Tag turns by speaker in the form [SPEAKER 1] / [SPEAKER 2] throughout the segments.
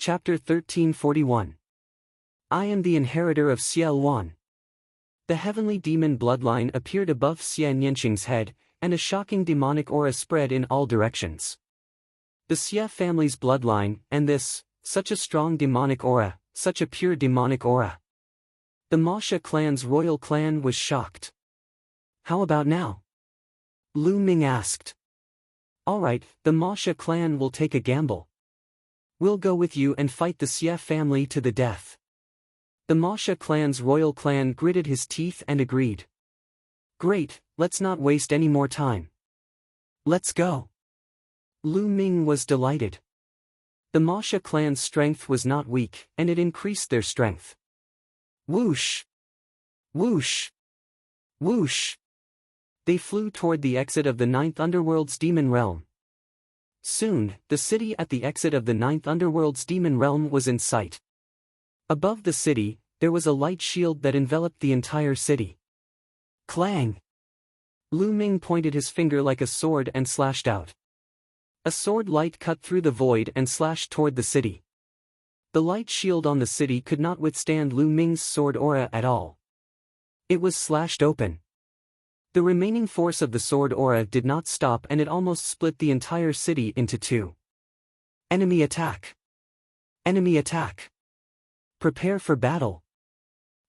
[SPEAKER 1] Chapter 1341. I am the inheritor of Xie Luan. The heavenly demon bloodline appeared above Xie Nianqing's head, and a shocking demonic aura spread in all directions. The Xie family's bloodline, and this, such a strong demonic aura, such a pure demonic aura. The Masha clan's royal clan was shocked. How about now? Lu Ming asked. All right, the Masha clan will take a gamble. We'll go with you and fight the Xie family to the death. The Masha clan's royal clan gritted his teeth and agreed. Great, let's not waste any more time. Let's go. Lu Ming was delighted. The Masha clan's strength was not weak, and it increased their strength. Whoosh! Whoosh! Whoosh! They flew toward the exit of the Ninth Underworld's demon realm. Soon, the city at the exit of the Ninth Underworld's demon realm was in sight. Above the city, there was a light shield that enveloped the entire city. Clang! Lu Ming pointed his finger like a sword and slashed out. A sword light cut through the void and slashed toward the city. The light shield on the city could not withstand Lu Ming's sword aura at all. It was slashed open. The remaining force of the sword aura did not stop, and it almost split the entire city into two. Enemy attack! Enemy attack! Prepare for battle!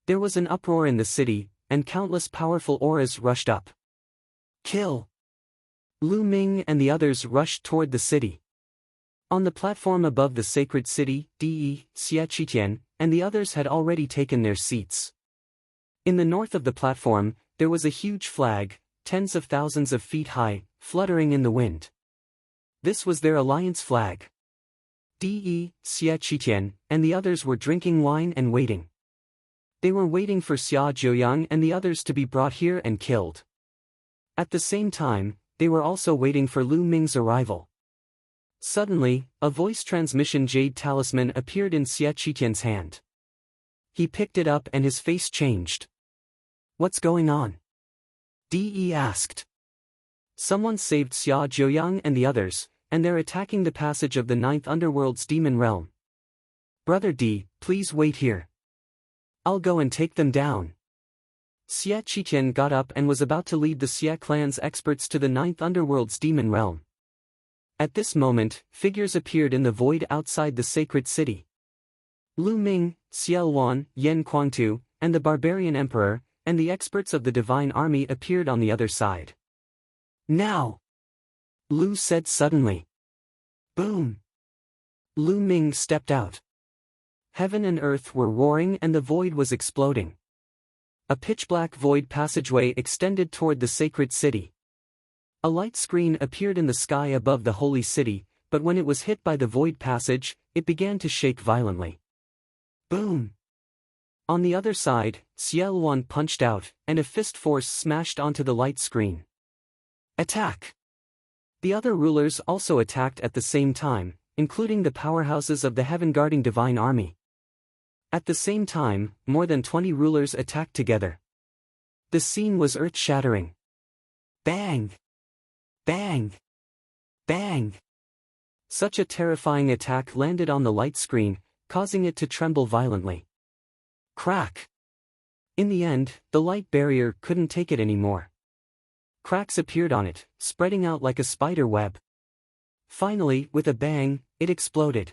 [SPEAKER 1] There was an uproar in the city, and countless powerful auras rushed up. Kill! Lu Ming and the others rushed toward the city. On the platform above the sacred city, Xie Qitian and the others had already taken their seats. In the north of the platform, there was a huge flag, tens of thousands of feet high, fluttering in the wind. This was their alliance flag. Xie Qitian and the others were drinking wine and waiting. They were waiting for Xia Jiuyang and the others to be brought here and killed. At the same time, they were also waiting for Lu Ming's arrival. Suddenly, a voice transmission jade talisman appeared in Xie Qitian's hand. He picked it up and his face changed. What's going on? De asked. Someone saved Xia Jiuyang and the others, and they're attacking the passage of the Ninth Underworld's demon realm. Brother D, please wait here. I'll go and take them down. Xie Qitian got up and was about to lead the Xie clan's experts to the Ninth Underworld's demon realm. At this moment, figures appeared in the void outside the sacred city. Lu Ming, Xie Luan, Yan Kuangtu, and the barbarian emperor, and the experts of the divine army appeared on the other side. Now! Lu said suddenly. Boom! Lu Ming stepped out. Heaven and earth were roaring and the void was exploding. A pitch-black void passageway extended toward the sacred city. A light screen appeared in the sky above the holy city, but when it was hit by the void passage, it began to shake violently. Boom! On the other side, Xie Luan punched out, and a fist force smashed onto the light screen. Attack! The other rulers also attacked at the same time, including the powerhouses of the heaven-guarding divine army. At the same time, more than 20 rulers attacked together. The scene was earth-shattering. Bang! Bang! Bang! Such a terrifying attack landed on the light screen, causing it to tremble violently. Crack! In the end, the light barrier couldn't take it anymore. Cracks appeared on it, spreading out like a spider web. Finally, with a bang, it exploded.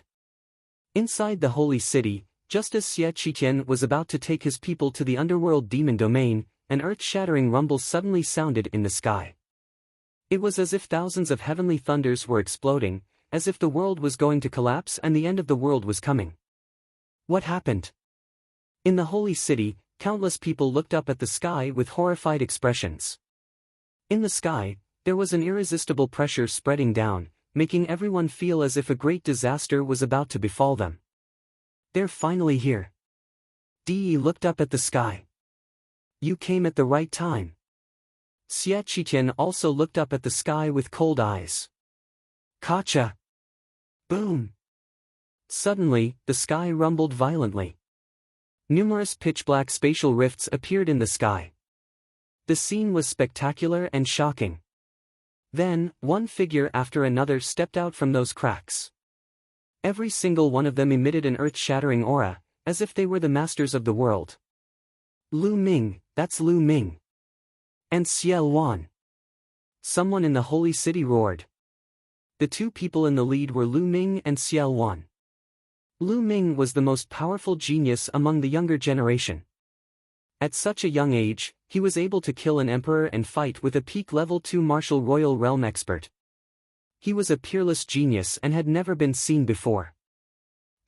[SPEAKER 1] Inside the holy city, just as Xie Qitian was about to take his people to the underworld demon domain, an earth-shattering rumble suddenly sounded in the sky. It was as if thousands of heavenly thunders were exploding, as if the world was going to collapse and the end of the world was coming. What happened? In the holy city, countless people looked up at the sky with horrified expressions. In the sky, there was an irresistible pressure spreading down, making everyone feel as if a great disaster was about to befall them. They're finally here. De looked up at the sky. You came at the right time. Xie Qitian also looked up at the sky with cold eyes. Kacha! Boom! Suddenly, the sky rumbled violently. Numerous pitch-black spatial rifts appeared in the sky. The scene was spectacular and shocking. Then, one figure after another stepped out from those cracks. Every single one of them emitted an earth-shattering aura, as if they were the masters of the world. Lu Ming, that's Lu Ming. And Xie Wan. Someone in the holy city roared. The two people in the lead were Lu Ming and Xie Wan. Lu Ming was the most powerful genius among the younger generation. At such a young age, he was able to kill an emperor and fight with a peak level 2 martial royal realm expert. He was a peerless genius and had never been seen before.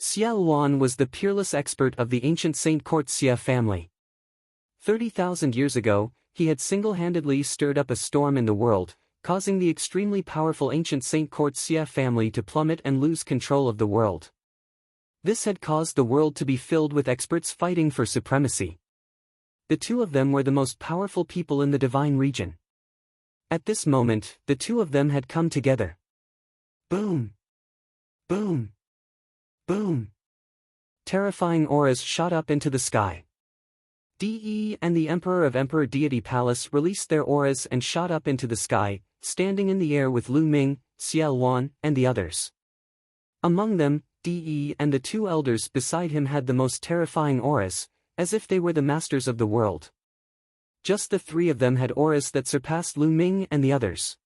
[SPEAKER 1] Xie Wan was the peerless expert of the ancient Saint Court Xie family. 30,000 years ago, he had single-handedly stirred up a storm in the world, causing the extremely powerful ancient Saint Court Xie family to plummet and lose control of the world. This had caused the world to be filled with experts fighting for supremacy. The two of them were the most powerful people in the divine region. At this moment, the two of them had come together. Boom! Boom! Boom! Terrifying auras shot up into the sky. De and the Emperor of Emperor Deity Palace released their auras and shot up into the sky, standing in the air with Lu Ming, Xie Wan, and the others. Among them, De and the two elders beside him had the most terrifying auras, as if they were the masters of the world. Just the three of them had auras that surpassed Lu Ming and the others.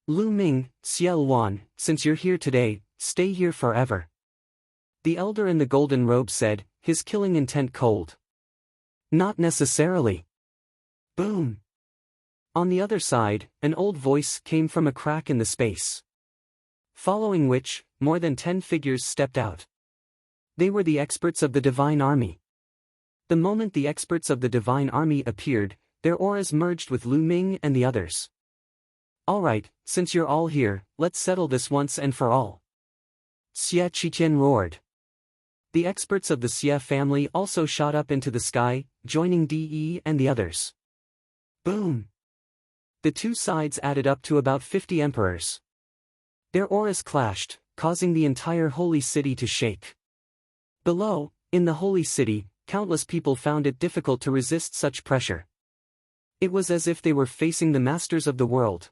[SPEAKER 1] Lu Ming, Xie Wan, since you're here today, stay here forever. The elder in the golden robe said, his killing intent cold. Not necessarily. Boom. On the other side, an old voice came from a crack in the space. Following which, more than 10 figures stepped out. They were the experts of the divine army. The moment the experts of the divine army appeared, their auras merged with Lu Ming and the others. Alright, since you're all here, let's settle this once and for all. Xie Qiqian roared. The experts of the Xie family also shot up into the sky, joining De and the others. Boom! The two sides added up to about 50 emperors. Their auras clashed, causing the entire holy city to shake. Below, in the holy city, countless people found it difficult to resist such pressure. It was as if they were facing the masters of the world.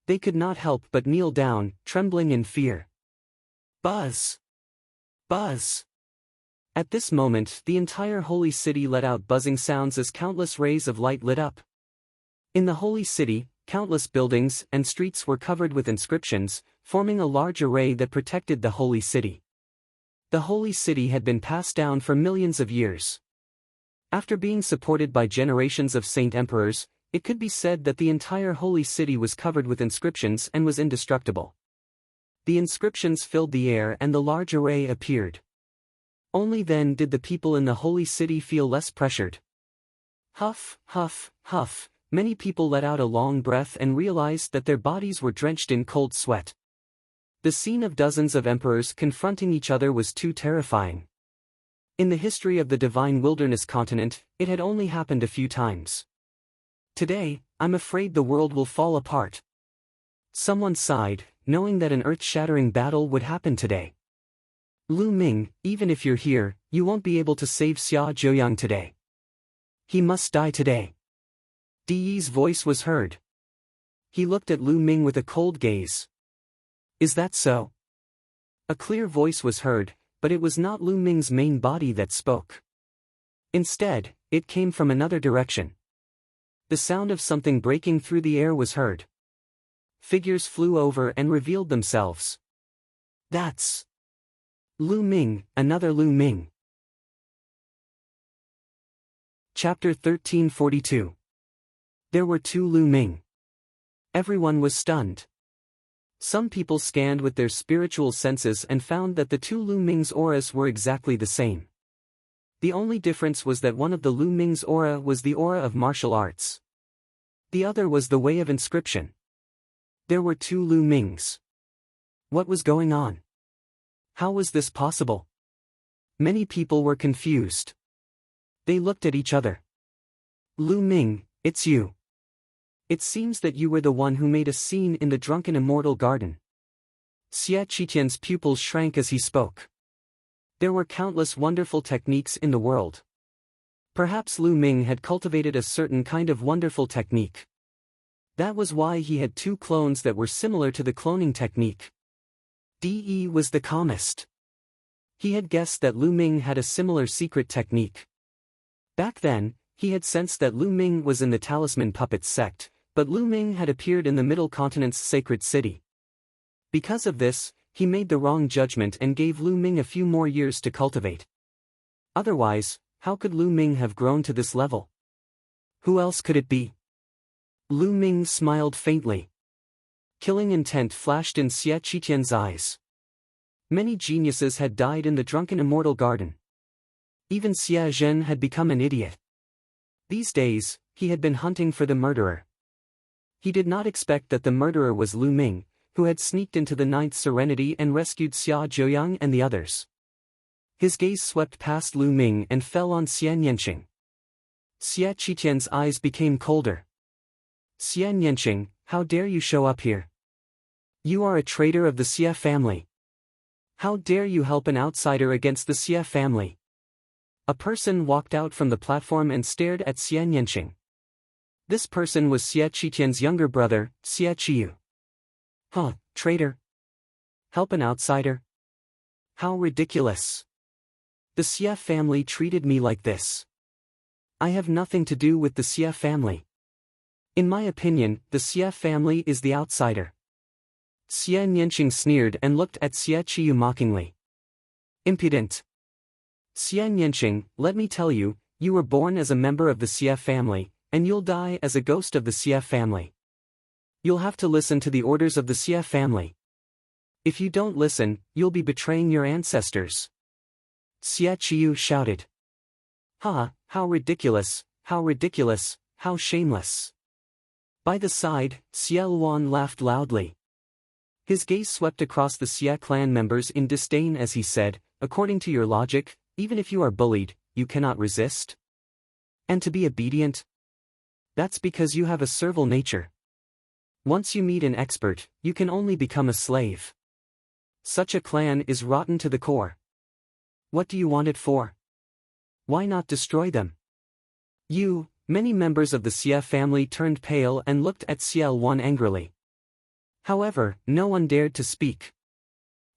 [SPEAKER 1] They could not help but kneel down, trembling in fear. Buzz! Buzz! At this moment, the entire holy city let out buzzing sounds as countless rays of light lit up. In the holy city, countless buildings and streets were covered with inscriptions, forming a large array that protected the holy city. The holy city had been passed down for millions of years. After being supported by generations of saint emperors, it could be said that the entire holy city was covered with inscriptions and was indestructible. The inscriptions filled the air and the large array appeared. Only then did the people in the holy city feel less pressured. Huff, huff, huff, many people let out a long breath and realized that their bodies were drenched in cold sweat. The scene of dozens of emperors confronting each other was too terrifying. In the history of the divine wilderness continent, it had only happened a few times. Today, I'm afraid the world will fall apart. Someone sighed, knowing that an earth-shattering battle would happen today. Lu Ming, even if you're here, you won't be able to save Xia Zheoyang today. He must die today. De's voice was heard. He looked at Lu Ming with a cold gaze. Is that so? A clear voice was heard, but it was not Lu Ming's main body that spoke. Instead, it came from another direction. The sound of something breaking through the air was heard. Figures flew over and revealed themselves. That's Lu Ming, another Lu Ming. Chapter 1342. There were two Lu Ming. Everyone was stunned. Some people scanned with their spiritual senses and found that the two Lu Ming's auras were exactly the same. The only difference was that one of the Lu Ming's aura was the aura of martial arts. The other was the way of inscription. There were two Lu Mings. What was going on? How was this possible? Many people were confused. They looked at each other. Lu Ming, it's you. It seems that you were the one who made a scene in the drunken immortal garden. Xie Qiqian's pupils shrank as he spoke. There were countless wonderful techniques in the world. Perhaps Lu Ming had cultivated a certain kind of wonderful technique. That was why he had two clones that were similar to the cloning technique. De was the calmest. He had guessed that Lu Ming had a similar secret technique. Back then, he had sensed that Lu Ming was in the Talisman Puppet sect, but Lu Ming had appeared in the Middle Continent's sacred city. Because of this, he made the wrong judgment and gave Lu Ming a few more years to cultivate. Otherwise, how could Lu Ming have grown to this level? Who else could it be? Lu Ming smiled faintly. Killing intent flashed in Xie Qitian's eyes. Many geniuses had died in the drunken immortal garden. Even Xie Zhen had become an idiot. These days, he had been hunting for the murderer. He did not expect that the murderer was Lu Ming, who had sneaked into the Ninth Serenity and rescued Xia Zhouyang and the others. His gaze swept past Lu Ming and fell on Xian Yanqing. Xie Qitian's eyes became colder. Xian Yanqing, how dare you show up here? You are a traitor of the Xie family. How dare you help an outsider against the Xie family? A person walked out from the platform and stared at Xian Yanqing. This person was Xie Qitian's younger brother, Xie Qiyu. Huh, traitor? Help an outsider? How ridiculous. The Xie family treated me like this. I have nothing to do with the Xie family. In my opinion, the Xie family is the outsider. Xian Yanqing sneered and looked at Xie Qiyu mockingly. Impudent. Xian Yanqing, let me tell you, you were born as a member of the Xie family, and you'll die as a ghost of the Xie family. You'll have to listen to the orders of the Xie family. If you don't listen, you'll be betraying your ancestors. Xie Qiyu shouted. Ha, how ridiculous, how shameless. By the side, Xie Luan laughed loudly. His gaze swept across the Xie clan members in disdain as he said, according to your logic, even if you are bullied, you cannot resist? And to be obedient? That's because you have a servile nature. Once you meet an expert, you can only become a slave. Such a clan is rotten to the core. What do you want it for? Why not destroy them? Many members of the Xie family turned pale and looked at Xie Luan angrily. However, no one dared to speak.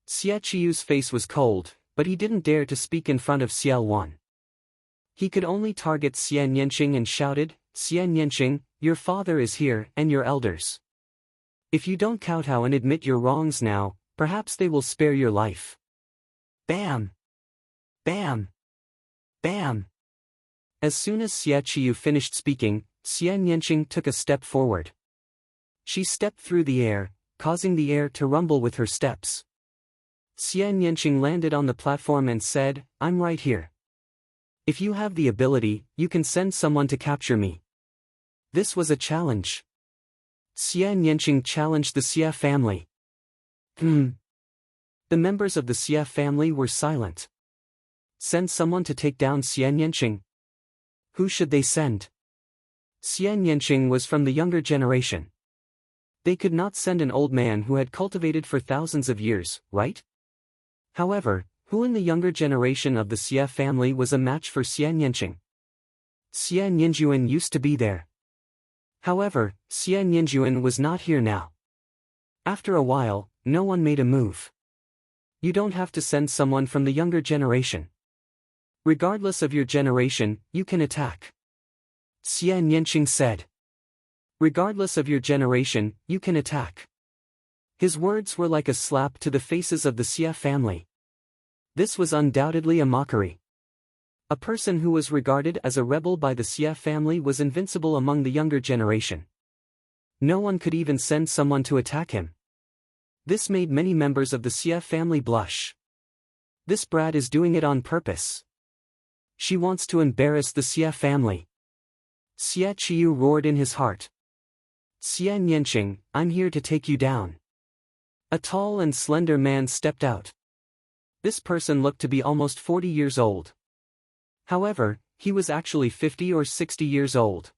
[SPEAKER 1] Xie Qiyu's face was cold, but he didn't dare to speak in front of Xie Luan. He could only target Xian Yanqing and shouted, Xian Yanqing, your father is here and your elders. If you don't kowtow and admit your wrongs now, perhaps they will spare your life. Bam! Bam! Bam! As soon as Xie Qiyu finished speaking, Xian Yanqing took a step forward. She stepped through the air, causing the air to rumble with her steps. Xian Yanqing landed on the platform and said, I'm right here. If you have the ability, you can send someone to capture me. This was a challenge. Xian Yanqing challenged the Xie family. The members of the Xie family were silent. Send someone to take down Xian Yanqing. Who should they send? Xian Yanqing was from the younger generation. They could not send an old man who had cultivated for thousands of years, right? However, who in the younger generation of the Xie family was a match for Xian Yanqing? Xian Yinjuan used to be there. However, Xian Yinjuan was not here now. After a while, no one made a move. You don't have to send someone from the younger generation. Regardless of your generation, you can attack. Xian Yanqing said. Regardless of your generation, you can attack. His words were like a slap to the faces of the Xie family. This was undoubtedly a mockery. A person who was regarded as a rebel by the Xie family was invincible among the younger generation. No one could even send someone to attack him. This made many members of the Xie family blush. This brat is doing it on purpose. She wants to embarrass the Xie family. Xie Qiyu roared in his heart. Xian Yanqing, I'm here to take you down. A tall and slender man stepped out. This person looked to be almost 40 years old. However, he was actually 50 or 60 years old.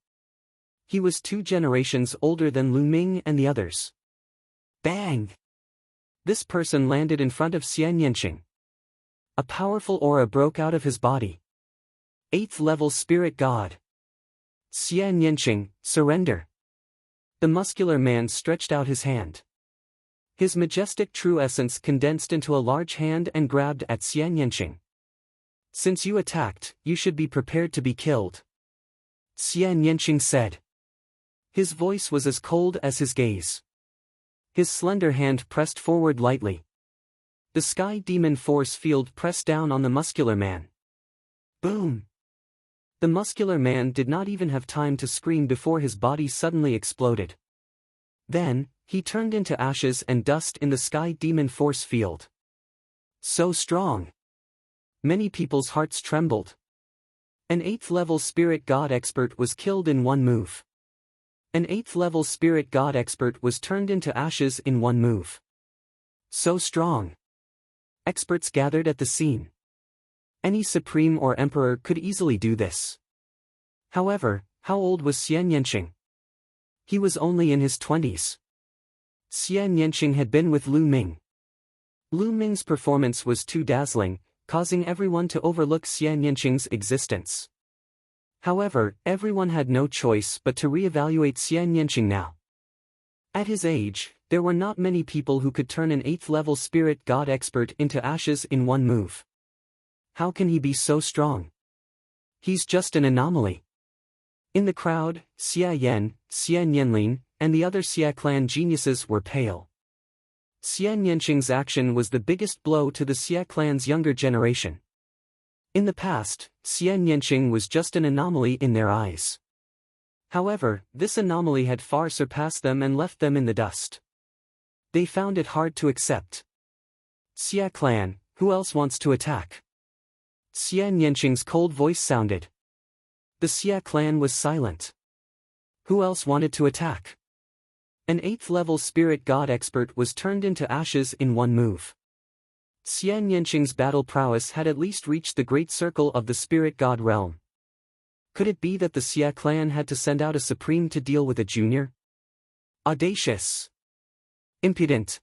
[SPEAKER 1] He was 2 generations older than Lu Ming and the others. Bang! This person landed in front of Xian Yanqing. A powerful aura broke out of his body. 8th level spirit god. Xian Yanqing, surrender. The muscular man stretched out his hand. His majestic true essence condensed into a large hand and grabbed at Xian Yanqing. Since you attacked, you should be prepared to be killed, Xian Yanqing said. His voice was as cold as his gaze. His slender hand pressed forward lightly. The sky demon force field pressed down on the muscular man. Boom! The muscular man did not even have time to scream before his body suddenly exploded. Then, he turned into ashes and dust in the sky demon force field. So strong! Many people's hearts trembled. An 8th-level spirit god expert was killed in one move. An 8th-level spirit god expert was turned into ashes in one move. So strong! Experts gathered at the scene. Any supreme or emperor could easily do this. However, how old was Xian Yanqing? He was only in his 20s. Xian Yanqing had been with Lu Ming. Lu Ming's performance was too dazzling, causing everyone to overlook Xian Yanqing's existence. However, everyone had no choice but to re-evaluate Xian Yanqing now. At his age, there were not many people who could turn an 8th-level spirit god expert into ashes in one move. How can he be so strong? He's just an anomaly. In the crowd, Xia Yan, Xian Yanlin, and the other Xia clan geniuses were pale. Xian Yanqing's action was the biggest blow to the Xia clan's younger generation. In the past, Xian Yanqing was just an anomaly in their eyes. However, this anomaly had far surpassed them and left them in the dust. They found it hard to accept. Xia clan, who else wants to attack? Xian Yanqing's cold voice sounded. The Xia clan was silent. Who else wanted to attack? An 8th-level spirit god expert was turned into ashes in one move. Xian Yanqing's battle prowess had at least reached the great circle of the spirit god realm. Could it be that the Xia clan had to send out a supreme to deal with a junior? Audacious! Impudent!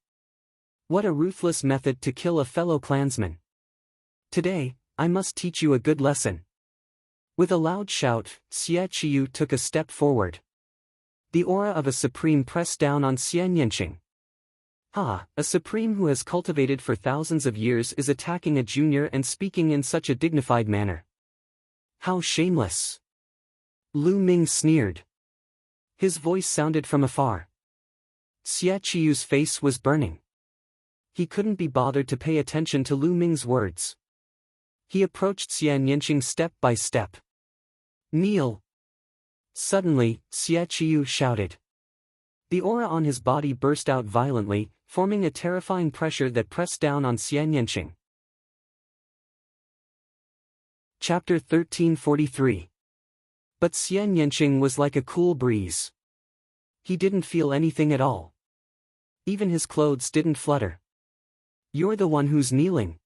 [SPEAKER 1] What a ruthless method to kill a fellow clansman. Today, I must teach you a good lesson. With a loud shout, Xie Qiyu took a step forward. The aura of a supreme pressed down on Xian Yanqing. A supreme who has cultivated for thousands of years is attacking a junior and speaking in such a dignified manner. How shameless! Lu Ming sneered. His voice sounded from afar. Xie Qiyu's face was burning. He couldn't be bothered to pay attention to Lu Ming's words. He approached Xian Yanqing step by step. Kneel! Suddenly, Xie Qiyu shouted. The aura on his body burst out violently, forming a terrifying pressure that pressed down on Xian Yanqing. Chapter 1343. But Xian Yanqing was like a cool breeze. He didn't feel anything at all. Even his clothes didn't flutter. You're the one who's kneeling.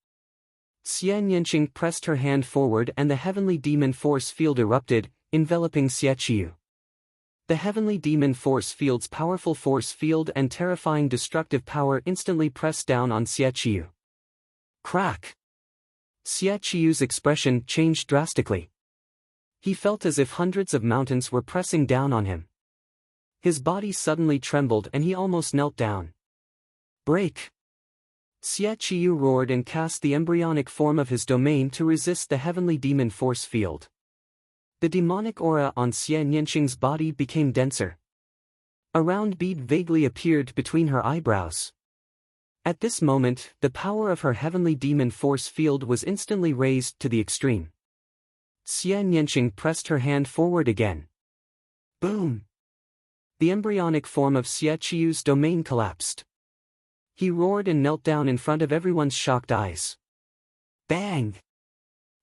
[SPEAKER 1] Xian Yanqing pressed her hand forward and the heavenly demon force field erupted, enveloping Xie Qiyu. The heavenly demon force field's powerful force field and terrifying destructive power instantly pressed down on Xie Qiyu. Crack! Xie Qiyu's expression changed drastically. He felt as if hundreds of mountains were pressing down on him. His body suddenly trembled and he almost knelt down. Break! Xie Qiyu roared and cast the embryonic form of his domain to resist the heavenly demon force field. The demonic aura on Xian Yanqing's body became denser. A round bead vaguely appeared between her eyebrows. At this moment, the power of her heavenly demon force field was instantly raised to the extreme. Xian Yanqing pressed her hand forward again. Boom! The embryonic form of Xie Qiyu's domain collapsed. He roared and knelt down in front of everyone's shocked eyes. Bang!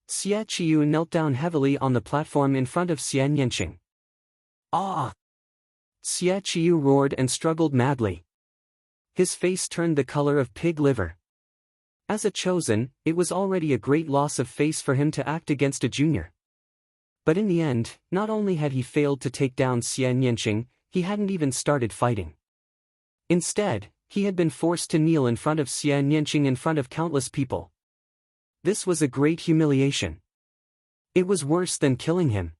[SPEAKER 1] Xie Qiyu knelt down heavily on the platform in front of Xian Yanqing. Ah! Xie Qiyu roared and struggled madly. His face turned the color of pig liver. As a chosen, it was already a great loss of face for him to act against a junior. But in the end, not only had he failed to take down Xian Yanqing, he hadn't even started fighting. Instead, he had been forced to kneel in front of Xian Yanqing in front of countless people. This was a great humiliation. It was worse than killing him.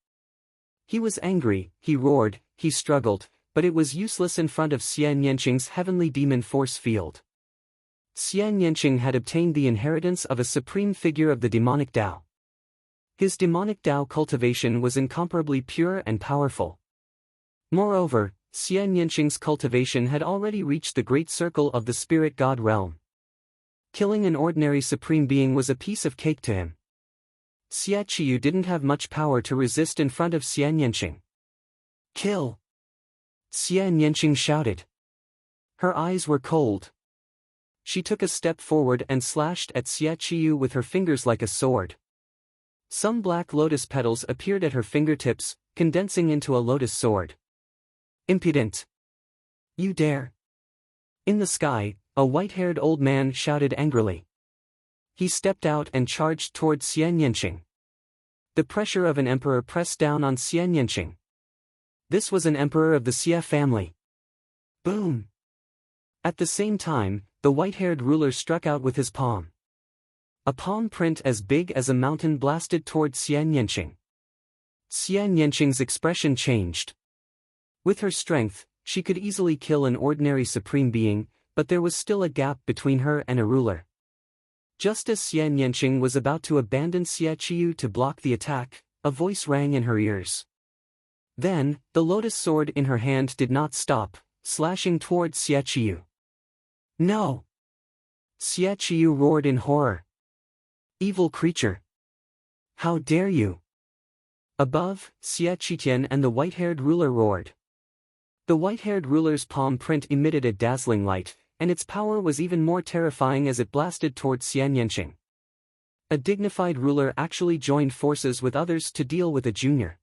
[SPEAKER 1] He was angry, he roared, he struggled, but it was useless in front of Xian Yanqing's heavenly demon force field. Xian Yanqing had obtained the inheritance of a supreme figure of the demonic Tao. His demonic Tao cultivation was incomparably pure and powerful. Moreover, Xian Yanqing's cultivation had already reached the great circle of the spirit god realm. Killing an ordinary supreme being was a piece of cake to him. Xia Qiyu didn't have much power to resist in front of Xian Yanqing. "Kill!" Xian Yanqing shouted. Her eyes were cold. She took a step forward and slashed at Xia Qiyu with her fingers like a sword. Some black lotus petals appeared at her fingertips, condensing into a lotus sword. "Impudent! You dare!" In the sky, a white-haired old man shouted angrily. He stepped out and charged toward Xian Yanqing. The pressure of an emperor pressed down on Xian Yanqing. This was an emperor of the Xia family. Boom! At the same time, the white-haired ruler struck out with his palm. A palm print as big as a mountain blasted toward Xian Yanqing. Xian Yanqing's expression changed. With her strength, she could easily kill an ordinary supreme being, but there was still a gap between her and a ruler. Just as Xian Yanqing was about to abandon Xia Qiyu to block the attack, a voice rang in her ears. Then, the lotus sword in her hand did not stop, slashing toward Xia Qiyu. "No!" Xia Qiyu roared in horror. "Evil creature! How dare you!" Above, Xia Qitian and the white-haired ruler roared. The white-haired ruler's palm print emitted a dazzling light, and its power was even more terrifying as it blasted toward Xian Yanqing. A dignified ruler actually joined forces with others to deal with a junior.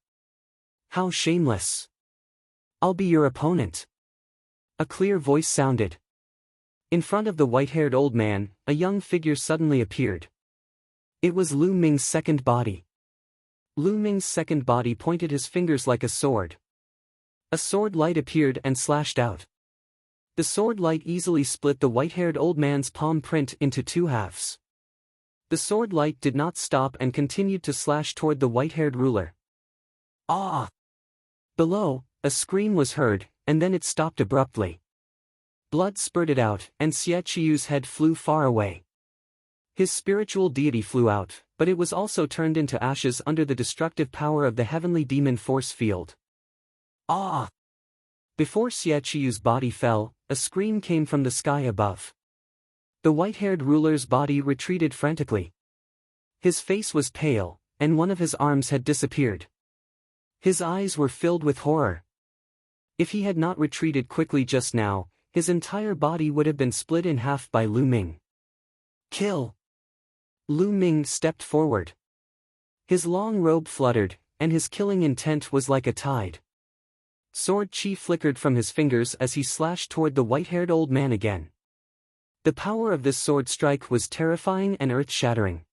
[SPEAKER 1] How shameless! "I'll be your opponent." A clear voice sounded. In front of the white-haired old man, a young figure suddenly appeared. It was Lu Ming's second body. Lu Ming's second body pointed his fingers like a sword. A sword light appeared and slashed out. The sword light easily split the white-haired old man's palm print into two halves. The sword light did not stop and continued to slash toward the white-haired ruler. "Ah!" Below, a scream was heard, and then it stopped abruptly. Blood spurted out, and Xia Qiyu's head flew far away. His spiritual deity flew out, but it was also turned into ashes under the destructive power of the heavenly demon force field. "Ah!" Before Xia Qiyu's body fell, a scream came from the sky above. The white-haired ruler's body retreated frantically. His face was pale, and one of his arms had disappeared. His eyes were filled with horror. If he had not retreated quickly just now, his entire body would have been split in half by Lu Ming. "Kill!" Lu Ming stepped forward. His long robe fluttered, and his killing intent was like a tide. Sword chi flickered from his fingers as he slashed toward the white-haired old man again. The power of this sword strike was terrifying and earth-shattering.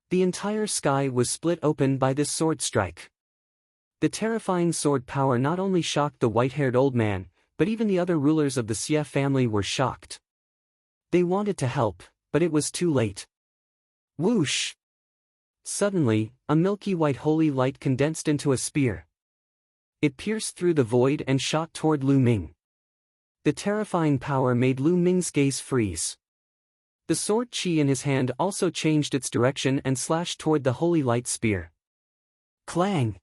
[SPEAKER 1] The entire sky was split open by this sword strike. The terrifying sword power not only shocked the white-haired old man, but even the other rulers of the Xia family were shocked. They wanted to help, but it was too late. Whoosh! Suddenly, a milky white holy light condensed into a spear. It pierced through the void and shot toward Lu Ming. The terrifying power made Lu Ming's gaze freeze. The sword chi in his hand also changed its direction and slashed toward the holy light spear. Clang!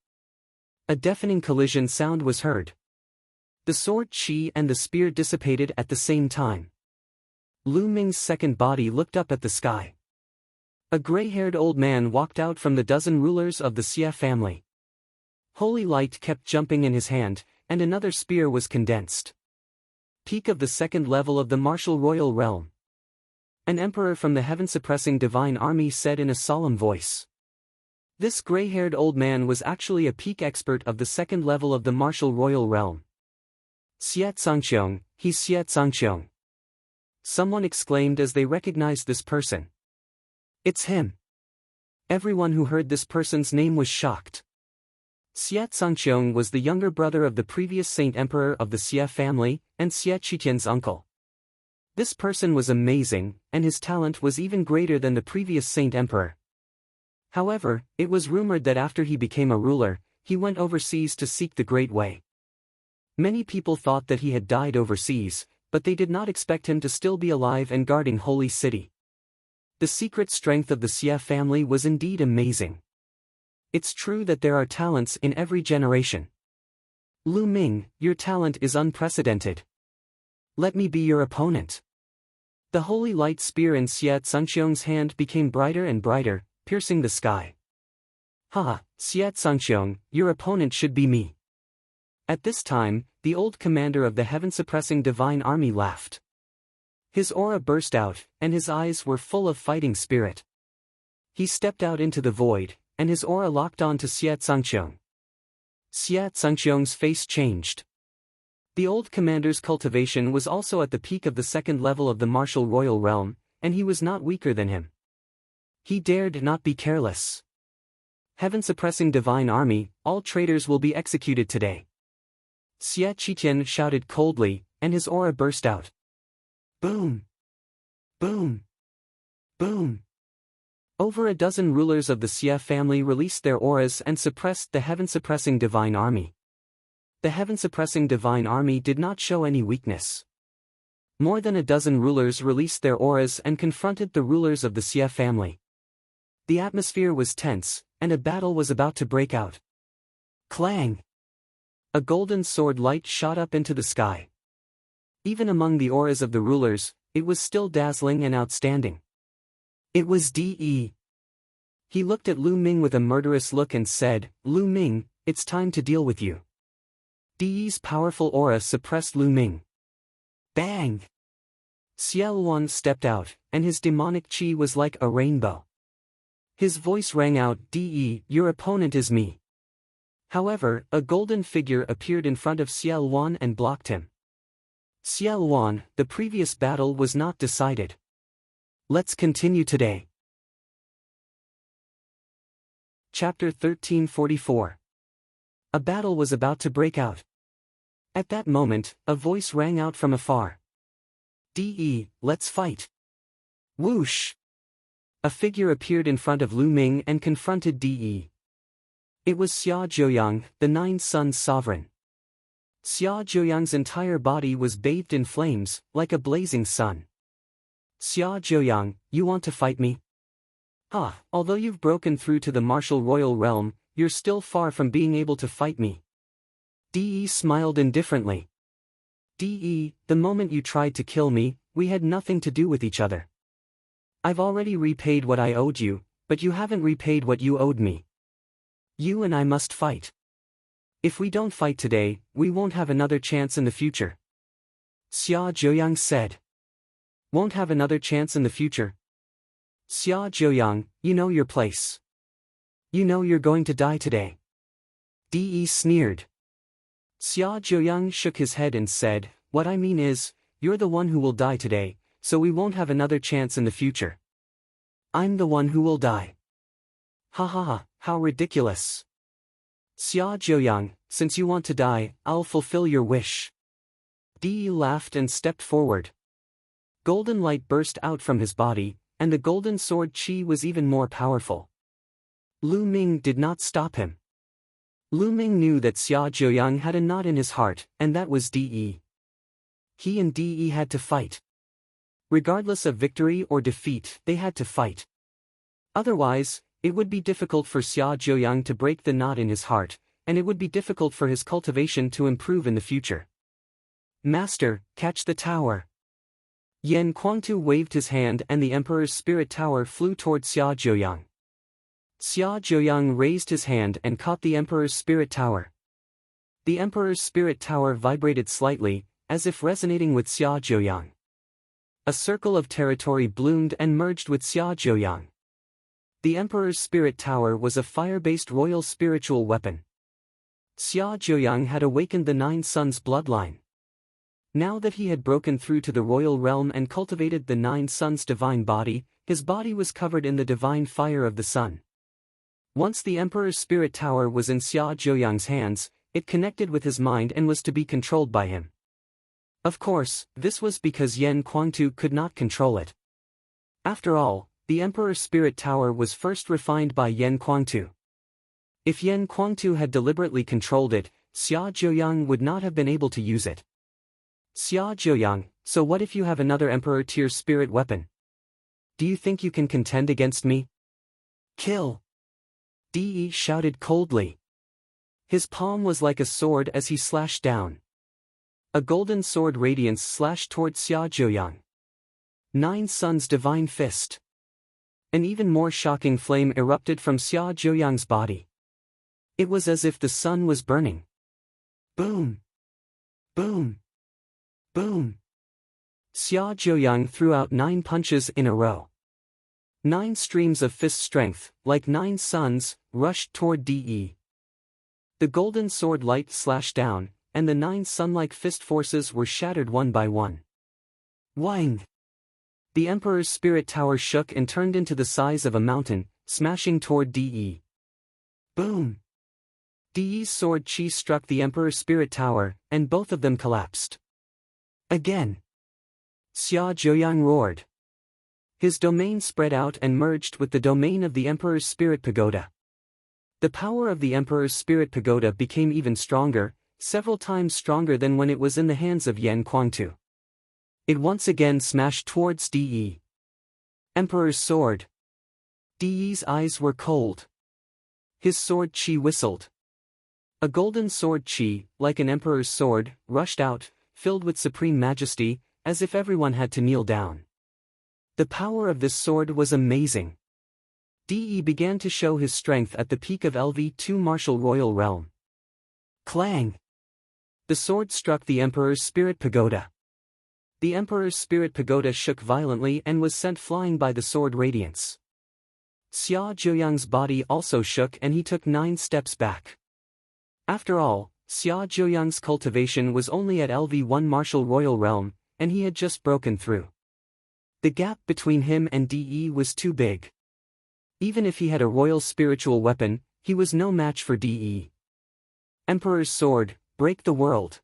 [SPEAKER 1] A deafening collision sound was heard. The sword chi and the spear dissipated at the same time. Lu Ming's second body looked up at the sky. A gray-haired old man walked out from the dozen rulers of the Xia family. Holy light kept jumping in his hand, and another spear was condensed. Peak of the second level of the martial royal realm. An emperor from the heaven-suppressing divine army said in a solemn voice. This gray-haired old man was actually a peak expert of the second level of the martial royal realm. Xia Zhangqiong, he's Xia Zhangqiong. Someone exclaimed as they recognized this person. It's him. Everyone who heard this person's name was shocked. Xia Zhangqiong was the younger brother of the previous Saint Emperor of the Xia family, and Xia Qitian's uncle. This person was amazing, and his talent was even greater than the previous Saint Emperor. However, it was rumored that after he became a ruler, he went overseas to seek the Great Way. Many people thought that he had died overseas, but they did not expect him to still be alive and guarding Holy City. The secret strength of the Xie family was indeed amazing. It's true that there are talents in every generation. Lu Ming, your talent is unprecedented. Let me be your opponent. The holy light spear in Xie Zhangxiong's hand became brighter and brighter, piercing the sky. Ha, Xie Zhangxiong, your opponent should be me. At this time, the old commander of the heaven-suppressing divine army laughed. His aura burst out, and his eyes were full of fighting spirit. He stepped out into the void, and his aura locked on to Xie Zhangxiong. Xie Zhangxiong's face changed. The old commander's cultivation was also at the peak of the second level of the martial royal realm, and he was not weaker than him. He dared not be careless. Heaven-suppressing divine army, all traitors will be executed today. Xie Qitian shouted coldly, and his aura burst out. Boom! Boom! Boom! Over a dozen rulers of the Xie family released their auras and suppressed the heaven-suppressing divine army. The heaven-suppressing divine army did not show any weakness. More than a dozen rulers released their auras and confronted the rulers of the Xie family. The atmosphere was tense, and a battle was about to break out. Clang! A golden sword light shot up into the sky. Even among the auras of the rulers, it was still dazzling and outstanding. It was De. He looked at Lu Ming with a murderous look and said, Lu Ming, it's time to deal with you. De's powerful aura suppressed Lu Ming. Bang! Xie Luan stepped out, and his demonic qi was like a rainbow. His voice rang out, De, your opponent is me. However, a golden figure appeared in front of Xie Luan and blocked him. Xie Luan, the previous battle was not decided. Let's continue today. Chapter 1344. A battle was about to break out. At that moment, a voice rang out from afar. De, let's fight. Whoosh! A figure appeared in front of Lu Ming and confronted De. It was Xia Zhouyang, the Nine Suns sovereign. Xia Zhouyang's entire body was bathed in flames, like a blazing sun. Xia Zhouyang, you want to fight me? Ah, although you've broken through to the martial royal realm, you're still far from being able to fight me. De smiled indifferently. De, the moment you tried to kill me, we had nothing to do with each other. I've already repaid what I owed you, but you haven't repaid what you owed me. You and I must fight. If we don't fight today, we won't have another chance in the future. Xia Zhouyang said. Won't have another chance in the future? Xia Zhouyang, you know your place. You know you're going to die today. De sneered. Xia Zhouyang shook his head and said, what I mean is, you're the one who will die today, so we won't have another chance in the future. I'm the one who will die. Ha ha ha, how ridiculous. Xia Zhouyang, since you want to die, I'll fulfill your wish. De laughed and stepped forward. Golden light burst out from his body, and the golden sword qi was even more powerful. Lu Ming did not stop him. Lu Ming knew that Xia Zhouyang had a knot in his heart, and that was De. He and De had to fight. Regardless of victory or defeat, they had to fight. Otherwise, it would be difficult for Xia Zhouyang to break the knot in his heart, and it would be difficult for his cultivation to improve in the future. Master, catch the tower. Yan Kuangtu waved his hand and the Emperor's spirit tower flew toward Xia Zhouyang. Xia Zhouyang raised his hand and caught the Emperor's spirit tower. The Emperor's spirit tower vibrated slightly, as if resonating with Xia Zhouyang. A circle of territory bloomed and merged with Xia Zhouyang. The Emperor's spirit tower was a fire-based royal spiritual weapon. Xia Zhouyang had awakened the Nine Suns bloodline. Now that he had broken through to the royal realm and cultivated the Nine Suns' divine body, his body was covered in the divine fire of the sun. Once the Emperor's spirit tower was in Xia Zhouyang's hands, it connected with his mind and was to be controlled by him. Of course, this was because Yan Kuangtu could not control it. After all, the Emperor's spirit tower was first refined by Yan Kuangtu. If Yan Kuangtu had deliberately controlled it, Xia Zhouyang would not have been able to use it. Xia Zhouyang, so what if you have another Emperor-tier spirit weapon? Do you think you can contend against me? Kill! De shouted coldly. His palm was like a sword as he slashed down. A golden sword radiance slashed toward Xia Zhouyang. Nine Suns' divine fist. An even more shocking flame erupted from Xia Zhouyang's body. It was as if the sun was burning. Boom! Boom! Boom! Xia Zhouyang threw out 9 punches in a row. 9 streams of fist strength, like 9 suns, rushed toward De. The golden sword light slashed down, and the 9 sun-like fist forces were shattered one by one. Wang! The Emperor's spirit tower shook and turned into the size of a mountain, smashing toward De. Boom! De's sword chi struck the Emperor's spirit tower, and both of them collapsed. Again! Xia Zhouyang roared. His domain spread out and merged with the domain of the Emperor's spirit pagoda. The power of the Emperor's spirit pagoda became even stronger, several times stronger than when it was in the hands of Yan Kuangtu. It once again smashed towards De. Emperor's sword. De's eyes were cold. His sword chi whistled. A golden sword chi, like an emperor's sword, rushed out, filled with supreme majesty, as if everyone had to kneel down. The power of this sword was amazing. De began to show his strength at the peak of LV2 martial royal realm. Clang! The sword struck the Emperor's spirit pagoda. The Emperor's spirit pagoda shook violently and was sent flying by the sword radiance. Xia Zhouyang's body also shook and he took 9 steps back. After all, Xia Zhouyang's cultivation was only at LV1 martial royal realm, and he had just broken through. The gap between him and De was too big. Even if he had a royal spiritual weapon, he was no match for De. Emperor's sword, break the world.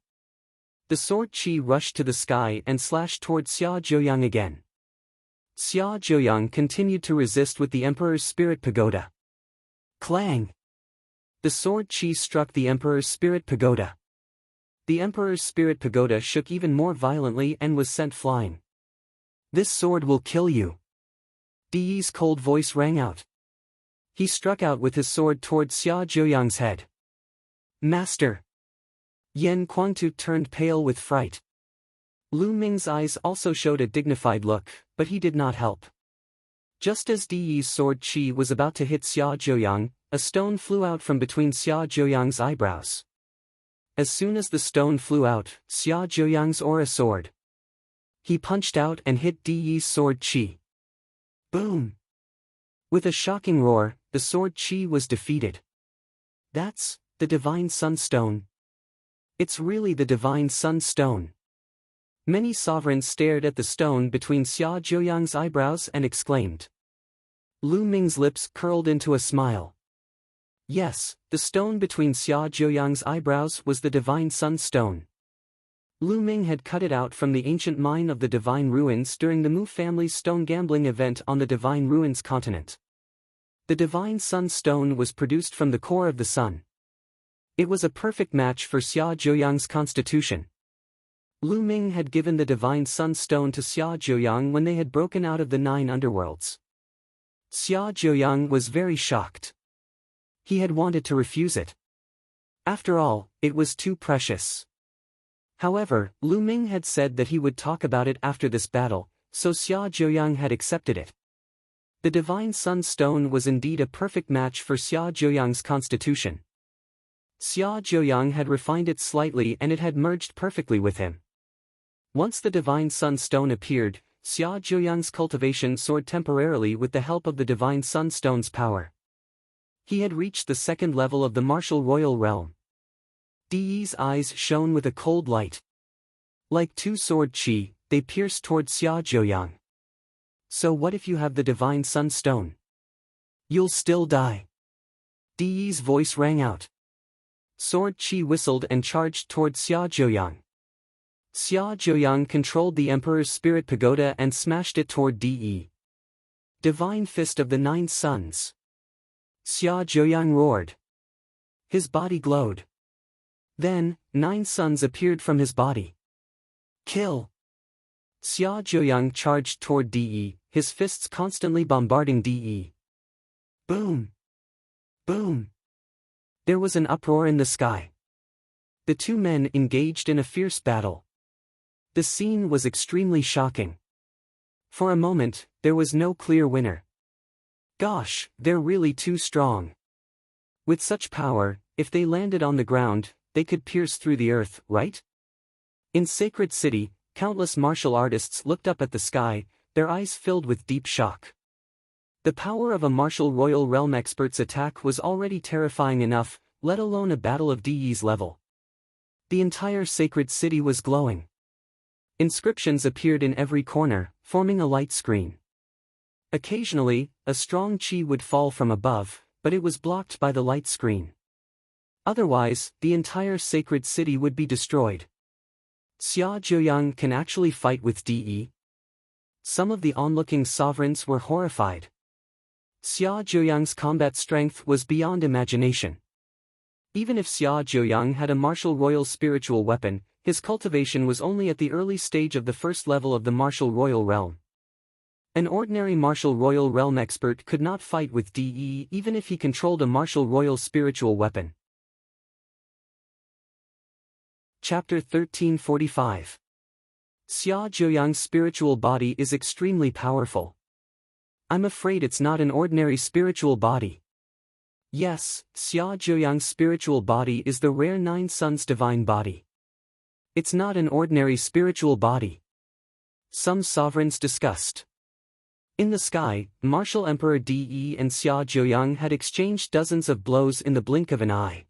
[SPEAKER 1] The sword chi rushed to the sky and slashed toward Xia Zhouyang again. Xia Zhouyang continued to resist with the Emperor's spirit pagoda. Clang! The sword chi struck the Emperor's spirit pagoda. The Emperor's spirit pagoda shook even more violently and was sent flying. This sword will kill you. De's cold voice rang out. He struck out with his sword toward Xia Zhouyang's head. Master! Yan Kuangtu turned pale with fright. Lu Ming's eyes also showed a dignified look, but he did not help. Just as De's sword chi was about to hit Xia Zhouyang, a stone flew out from between Xia Zhouyang's eyebrows. As soon as the stone flew out, Xia Zhouyang's aura soared. He punched out and hit De's sword chi. Boom! With a shocking roar, the sword chi was defeated. That's the Divine Sunstone. It's really the Divine Sunstone. Many sovereigns stared at the stone between Xia Zhouyang's eyebrows and exclaimed. Lu Ming's lips curled into a smile. Yes, the stone between Xia Zhouyang's eyebrows was the Divine Sunstone. Lu Ming had cut it out from the ancient mine of the Divine Ruins during the Mu family's stone gambling event on the Divine Ruins continent. The Divine Sunstone was produced from the core of the sun. It was a perfect match for Xia Zhouyang's constitution. Lu Ming had given the Divine Sunstone to Xia Zhouyang when they had broken out of the 9 underworlds. Xia Zhouyang was very shocked. He had wanted to refuse it. After all, it was too precious. However, Lu Ming had said that he would talk about it after this battle, so Xia Zhouyang had accepted it. The Divine Sunstone was indeed a perfect match for Xia Zhouyang's constitution. Xia Zhouyang had refined it slightly and it had merged perfectly with him. Once the Divine Sunstone appeared, Xia Zhouyang's cultivation soared temporarily with the help of the Divine Sunstone's power. He had reached the 2nd level of the martial royal realm. De's eyes shone with a cold light. Like 2 sword chi, they pierced toward Xia Zhouyang. So what if you have the Divine Sunstone? You'll still die. De's voice rang out. Sword chi whistled and charged toward Xia Zhouyang. Xia Zhouyang controlled the Emperor's spirit pagoda and smashed it toward De. Divine Fist of the 9 Suns. Xia Zhouyang roared. His body glowed. Then, 9 suns appeared from his body. Kill! Xia Zheoyang charged toward De, his fists constantly bombarding De. Boom! Boom! There was an uproar in the sky. The two men engaged in a fierce battle. The scene was extremely shocking. For a moment, there was no clear winner. Gosh, they're really too strong. With such power, if they landed on the ground, they could pierce through the earth, right? In Sacred City, countless martial artists looked up at the sky, their eyes filled with deep shock. The power of a martial royal realm expert's attack was already terrifying enough, let alone a battle of De's level. The entire Sacred City was glowing. Inscriptions appeared in every corner, forming a light screen. Occasionally, a strong chi would fall from above, but it was blocked by the light screen. Otherwise, the entire Sacred City would be destroyed. Xia Zheoyang can actually fight with De? Some of the onlooking sovereigns were horrified. Xia Zheoyang's combat strength was beyond imagination. Even if Xia Zheoyang had a martial royal spiritual weapon, his cultivation was only at the early stage of the first level of the martial royal realm. An ordinary martial royal realm expert could not fight with De even if he controlled a martial royal spiritual weapon. Chapter 1345. Xia Zheoyang's spiritual body is extremely powerful. I'm afraid it's not an ordinary spiritual body. Yes, Xia Zheoyang's spiritual body is the rare 9 suns divine body. It's not an ordinary spiritual body. Some sovereigns discussed. In the sky, Martial Emperor De and Xia Zheoyang had exchanged dozens of blows in the blink of an eye.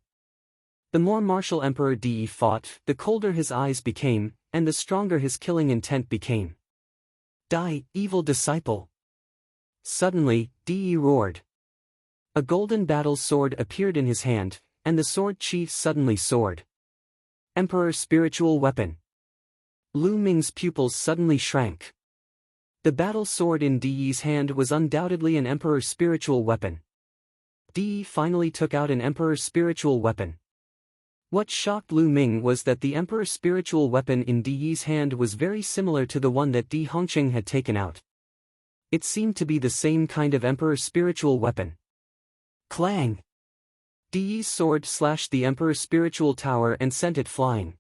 [SPEAKER 1] The more Martial Emperor De fought, the colder his eyes became, and the stronger his killing intent became. Die, evil disciple! Suddenly, De roared. A golden battle sword appeared in his hand, and the sword chief suddenly soared. Emperor spiritual weapon. Lu Ming's pupils suddenly shrank. The battle sword in De's hand was undoubtedly an emperor's spiritual weapon. De finally took out an emperor's spiritual weapon. What shocked Lu Ming was that the emperor's spiritual weapon in De's hand was very similar to the one that De Hongqing had taken out. It seemed to be the same kind of emperor's spiritual weapon. Clang! De's sword slashed the emperor's spiritual tower and sent it flying.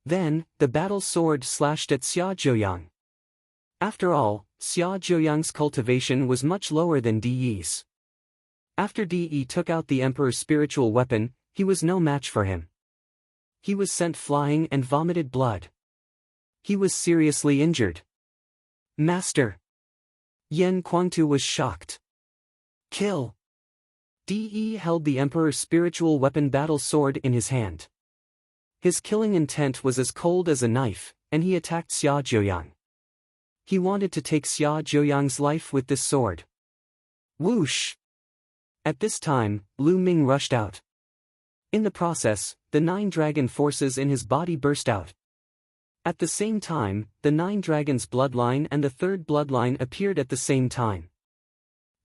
[SPEAKER 1] Then, the battle sword slashed at Xia Zheoyang. After all, Xia Zheoyang's cultivation was much lower than De's. After De took out the emperor's spiritual weapon, he was no match for him. He was sent flying and vomited blood. He was seriously injured. Master! Yan Kuangtu was shocked. Kill! De held the emperor's spiritual weapon battle sword in his hand. His killing intent was as cold as a knife, and he attacked Xia Zheoyang. He wanted to take Xia Zheoyang's life with this sword. Whoosh! At this time, Lu Ming rushed out. In the process, the 9 dragon forces in his body burst out. At the same time, the 9 dragons' bloodline and the 3rd bloodline appeared at the same time.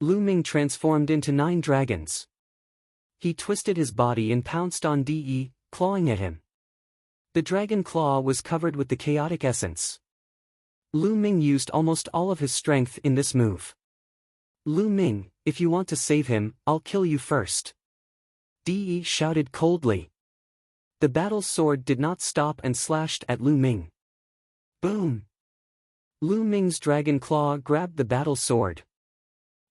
[SPEAKER 1] Lu Ming transformed into 9 dragons. He twisted his body and pounced on De, clawing at him. The dragon claw was covered with the chaotic essence. Lu Ming used almost all of his strength in this move. Lu Ming, if you want to save him, I'll kill you first. De shouted coldly. The battle sword did not stop and slashed at Lu Ming. Boom! Lu Ming's dragon claw grabbed the battle sword.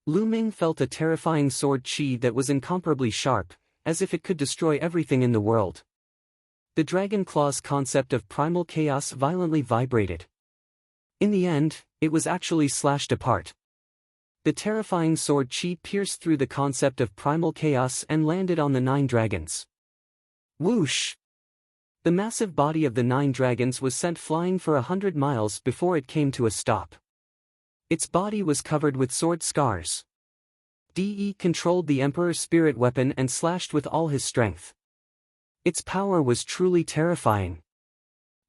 [SPEAKER 1] Lu Ming felt a terrifying sword chi that was incomparably sharp, as if it could destroy everything in the world. The dragon claw's concept of primal chaos violently vibrated. In the end, it was actually slashed apart. The terrifying sword chi pierced through the concept of primal chaos and landed on the 9 dragons. Whoosh! The massive body of the 9 dragons was sent flying for 100 miles before it came to a stop. Its body was covered with sword scars. De controlled the Emperor's spirit weapon and slashed with all his strength. Its power was truly terrifying.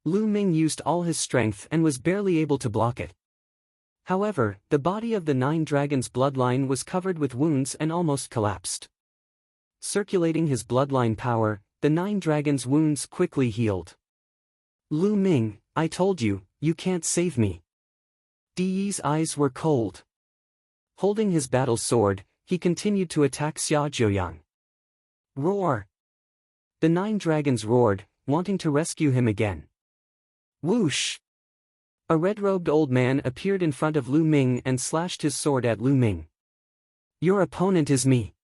[SPEAKER 1] Lu Ming used all his strength and was barely able to block it. However, the body of the 9 dragons' bloodline was covered with wounds and almost collapsed. Circulating his bloodline power, the 9 dragons' wounds quickly healed. Lu Ming, I told you, you can't save me. Di's eyes were cold. Holding his battle sword, he continued to attack Xia Zhuoyang. Roar! The 9 dragons roared, wanting to rescue him again. Whoosh! A red-robed old man appeared in front of Lu Ming and slashed his sword at Lu Ming. Your opponent is me.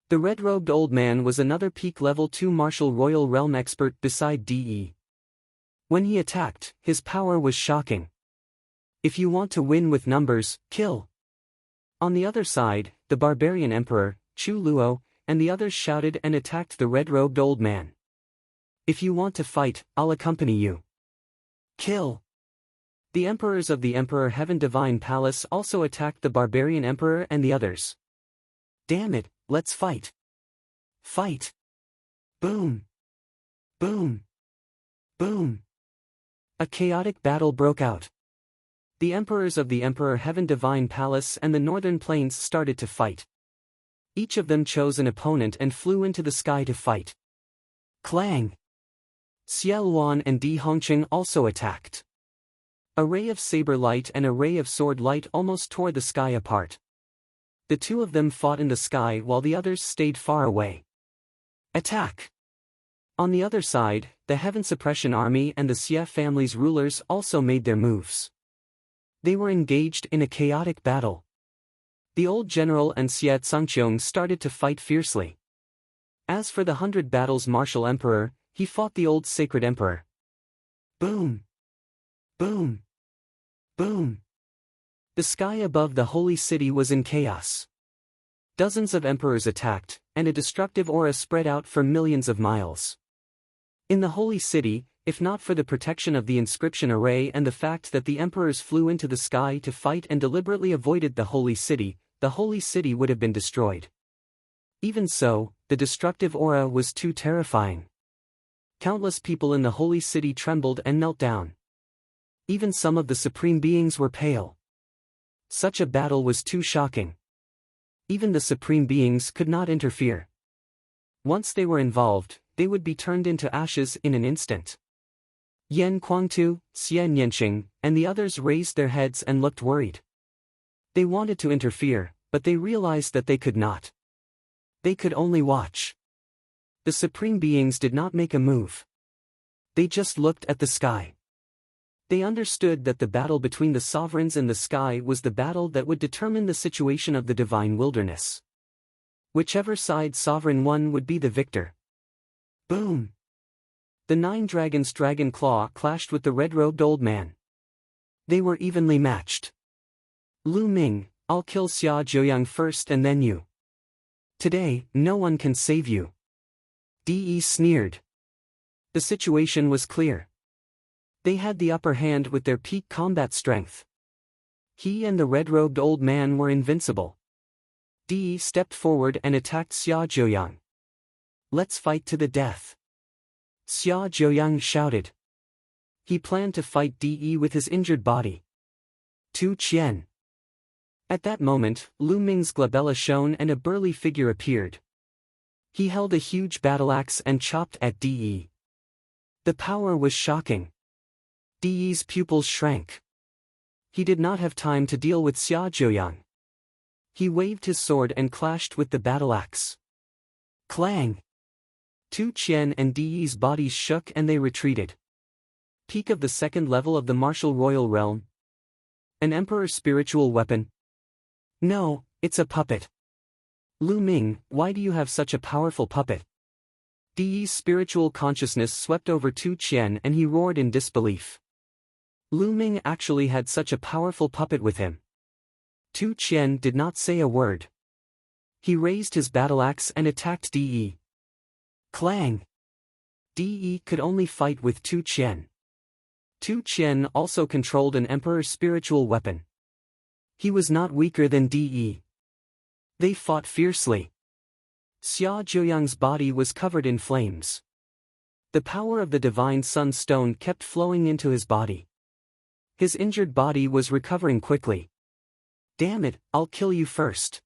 [SPEAKER 1] The red-robed old man was another peak level 2 martial royal realm expert beside De. When he attacked, his power was shocking. If you want to win with numbers, kill. On the other side, the barbarian emperor, Chu Luo, and the others shouted and attacked the red-robed old man. If you want to fight, I'll accompany you. Kill. The emperors of the Emperor Heaven Divine Palace also attacked the barbarian emperor and the others. Damn it, let's fight. Fight. Boom. Boom. Boom. A chaotic battle broke out. The emperors of the Emperor Heaven Divine Palace and the Northern Plains started to fight. Each of them chose an opponent and flew into the sky to fight. Clang! Xie Luan and Di Hongqing also attacked. A ray of saber light and a ray of sword light almost tore the sky apart. The two of them fought in the sky while the others stayed far away. Attack! On the other side, the Heaven Suppression Army and the Xie family's rulers also made their moves. They were engaged in a chaotic battle. The old general and Xie Tsangqiong started to fight fiercely. As for the 100 Battles Martial Emperor, he fought the old Sacred Emperor. Boom! Boom! Boom! The sky above the holy city was in chaos. Dozens of emperors attacked, and a destructive aura spread out for millions of miles. In the holy city, if not for the protection of the inscription array and the fact that the emperors flew into the sky to fight and deliberately avoided the holy city would have been destroyed. Even so, the destructive aura was too terrifying. Countless people in the holy city trembled and knelt down. Even some of the supreme beings were pale. Such a battle was too shocking. Even the supreme beings could not interfere. Once they were involved, they would be turned into ashes in an instant. Yan Kuangtu, Xie Nianqing, and the others raised their heads and looked worried. They wanted to interfere, but they realized that they could not. They could only watch. The supreme beings did not make a move. They just looked at the sky. They understood that the battle between the sovereigns and the sky was the battle that would determine the situation of the divine wilderness. Whichever side sovereign won would be the victor. Boom! The 9 dragons' dragon claw clashed with the red-robed old man. They were evenly matched. Lu Ming, I'll kill Xia Zhuoyang first and then you. Today, no one can save you. De sneered. The situation was clear. They had the upper hand with their peak combat strength. He and the red-robed old man were invincible. De stepped forward and attacked Xia Zhuoyang. Let's fight to the death. Xia Zhuoyang shouted. He planned to fight De with his injured body. Tu Qian. At that moment, Lu Ming's glabella shone and a burly figure appeared. He held a huge battle-axe and chopped at De. The power was shocking. De's pupils shrank. He did not have time to deal with Xia Zhuoyang. He waved his sword and clashed with the battle-axe. Clang! Tu Qian and De's bodies shook and they retreated. Peak of the 2nd level of the martial royal realm. An emperor's spiritual weapon? No, it's a puppet. Lu Ming, why do you have such a powerful puppet? De's spiritual consciousness swept over Tu Qian and he roared in disbelief. Lu Ming actually had such a powerful puppet with him. Tu Qian did not say a word. He raised his battle-axe and attacked De. Clang! De could only fight with Tu Qian. Tu Qian also controlled an emperor's spiritual weapon. He was not weaker than De. They fought fiercely. Xia Zhuoyang's body was covered in flames. The power of the divine sun stone kept flowing into his body. His injured body was recovering quickly. Damn it, I'll kill you first.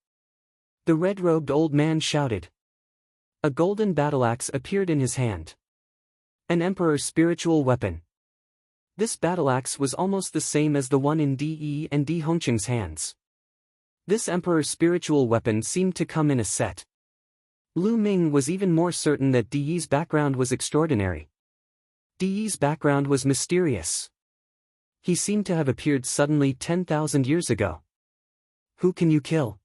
[SPEAKER 1] The red-robed old man shouted. A golden battle-axe appeared in his hand. An emperor's spiritual weapon. This battle-axe was almost the same as the one in De and Di Hongqing's hands. This emperor's spiritual weapon seemed to come in a set. Lu Ming was even more certain that Di's background was extraordinary. Di's background was mysterious. He seemed to have appeared suddenly 10,000 years ago. Who can you kill?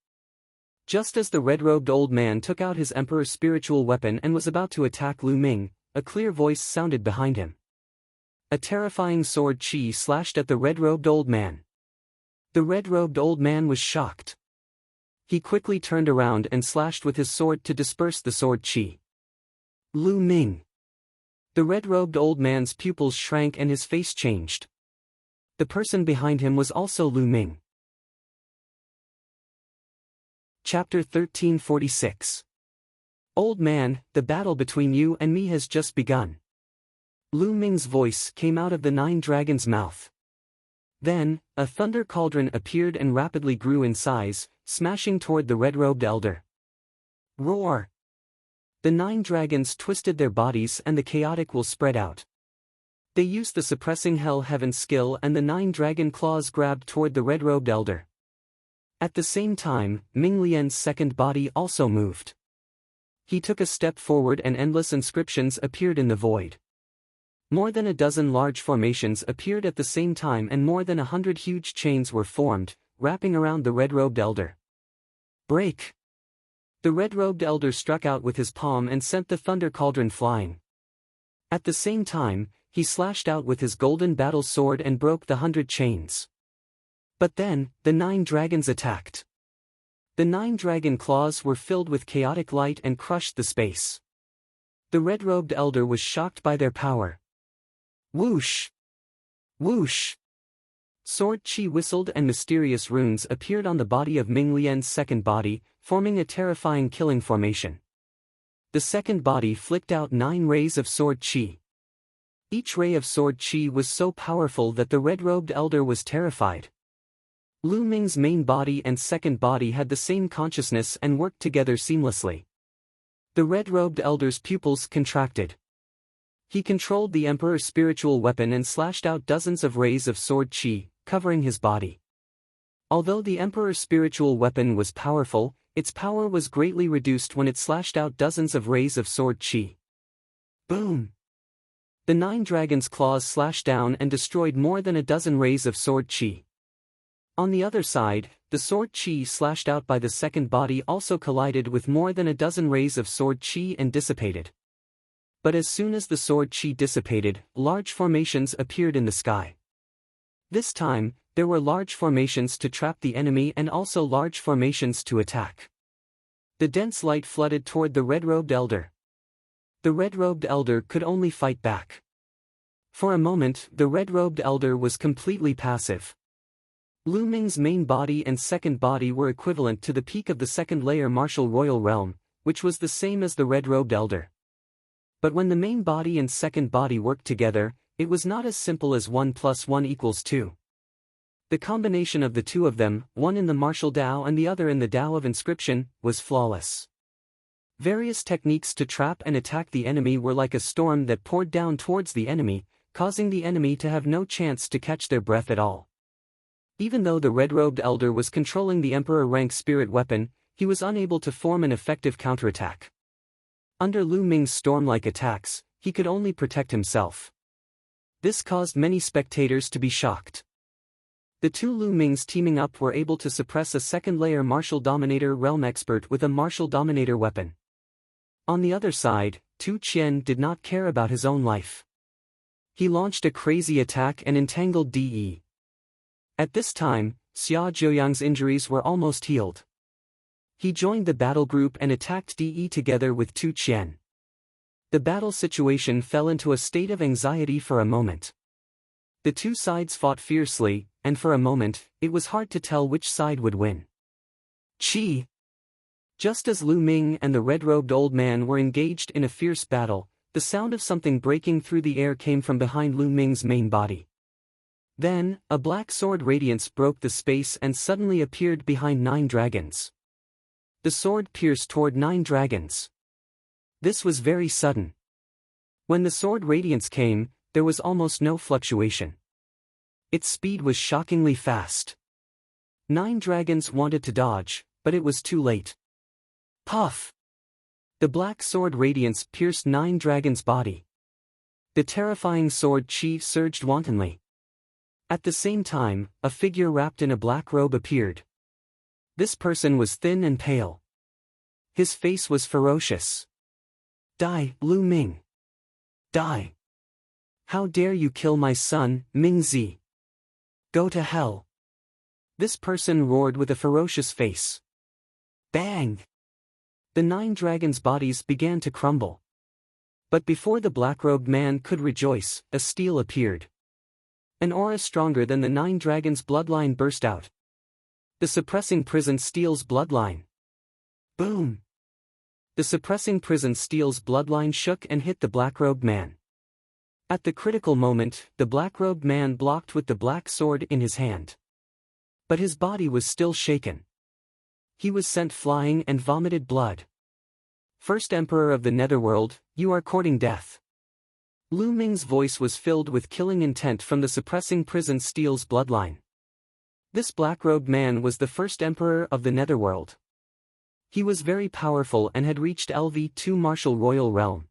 [SPEAKER 1] Just as the red-robed old man took out his emperor's spiritual weapon and was about to attack Lu Ming, a clear voice sounded behind him. A terrifying sword chi slashed at the red-robed old man. The red-robed old man was shocked. He quickly turned around and slashed with his sword to disperse the sword chi. Lu Ming. The red-robed old man's pupils shrank and his face changed. The person behind him was also Lu Ming. Chapter 1346. Old man, the battle between you and me has just begun. Lu Ming's voice came out of the nine dragons' mouth. Then, a thunder cauldron appeared and rapidly grew in size, smashing toward the red-robed elder. Roar! The nine dragons twisted their bodies and the chaotic will spread out. They used the suppressing hell heaven skill and the nine dragon claws grabbed toward the red-robed elder. At the same time, Ming Lian's second body also moved. He took a step forward and endless inscriptions appeared in the void. More than a dozen large formations appeared at the same time and more than 100 huge chains were formed, wrapping around the red-robed elder. Break! The red-robed elder struck out with his palm and sent the thunder cauldron flying. At the same time, he slashed out with his golden battle sword and broke the 100 chains. But then, the nine dragons attacked. The nine dragon claws were filled with chaotic light and crushed the space. The red-robed elder was shocked by their power. Whoosh! Whoosh! Sword chi whistled and mysterious runes appeared on the body of Ming Lian's second body, forming a terrifying killing formation. The second body flicked out 9 rays of sword chi. Each ray of sword chi was so powerful that the red-robed elder was terrified. Lu Ming's main body and second body had the same consciousness and worked together seamlessly. The red-robed elder's pupils contracted. He controlled the emperor's spiritual weapon and slashed out dozens of rays of sword chi, covering his body. Although the emperor's spiritual weapon was powerful, its power was greatly reduced when it slashed out dozens of rays of sword chi. Boom! The nine dragons' claws slashed down and destroyed more than a dozen rays of sword chi. On the other side, the sword chi slashed out by the second body also collided with more than a dozen rays of sword chi and dissipated. But as soon as the sword chi dissipated, large formations appeared in the sky. This time, there were large formations to trap the enemy and also large formations to attack. The dense light flooded toward the red-robed elder. The red-robed elder could only fight back. For a moment, the red-robed elder was completely passive. Lu Ming's main body and second body were equivalent to the peak of the second-layer martial royal realm, which was the same as the red-robed elder. But when the main body and second body worked together, it was not as simple as 1 + 1 = 2. The combination of the two of them, one in the martial Dao and the other in the Dao of inscription, was flawless. Various techniques to trap and attack the enemy were like a storm that poured down towards the enemy, causing the enemy to have no chance to catch their breath at all. Even though the red-robed elder was controlling the emperor-rank spirit weapon, he was unable to form an effective counterattack. Under Lu Ming's storm-like attacks, he could only protect himself. This caused many spectators to be shocked. The two Lu Mings teaming up were able to suppress a second-layer martial dominator realm expert with a martial dominator weapon. On the other side, Tu Qian did not care about his own life. He launched a crazy attack and entangled De. At this time, Xia Zhouyang's injuries were almost healed. He joined the battle group and attacked De together with Tu Qian. The battle situation fell into a state of anxiety for a moment. The two sides fought fiercely, and for a moment, it was hard to tell which side would win. Chi! Just as Lu Ming and the red-robed old man were engaged in a fierce battle, the sound of something breaking through the air came from behind Lu Ming's main body. Then, a black sword radiance broke the space and suddenly appeared behind 9 dragons. The sword pierced toward 9 dragons. This was very sudden. When the sword radiance came, there was almost no fluctuation. Its speed was shockingly fast. 9 dragons wanted to dodge, but it was too late. Puff! The black sword radiance pierced 9 dragons' body. The terrifying sword chi surged wantonly. At the same time, a figure wrapped in a black robe appeared. This person was thin and pale. His face was ferocious. Die, Lu Ming! Die! How dare you kill my son, Ming Zi? Go to hell! This person roared with a ferocious face. Bang! The 9 dragons' bodies began to crumble. But before the black-robed man could rejoice, a steel appeared. An aura stronger than the 9 dragons' bloodline burst out. The suppressing prison steel's bloodline. Boom! The suppressing prison steel's bloodline shook and hit the black-robed man. At the critical moment, the black-robed man blocked with the black sword in his hand. But his body was still shaken. He was sent flying and vomited blood. First Emperor of the Netherworld, you are courting death. Lu Ming's voice was filled with killing intent from the suppressing prison steel's bloodline. This black-robed man was the first Emperor of the Netherworld. He was very powerful and had reached LV2 Martial Royal Realm.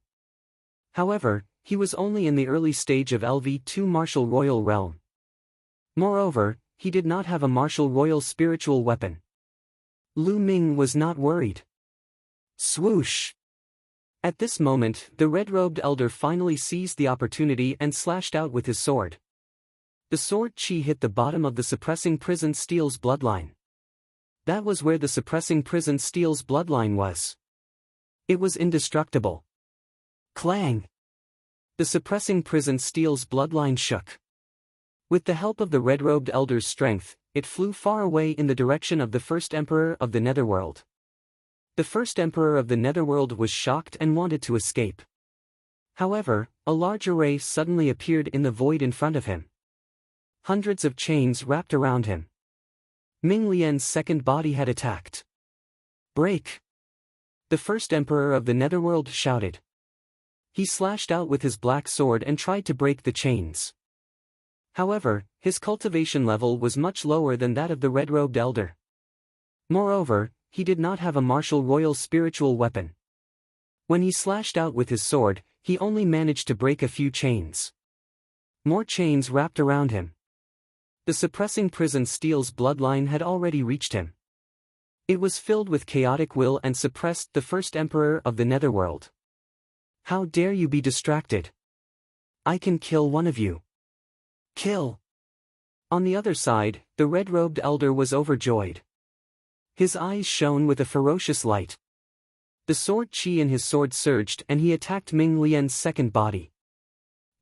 [SPEAKER 1] However, he was only in the early stage of LV2 Martial Royal Realm. Moreover, he did not have a Martial Royal spiritual weapon. Lu Ming was not worried. Swoosh! At this moment, the red-robed elder finally seized the opportunity and slashed out with his sword. The sword chi hit the bottom of the suppressing prison steel's bloodline. That was where the suppressing prison steel's bloodline was. It was indestructible. Clang! The suppressing prison steel's bloodline shook. With the help of the red-robed elder's strength, it flew far away in the direction of the first Emperor of the Netherworld. The first Emperor of the Netherworld was shocked and wanted to escape. However, a large array suddenly appeared in the void in front of him. Hundreds of chains wrapped around him. Ming Lian's second body had attacked. Break! The first Emperor of the Netherworld shouted. He slashed out with his black sword and tried to break the chains. However, his cultivation level was much lower than that of the red-robed elder. Moreover, he did not have a martial royal spiritual weapon. When he slashed out with his sword, he only managed to break a few chains. More chains wrapped around him. The suppressing prison steel's bloodline had already reached him. It was filled with chaotic will and suppressed the first Emperor of the Netherworld. How dare you be distracted? I can kill one of you. Kill! On the other side, the red-robed elder was overjoyed. His eyes shone with a ferocious light. The sword chi in his sword surged and he attacked Ming Lian's second body.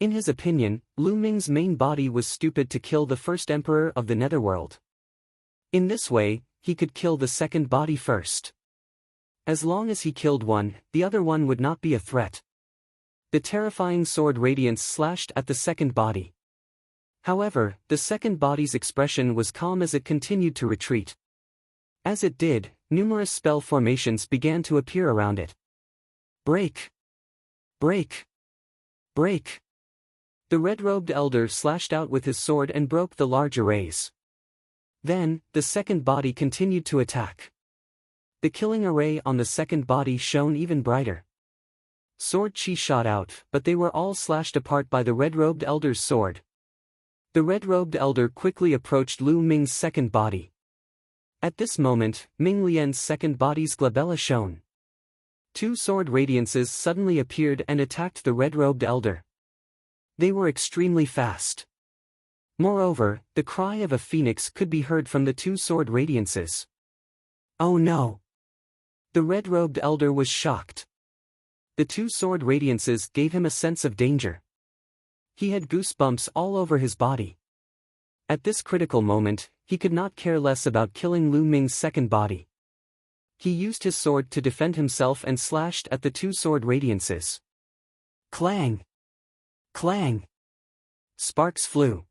[SPEAKER 1] In his opinion, Lu Ming's main body was stupid to kill the first Emperor of the Netherworld. In this way, he could kill the second body first. As long as he killed one, the other one would not be a threat. The terrifying sword radiance slashed at the second body. However, the second body's expression was calm as it continued to retreat. As it did, numerous spell formations began to appear around it. Break! Break! Break! The red-robed elder slashed out with his sword and broke the large arrays. Then, the second body continued to attack. The killing array on the second body shone even brighter. Sword chi shot out, but they were all slashed apart by the red-robed elder's sword. The red-robed elder quickly approached Lu Ming's second body. At this moment, Ming Lian's second body's glabella shone. 2 sword radiances suddenly appeared and attacked the red-robed elder. They were extremely fast. Moreover, the cry of a phoenix could be heard from the 2 sword radiances. Oh no! The red-robed elder was shocked. The 2 sword radiances gave him a sense of danger. He had goosebumps all over his body. At this critical moment, he could not care less about killing Lu Ming's second body. He used his sword to defend himself and slashed at the 2 sword radiances. Clang! Clang! Sparks flew.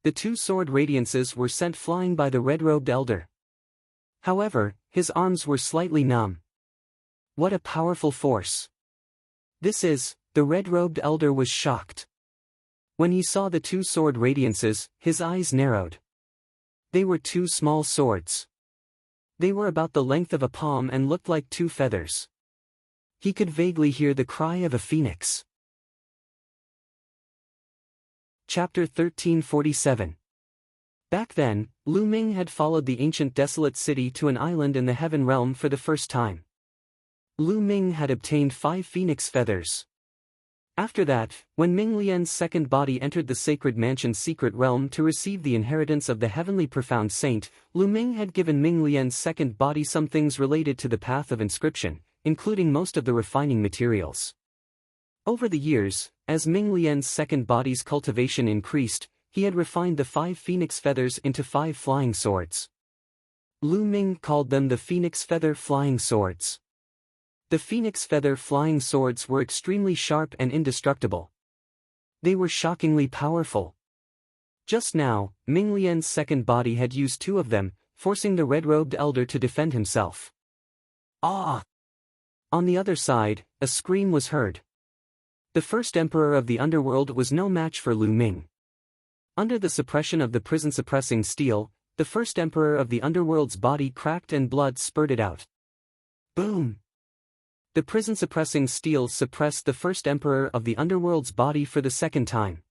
[SPEAKER 1] The 2 sword radiances were sent flying by the red-robed elder. However, his arms were slightly numb. What a powerful force! The red-robed elder was shocked. When he saw the two sword radiances, his eyes narrowed. They were two small swords. They were about the length of a palm and looked like two feathers. He could vaguely hear the cry of a phoenix. Chapter 1347. Back then, Lu Ming had followed the ancient desolate city to an island in the heaven realm for the first time. Lu Ming had obtained 5 phoenix feathers. After that, when Ming Lian's second body entered the sacred mansion's secret realm to receive the inheritance of the heavenly profound saint, Lu Ming had given Ming Lian's second body some things related to the path of inscription, including most of the refining materials. Over the years, as Ming Lian's second body's cultivation increased, he had refined the 5 phoenix feathers into 5 flying swords. Lu Ming called them the Phoenix Feather Flying Swords. The Phoenix Feather Flying Swords were extremely sharp and indestructible. They were shockingly powerful. Just now, Ming Lian's second body had used 2 of them, forcing the red-robed elder to defend himself. Ah! On the other side, a scream was heard. The first emperor of the underworld was no match for Lu Ming. Under the suppression of the prison-suppressing steel, the first emperor of the underworld's body cracked and blood spurted out. Boom! The prison-suppressing steel suppressed the first emperor of the underworld's body for the second time.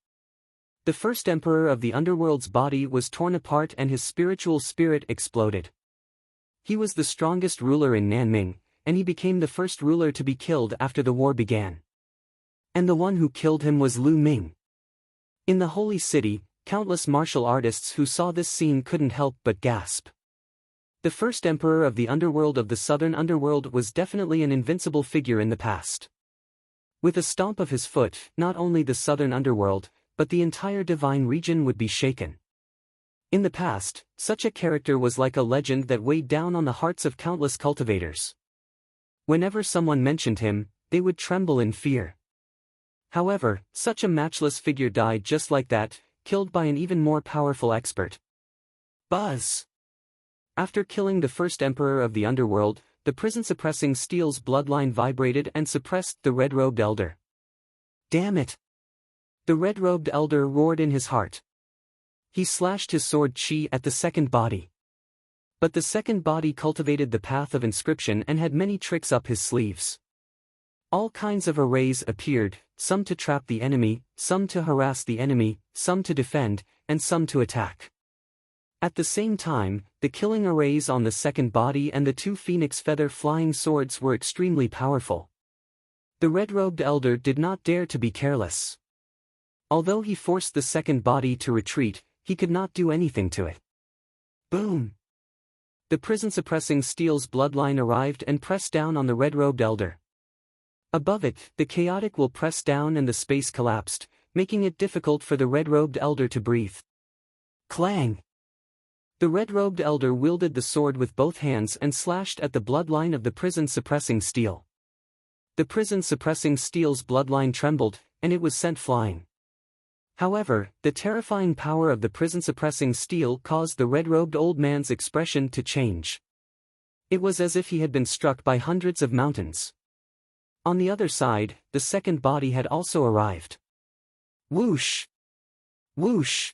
[SPEAKER 1] The first emperor of the underworld's body was torn apart and his spiritual spirit exploded. He was the strongest ruler in Nanming, and he became the first ruler to be killed after the war began. And the one who killed him was Lu Ming. In the holy city, countless martial artists who saw this scene couldn't help but gasp. The first emperor of the underworld of the southern underworld was definitely an invincible figure in the past. With a stomp of his foot, not only the southern underworld, but the entire divine region would be shaken. In the past, such a character was like a legend that weighed down on the hearts of countless cultivators. Whenever someone mentioned him, they would tremble in fear. However, such a matchless figure died just like that, killed by an even more powerful expert. Buzz! After killing the first emperor of the underworld, the prison-suppressing steel's bloodline vibrated and suppressed the red-robed elder. Damn it! The red-robed elder roared in his heart. He slashed his sword chi at the second body. But the second body cultivated the path of inscription and had many tricks up his sleeves. All kinds of arrays appeared, some to trap the enemy, some to harass the enemy, some to defend, and some to attack. At the same time, the killing arrays on the second body and the 2 phoenix feather flying swords were extremely powerful. The red-robed elder did not dare to be careless. Although he forced the second body to retreat, he could not do anything to it. Boom! The prison-suppressing steel's bloodline arrived and pressed down on the red-robed elder. Above it, the chaotic will pressed down and the space collapsed, making it difficult for the red-robed elder to breathe. Clang! The red-robed elder wielded the sword with both hands and slashed at the bloodline of the prison-suppressing steel. The prison-suppressing steel's bloodline trembled, and it was sent flying. However, the terrifying power of the prison-suppressing steel caused the red-robed old man's expression to change. It was as if he had been struck by hundreds of mountains. On the other side, the second body had also arrived. Whoosh! Whoosh!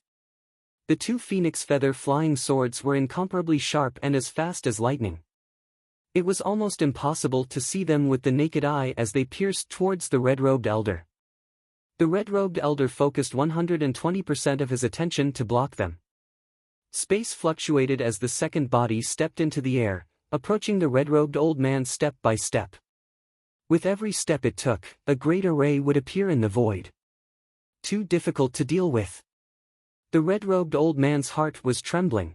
[SPEAKER 1] The 2 phoenix feather flying swords were incomparably sharp and as fast as lightning. It was almost impossible to see them with the naked eye as they pierced towards the red-robed elder. The red-robed elder focused 120% of his attention to block them. Space fluctuated as the second body stepped into the air, approaching the red-robed old man step by step. With every step it took, a great array would appear in the void. Too difficult to deal with. The red-robed old man's heart was trembling.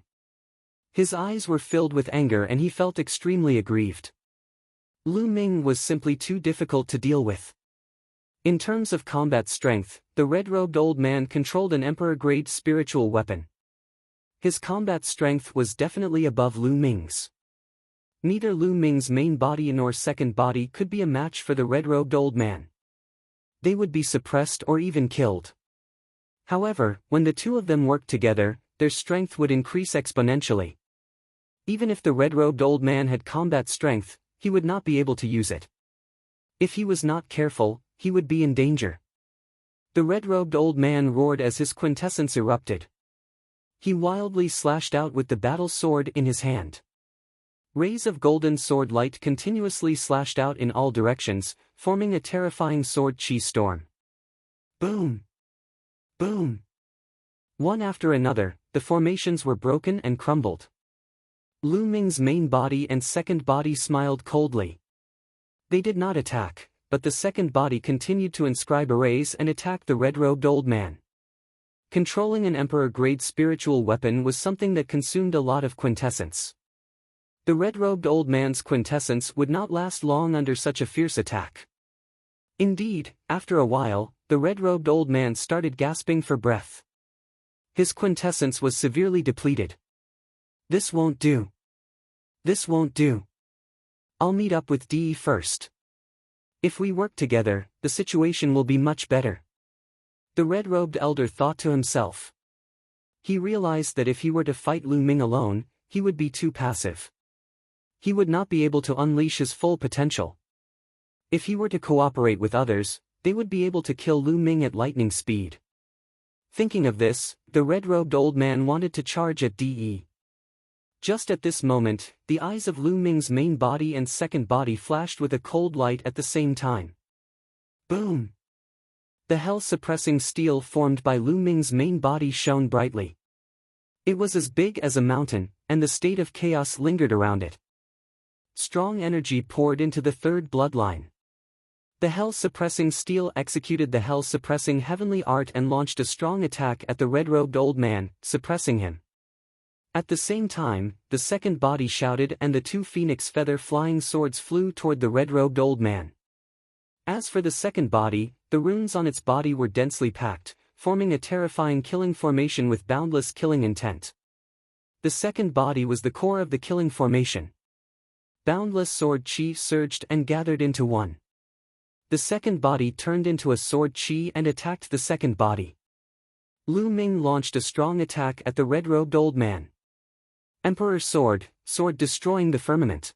[SPEAKER 1] His eyes were filled with anger and he felt extremely aggrieved. Lu Ming was simply too difficult to deal with. In terms of combat strength, the red-robed old man controlled an emperor-grade spiritual weapon. His combat strength was definitely above Lu Ming's. Neither Lu Ming's main body nor second body could be a match for the red-robed old man. They would be suppressed or even killed. However, when the 2 of them worked together, their strength would increase exponentially. Even if the red-robed old man had combat strength, he would not be able to use it. If he was not careful, he would be in danger. The red-robed old man roared as his quintessence erupted. He wildly slashed out with the battle sword in his hand. Rays of golden sword light continuously slashed out in all directions, forming a terrifying sword chi storm. Boom! Boom! One after another, the formations were broken and crumbled. Lu Ming's main body and second body smiled coldly. They did not attack, but the second body continued to inscribe arrays and attack the red-robed old man. Controlling an emperor-grade spiritual weapon was something that consumed a lot of quintessence. The red-robed old man's quintessence would not last long under such a fierce attack. Indeed, after a while, the red-robed old man started gasping for breath. His quintessence was severely depleted. This won't do. This won't do. I'll meet up with DE first. If we work together, the situation will be much better. The red-robed elder thought to himself. He realized that if he were to fight Lu Ming alone, he would be too passive. He would not be able to unleash his full potential. If he were to cooperate with others, they would be able to kill Lu Ming at lightning speed. Thinking of this, the red-robed old man wanted to charge at DE. Just at this moment, the eyes of Lu Ming's main body and second body flashed with a cold light at the same time. Boom! The hell-suppressing steel formed by Lu Ming's main body shone brightly. It was as big as a mountain, and the state of chaos lingered around it. Strong energy poured into the third bloodline. The hell-suppressing steel executed the hell-suppressing heavenly art and launched a strong attack at the red-robed old man, suppressing him. At the same time, the second body shouted and the two phoenix feather flying swords flew toward the red-robed old man. As for the second body, the runes on its body were densely packed, forming a terrifying killing formation with boundless killing intent. The second body was the core of the killing formation. Boundless sword chi surged and gathered into one. The second body turned into a sword chi and attacked the second body. Lu Ming launched a strong attack at the red-robed old man. Emperor sword destroying the firmament.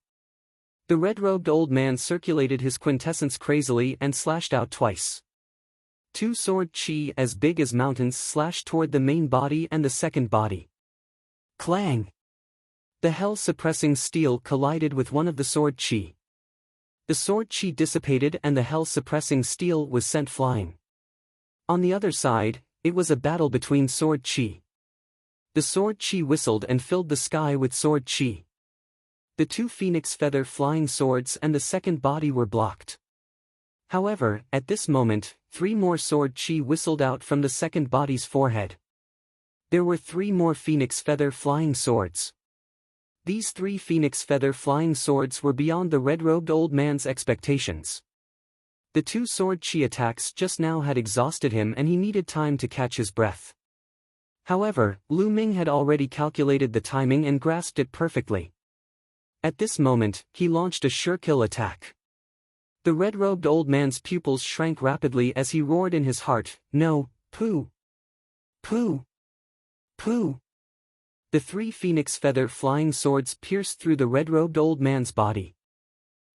[SPEAKER 1] The red-robed old man circulated his quintessence crazily and slashed out twice. Two sword chi as big as mountains slashed toward the main body and the second body. Clang! The hell-suppressing steel collided with one of the sword chi. The sword chi dissipated and the hell-suppressing steel was sent flying. On the other side, it was a battle between sword chi. The sword chi whistled and filled the sky with sword chi. The two phoenix feather flying swords and the second body were blocked. However, at this moment, three more sword chi whistled out from the second body's forehead. There were three more phoenix feather flying swords. These three phoenix feather flying swords were beyond the red-robed old man's expectations. The two sword chi attacks just now had exhausted him and he needed time to catch his breath. However, Lu Ming had already calculated the timing and grasped it perfectly. At this moment, he launched a sure-kill attack. The red-robed old man's pupils shrank rapidly as he roared in his heart, "No, poo! Poo! Poo!" The three phoenix feather flying swords pierced through the red-robed old man's body.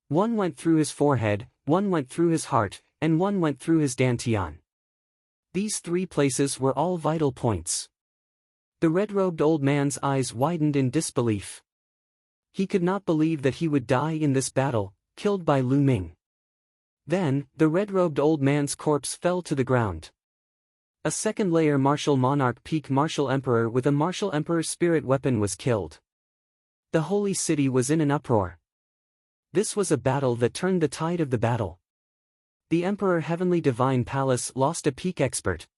[SPEAKER 1] One went through his forehead, one went through his heart, and one went through his dantian. These three places were all vital points. The red-robed old man's eyes widened in disbelief. He could not believe that he would die in this battle, killed by Lu Ming. Then, the red-robed old man's corpse fell to the ground. A second-layer martial monarch peak martial emperor with a martial emperor spirit weapon was killed. The holy city was in an uproar. This was a battle that turned the tide of the battle. The Emperor Heavenly Divine Palace lost a peak expert.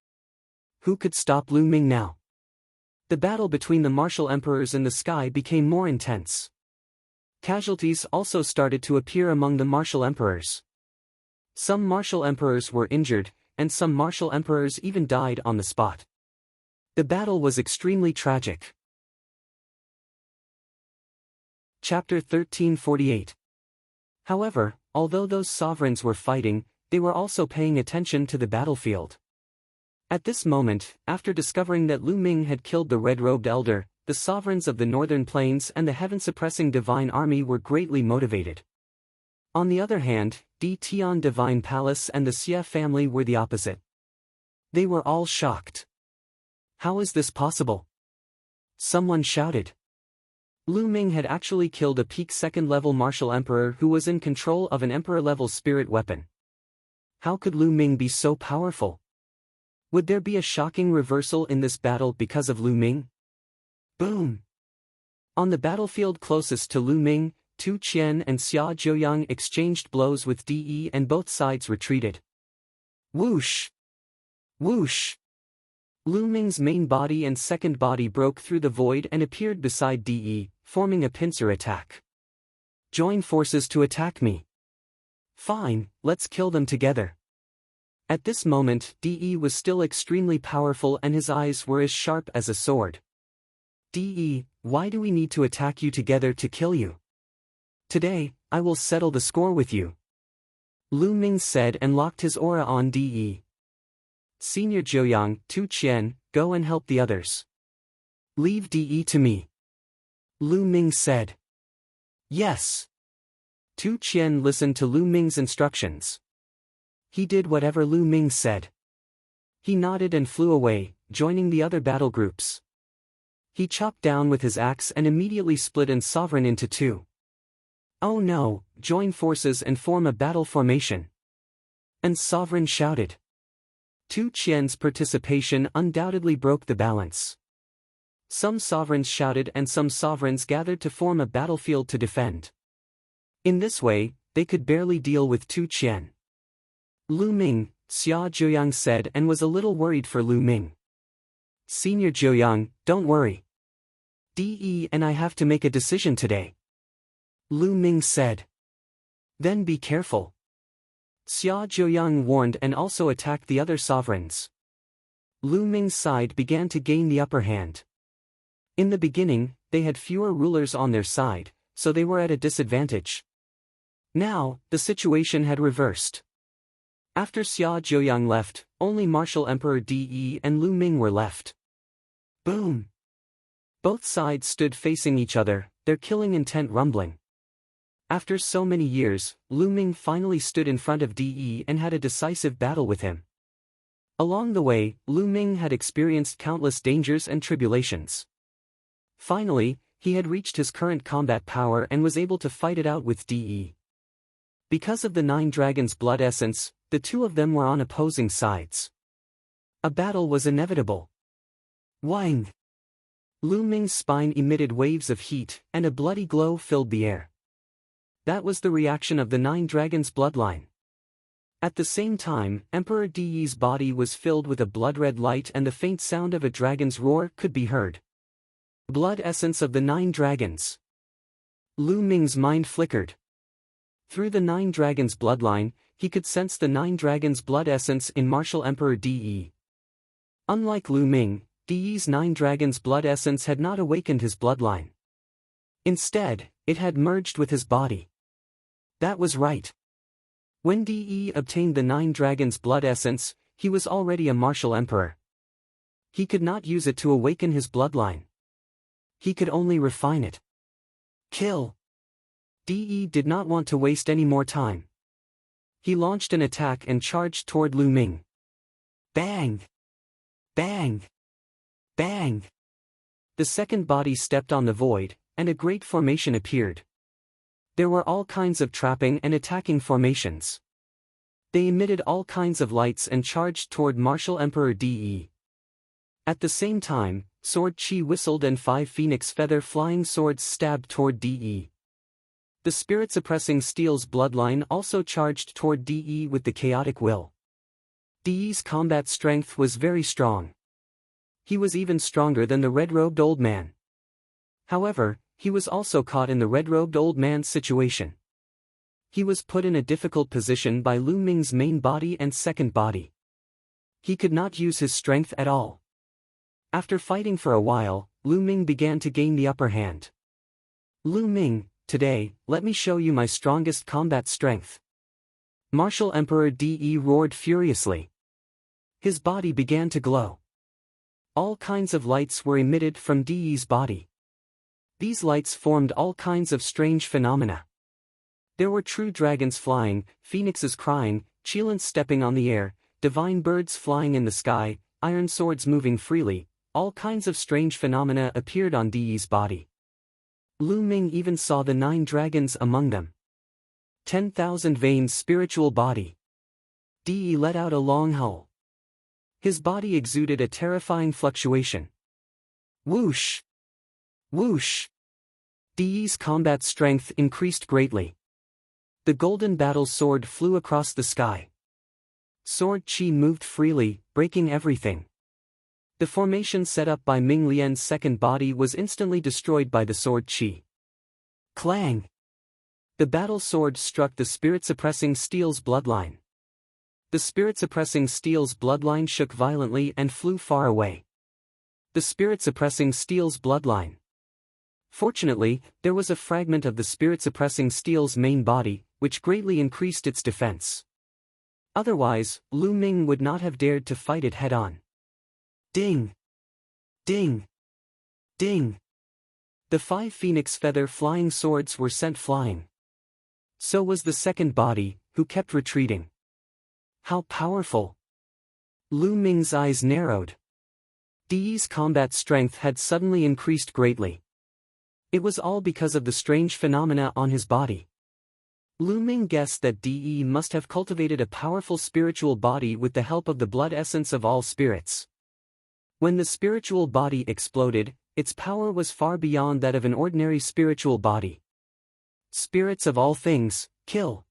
[SPEAKER 1] Who could stop Lu Ming now? The battle between the martial emperors in the sky became more intense. Casualties also started to appear among the martial emperors. Some martial emperors were injured, and some martial emperors even died on the spot. The battle was extremely tragic. Chapter 1348. However, although those sovereigns were fighting, they were also paying attention to the battlefield. At this moment, after discovering that Lu Ming had killed the red-robed elder, the sovereigns of the northern plains and the heaven-suppressing divine army were greatly motivated. On the other hand, Di Tian Divine Palace and the Xia family were the opposite. They were all shocked. How is this possible? Someone shouted. Lu Ming had actually killed a peak second-level martial emperor who was in control of an emperor-level spirit weapon. How could Lu Ming be so powerful? Would there be a shocking reversal in this battle because of Lu Ming? Boom! On the battlefield closest to Lu Ming, Tu Qian and Xia Zhuoyang exchanged blows with De and both sides retreated. Whoosh! Whoosh! Lu Ming's main body and second body broke through the void and appeared beside De, forming a pincer attack. Join forces to attack me. Fine, let's kill them together. At this moment, De was still extremely powerful and his eyes were as sharp as a sword. De, why do we need to attack you together to kill you? Today, I will settle the score with you. Lu Ming said and locked his aura on De. Senior Zhuoyang, Tu Qian, go and help the others. Leave De to me. Lu Ming said. Yes. Tu Qian listened to Lu Ming's instructions. He did whatever Lu Ming said. He nodded and flew away, joining the other battle groups. He chopped down with his axe and immediately split an sovereign into two. Oh no, join forces and form a battle formation. And sovereign shouted. Tu Qian's participation undoubtedly broke the balance. Some sovereigns shouted and some sovereigns gathered to form a battlefield to defend. In this way, they could barely deal with Tu Qian. Lu Ming, Xia Zhuoyang said and was a little worried for Lu Ming. Senior Zhuoyang, don't worry. De and I have to make a decision today. Lu Ming said. Then be careful. Xia Zhuoyang warned and also attacked the other sovereigns. Lu Ming's side began to gain the upper hand. In the beginning, they had fewer rulers on their side, so they were at a disadvantage. Now, the situation had reversed. After Xia Zhuoyang left, only Martial Emperor De and Lu Ming were left. Boom! Both sides stood facing each other, their killing intent rumbling. After so many years, Lu Ming finally stood in front of De and had a decisive battle with him. Along the way, Lu Ming had experienced countless dangers and tribulations. Finally, he had reached his current combat power and was able to fight it out with De. Because of the Nine Dragons' blood essence, the two of them were on opposing sides. A battle was inevitable. Wang! Lu Ming's spine emitted waves of heat, and a bloody glow filled the air. That was the reaction of the Nine Dragons' bloodline. At the same time, Emperor De's body was filled with a blood-red light and the faint sound of a dragon's roar could be heard. Blood essence of the Nine Dragons. Lu Ming's mind flickered. Through the Nine Dragons' bloodline, he could sense the Nine Dragons' blood essence in Martial Emperor De. Unlike Lu Ming, De's Nine Dragons' blood essence had not awakened his bloodline. Instead, it had merged with his body. That was right. When De obtained the Nine Dragons' blood essence, he was already a Martial Emperor. He could not use it to awaken his bloodline. He could only refine it. Kill! De did not want to waste any more time. He launched an attack and charged toward Lu Ming. Bang! Bang! Bang! The second body stepped on the void, and a great formation appeared. There were all kinds of trapping and attacking formations. They emitted all kinds of lights and charged toward Martial Emperor De. At the same time, Sword Chi whistled and 5 phoenix feather flying swords stabbed toward De. The spirit-suppressing Steel's bloodline also charged toward De with the chaotic will. De's combat strength was very strong. He was even stronger than the red-robed old man. However, he was also caught in the red-robed old man's situation. He was put in a difficult position by Lu Ming's main body and second body. He could not use his strength at all. After fighting for a while, Lu Ming began to gain the upper hand. Lu Ming, today, let me show you my strongest combat strength. Martial Emperor De roared furiously. His body began to glow. All kinds of lights were emitted from De's body. These lights formed all kinds of strange phenomena. There were true dragons flying, phoenixes crying, cheilants stepping on the air, divine birds flying in the sky, iron swords moving freely. All kinds of strange phenomena appeared on De's body. Lu Ming even saw the 9 dragons among them. 10,000 veins spiritual body. De let out a long howl. His body exuded a terrifying fluctuation. Whoosh! Whoosh! De's combat strength increased greatly. The golden battle sword flew across the sky. Sword chi moved freely, breaking everything. The formation set up by Ming Lian's second body was instantly destroyed by the sword chi. Clang! The battle sword struck the spirit-suppressing steel's bloodline. The spirit-suppressing steel's bloodline shook violently and flew far away. The spirit-suppressing steel's bloodline. Fortunately, there was a fragment of the spirit-suppressing steel's main body, which greatly increased its defense. Otherwise, Lu Ming would not have dared to fight it head-on. Ding! Ding! Ding! The 5 phoenix feather flying swords were sent flying. So was the second body, who kept retreating. How powerful! Lu Ming's eyes narrowed. De's combat strength had suddenly increased greatly. It was all because of the strange phenomena on his body. Lu Ming guessed that De must have cultivated a powerful spiritual body with the help of the blood essence of all spirits. When the spiritual body exploded, its power was far beyond that of an ordinary spiritual body. Spirits of all things, kill!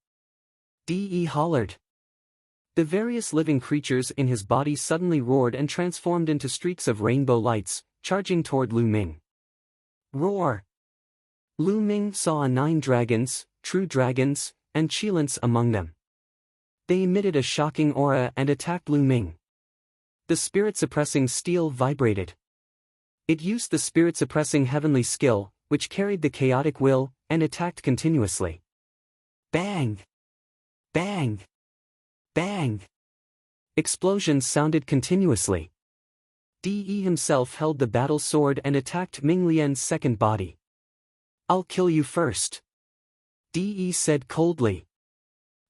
[SPEAKER 1] De hollered. The various living creatures in his body suddenly roared and transformed into streaks of rainbow lights, charging toward Lu Ming. Roar! Lu Ming saw 9 dragons, true dragons, and cheilants among them. They emitted a shocking aura and attacked Lu Ming. The spirit-suppressing steel vibrated. It used the spirit-suppressing heavenly skill, which carried the chaotic will, and attacked continuously. Bang! Bang! Bang! Explosions sounded continuously. De himself held the battle sword and attacked Ming Lian's second body. I'll kill you first. De said coldly.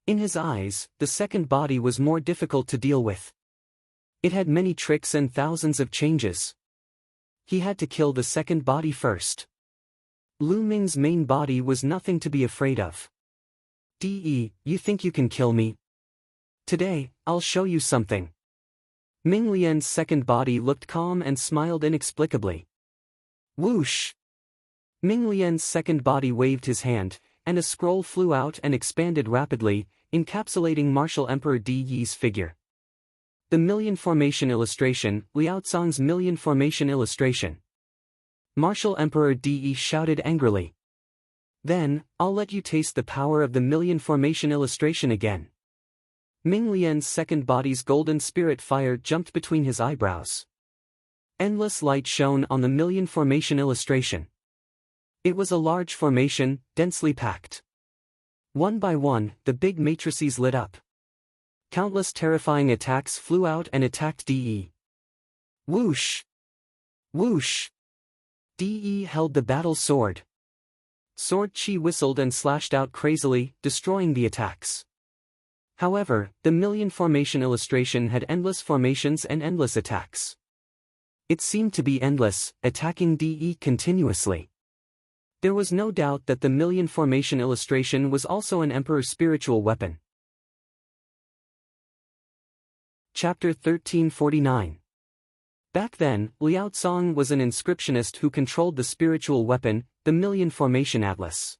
[SPEAKER 1] In his eyes, the second body was more difficult to deal with. It had many tricks and thousands of changes. He had to kill the second body first. Lu Ming's main body was nothing to be afraid of. De, you think you can kill me? Today, I'll show you something. Ming Lian's second body looked calm and smiled inexplicably. Whoosh! Ming Lian's second body waved his hand, and a scroll flew out and expanded rapidly, encapsulating Martial Emperor De's figure. The Million Formation Illustration, Liaocong's Million Formation Illustration. Martial Emperor De shouted angrily. Then, I'll let you taste the power of the Million Formation Illustration again. Ming Lian's second body's golden spirit fire jumped between his eyebrows. Endless light shone on the Million Formation Illustration. It was a large formation, densely packed. One by one, the big matrices lit up. Countless terrifying attacks flew out and attacked De. Whoosh! Whoosh! De held the battle sword. Sword chi whistled and slashed out crazily, destroying the attacks. However, the Million Formation Illustration had endless formations and endless attacks. It seemed to be endless, attacking De continuously. There was no doubt that the Million Formation Illustration was also an Emperor's spiritual weapon. Chapter 1349. Back then, Liaocong was an inscriptionist who controlled the spiritual weapon, the Million Formation Atlas.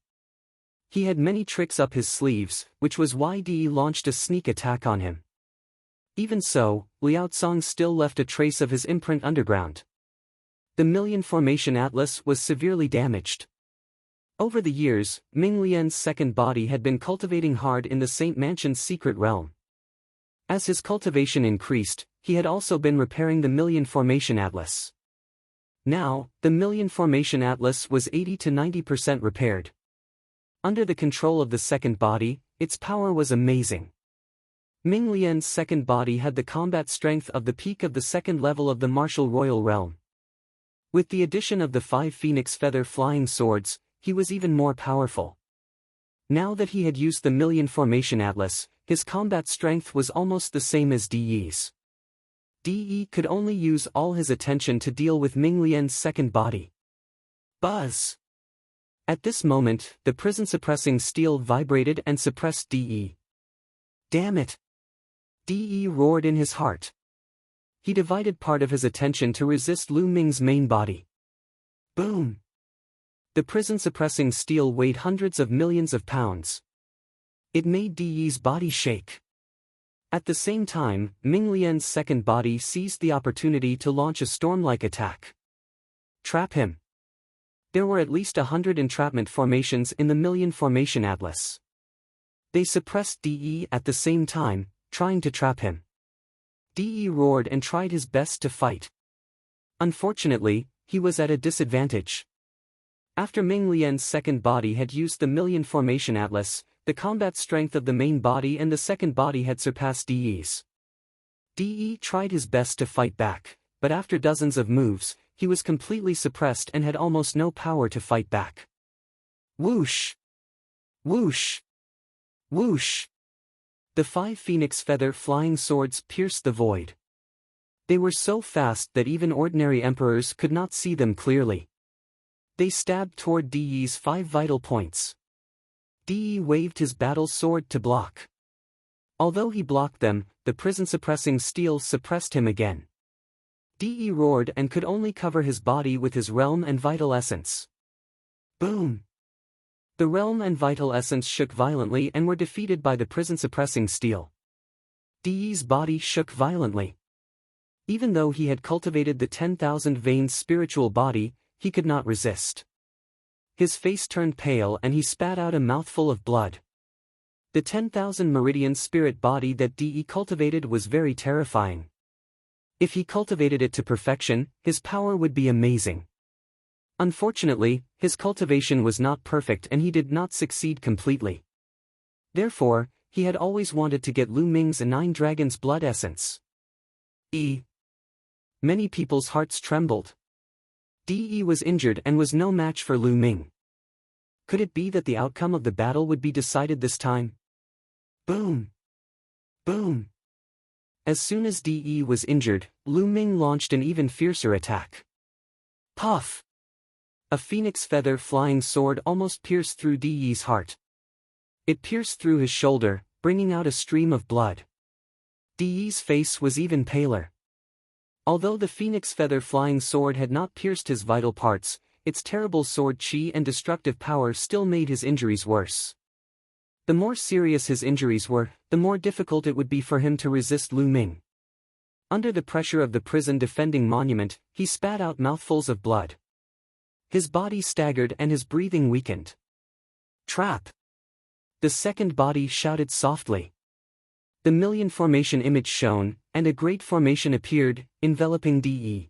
[SPEAKER 1] He had many tricks up his sleeves, which was why De launched a sneak attack on him. Even so, Liaocong still left a trace of his imprint underground. The Million Formation Atlas was severely damaged. Over the years, Ming Lian's second body had been cultivating hard in the Saint Mansion's secret realm. As his cultivation increased, he had also been repairing the Million Formation Atlas. Now, the Million Formation Atlas was 80 to 90% repaired. Under the control of the second body, its power was amazing. Ming Lian's second body had the combat strength of the peak of the second level of the martial royal realm. With the addition of the 5 phoenix feather flying swords, he was even more powerful. Now that he had used the Million Formation Atlas, his combat strength was almost the same as De's. De could only use all his attention to deal with Ming Lian's second body. Buzz! At this moment, the prison-suppressing steel vibrated and suppressed De. Damn it! De roared in his heart. He divided part of his attention to resist Lu Ming's main body. Boom! The prison-suppressing steel weighed hundreds of millions of pounds. It made De's body shake. At the same time, Ming Lian's second body seized the opportunity to launch a storm-like attack. Trap him. There were at least 100 entrapment formations in the Million Formation Atlas. They suppressed De at the same time, trying to trap him. De roared and tried his best to fight. Unfortunately, he was at a disadvantage. After Ming Lian's second body had used the Million Formation Atlas, the combat strength of the main body and the second body had surpassed De's. De tried his best to fight back, but after dozens of moves, he was completely suppressed and had almost no power to fight back. Whoosh! Whoosh! Whoosh! The 5 phoenix feather flying swords pierced the void. They were so fast that even ordinary emperors could not see them clearly. They stabbed toward De's 5 vital points. De waved his battle sword to block. Although he blocked them, the prison-suppressing steel suppressed him again. De roared and could only cover his body with his realm and vital essence. Boom! The realm and vital essence shook violently and were defeated by the prison-suppressing steel. De's body shook violently. Even though he had cultivated the 10,000 veins spiritual body, he could not resist. His face turned pale and he spat out a mouthful of blood. The 10,000 meridian spirit body that De cultivated was very terrifying. If he cultivated it to perfection, his power would be amazing. Unfortunately, his cultivation was not perfect and he did not succeed completely. Therefore, he had always wanted to get Lu Ming's 9 Dragons blood essence. Many people's hearts trembled. De was injured and was no match for Lu Ming. Could it be that the outcome of the battle would be decided this time? Boom! Boom! As soon as De was injured, Lu Ming launched an even fiercer attack. Puff! A phoenix feather flying sword almost pierced through De's heart. It pierced through his shoulder, bringing out a stream of blood. De's face was even paler. Although the phoenix feather flying sword had not pierced his vital parts, its terrible sword chi and destructive power still made his injuries worse. The more serious his injuries were, the more difficult it would be for him to resist Lu Ming. Under the pressure of the prison defending monument, he spat out mouthfuls of blood. His body staggered and his breathing weakened. Trap! The second body shouted softly. The Million Formation image shone, and a great formation appeared, enveloping De.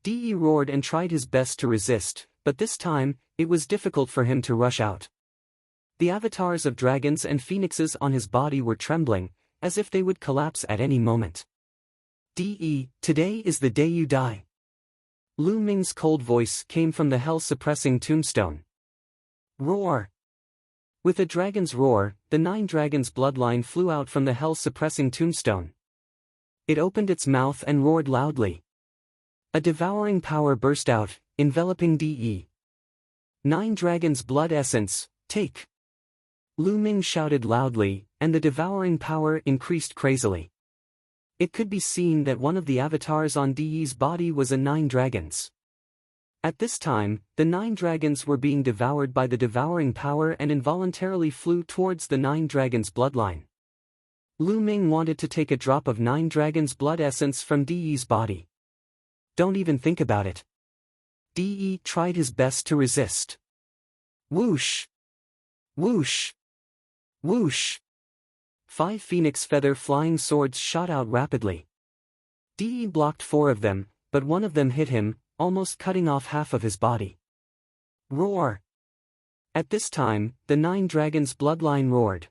[SPEAKER 1] De roared and tried his best to resist, but this time, it was difficult for him to rush out. The avatars of dragons and phoenixes on his body were trembling, as if they would collapse at any moment. De, today is the day you die. Lu Ming's cold voice came from the hell-suppressing tombstone. Roar! With a dragon's roar, the 9 dragons' bloodline flew out from the hell-suppressing tombstone. It opened its mouth and roared loudly. A devouring power burst out, enveloping De. 9 dragons' blood essence, take! Lu Ming shouted loudly, and the devouring power increased crazily. It could be seen that one of the avatars on De's body was a 9 dragons. At this time, the 9 dragons were being devoured by the devouring power and involuntarily flew towards the 9 dragons' bloodline. Lu Ming wanted to take a drop of 9 dragons' blood essence from De's body. Don't even think about it. De tried his best to resist. Whoosh! Whoosh! Whoosh! 5 phoenix feather flying swords shot out rapidly. De blocked 4 of them, but one of them hit him, almost cutting off half of his body. Roar! At this time, the 9 dragons' bloodline roared.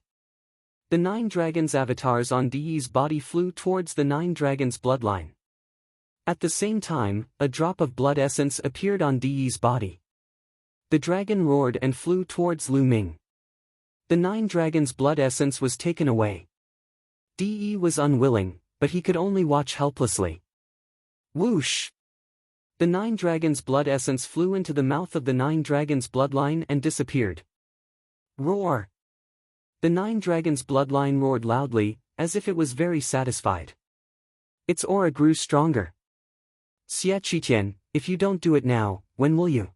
[SPEAKER 1] The 9 dragons' avatars on De's body flew towards the 9 dragons' bloodline. At the same time, a drop of blood essence appeared on De's body. The dragon roared and flew towards Lu Ming. The 9 dragons' blood essence was taken away. De was unwilling, but he could only watch helplessly. Whoosh! The 9 dragons' blood essence flew into the mouth of the 9 dragons' bloodline and disappeared. Roar! The 9 dragons' bloodline roared loudly, as if it was very satisfied. Its aura grew stronger. Xie Qitian, if you don't do it now, when will you?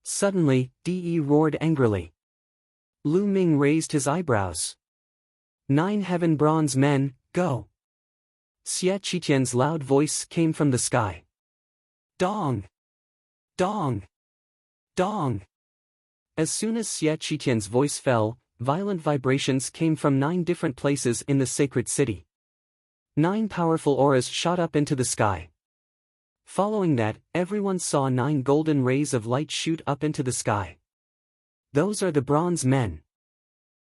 [SPEAKER 1] Suddenly, De roared angrily. Lu Ming raised his eyebrows. 9 heaven bronze men, go! Xie Qitian's loud voice came from the sky. Dong! Dong! Dong! As soon as Xie Qitian's voice fell, violent vibrations came from 9 different places in the sacred city. 9 powerful auras shot up into the sky. Following that, everyone saw 9 golden rays of light shoot up into the sky. Those are the bronze men.